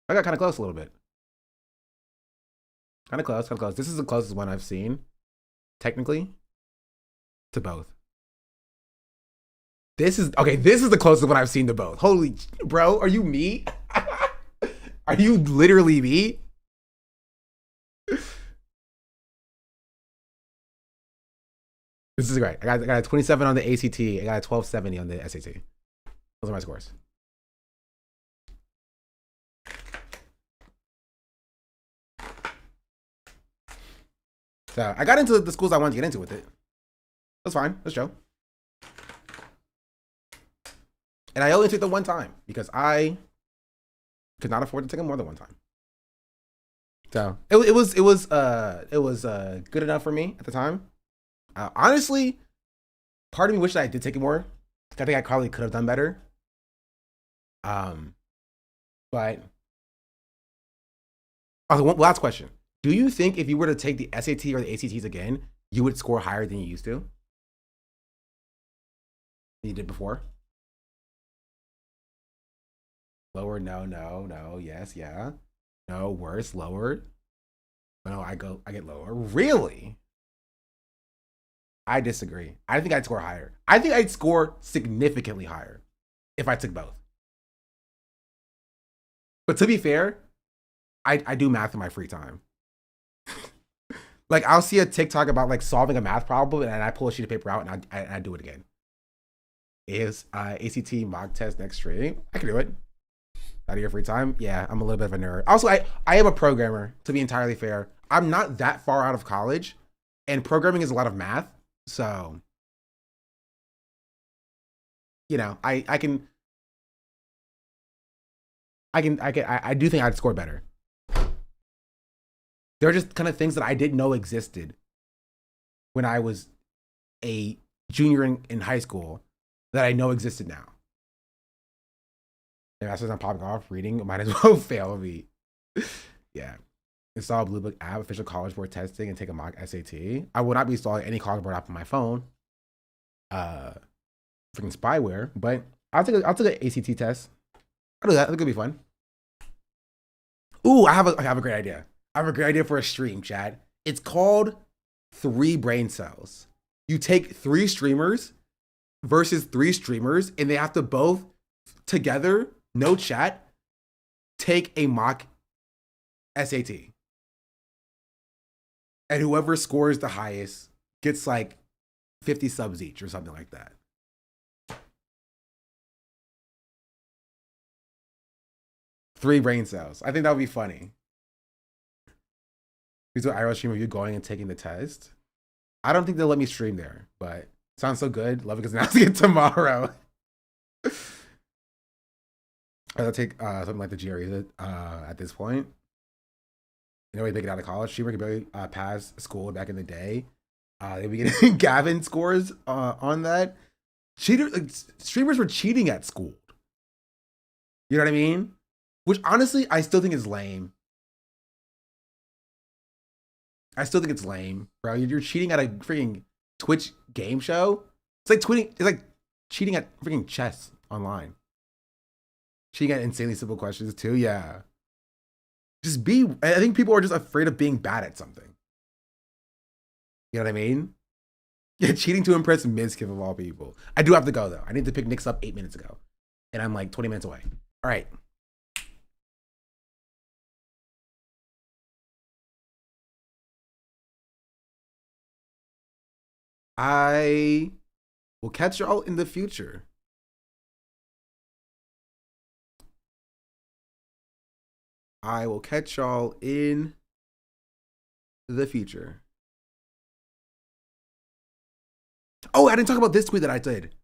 I got kind of close a little bit. Kind of close, kind of close. This is the closest one I've seen, technically, to both. This is the closest one I've seen to both. Holy, bro, are you me? Are you literally me? This is great. I got a 27 on the ACT. I got a 1270 on the SAT. Those are my scores. So I got into the schools I wanted to get into with it. That's fine. That's Joe. And I only took the one time because I could not afford to take it more than one time. So it was good enough for me at the time. Honestly, part of me wished I did take it more. I think I probably could have done better. But last question. Do you think if you were to take the SAT or the ACTs again, you would score higher than you used to? Than you did before? Lower, no, yes, yeah. No, worse, lower. No, I get lower. Really? I disagree. I think I'd score higher. I think I'd score significantly higher if I took both. But to be fair, I do math in my free time. Like I'll see a TikTok about like solving a math problem and I pull a sheet of paper out and I do it again. Is ACT mock test next stream? I can do it. Out of your free time? Yeah, I'm a little bit of a nerd. Also, I am a programmer, to be entirely fair. I'm not that far out of college, and programming is a lot of math. So, you know, I do think I'd score better. There are just kind of things that I didn't know existed when I was a junior in high school that I know existed now. If that's not popping off, reading might as well fail me. Yeah. Install Blue Book app, official College Board testing, and take a mock SAT. I will not be installing any College Board app on my phone. Freaking spyware, but I'll take an ACT test. I'll do that. It's gonna be fun. Ooh, I have a great idea. I have a great idea for a stream, Chad. It's called 3 brain cells. You take 3 streamers versus 3 streamers, and they have to both together, no chat, take a mock SAT. And whoever scores the highest gets like 50 subs each or something like that. Three brain cells. I think that would be funny. We do an IRL stream of you going and taking the test. I don't think they'll let me stream there, but sounds so good. Love it because announcing it tomorrow. I'll take something like the GRE at this point. You know, we make it out of college. Streamer could barely pass school back in the day. They be getting Gavin scores on that. Streamers were cheating at school. You know what I mean? Which honestly, I still think is lame. I still think it's lame, bro. You're cheating at a freaking Twitch game show. It's like tweeting. It's like cheating at freaking chess online. Cheating at insanely simple questions too. Yeah. I think people are just afraid of being bad at something. You know what I mean? Yeah, cheating to impress Mizkif of all people. I do have to go though. I need to pick Nick's up 8 minutes ago, and I'm like 20 minutes away. All right. I will catch y'all in the future. I will catch y'all in the future. Oh, I didn't talk about this tweet that I did.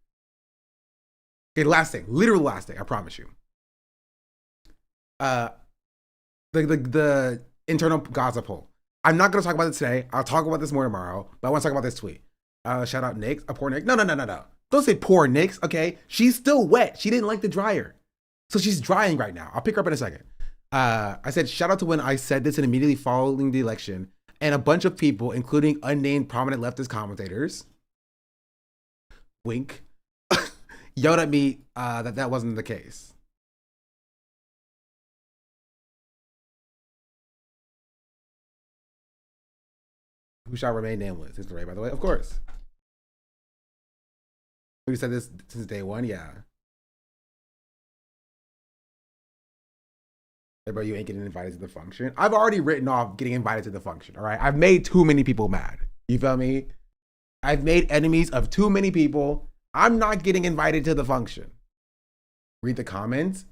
Okay, last thing. Literal last thing, I promise you. The internal Gaza poll. I'm not gonna talk about it today. I'll talk about this more tomorrow, but I want to talk about this tweet. Shout out Nick, a poor Nick. No. Don't say poor Nick's, okay? She's still wet. She didn't like the dryer. So she's drying right now. I'll pick her up in a second. I said, shout out to when I said this and immediately following the election, and a bunch of people, including unnamed prominent leftist commentators, wink, yelled at me that wasn't the case. Who shall remain nameless? Is Ray, by the way? Of course. We said this since day one, yeah. Hey, bro, you ain't getting invited to the function. I've already written off getting invited to the function, all right? I've made too many people mad. You feel me? I've made enemies of too many people. I'm not getting invited to the function. Read the comments.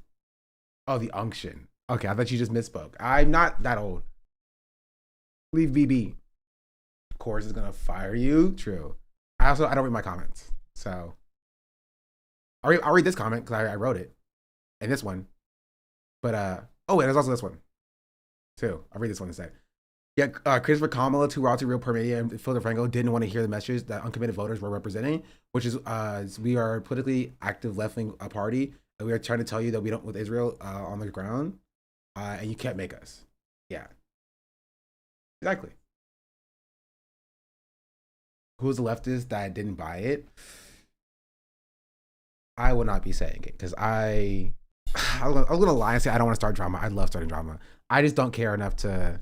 Oh, the unction. Okay, I thought you just misspoke. I'm not that old. Leave BB. Of course, is gonna fire you. True. I don't read my comments, so I'll read this comment because I wrote it, and this one. But oh wait, there's also this one too. I'll read this one instead. Yeah, Christopher Kamala, two Route to Real Permedia, and Phil DeFranco didn't want to hear the message that uncommitted voters were representing, which is we are a politically active left-wing party, and we are trying to tell you that we don't with Israel on the ground, and you can't make us. Yeah, exactly. Who's the leftist that didn't buy it? I will not be saying it because I was gonna lie and say I don't want to start drama. I love starting drama. I just don't care enough to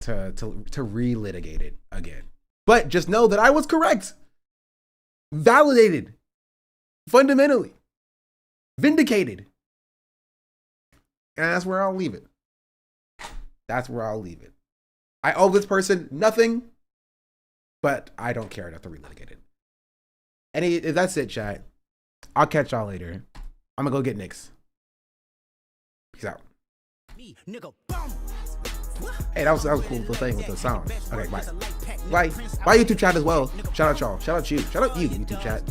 relitigate it again. But just know that I was correct, validated, fundamentally, vindicated, and that's where I'll leave it. That's where I'll leave it. I owe this person nothing, but I don't care enough to relitigate it. And if that's it, chat. I'll catch y'all later. I'm gonna go get Knicks. Peace out. Hey, that was a cool little thing with the sound. Okay, bye. Bye. Bye, YouTube chat as well. Shout out y'all. Shout out you. Shout out you, YouTube chat.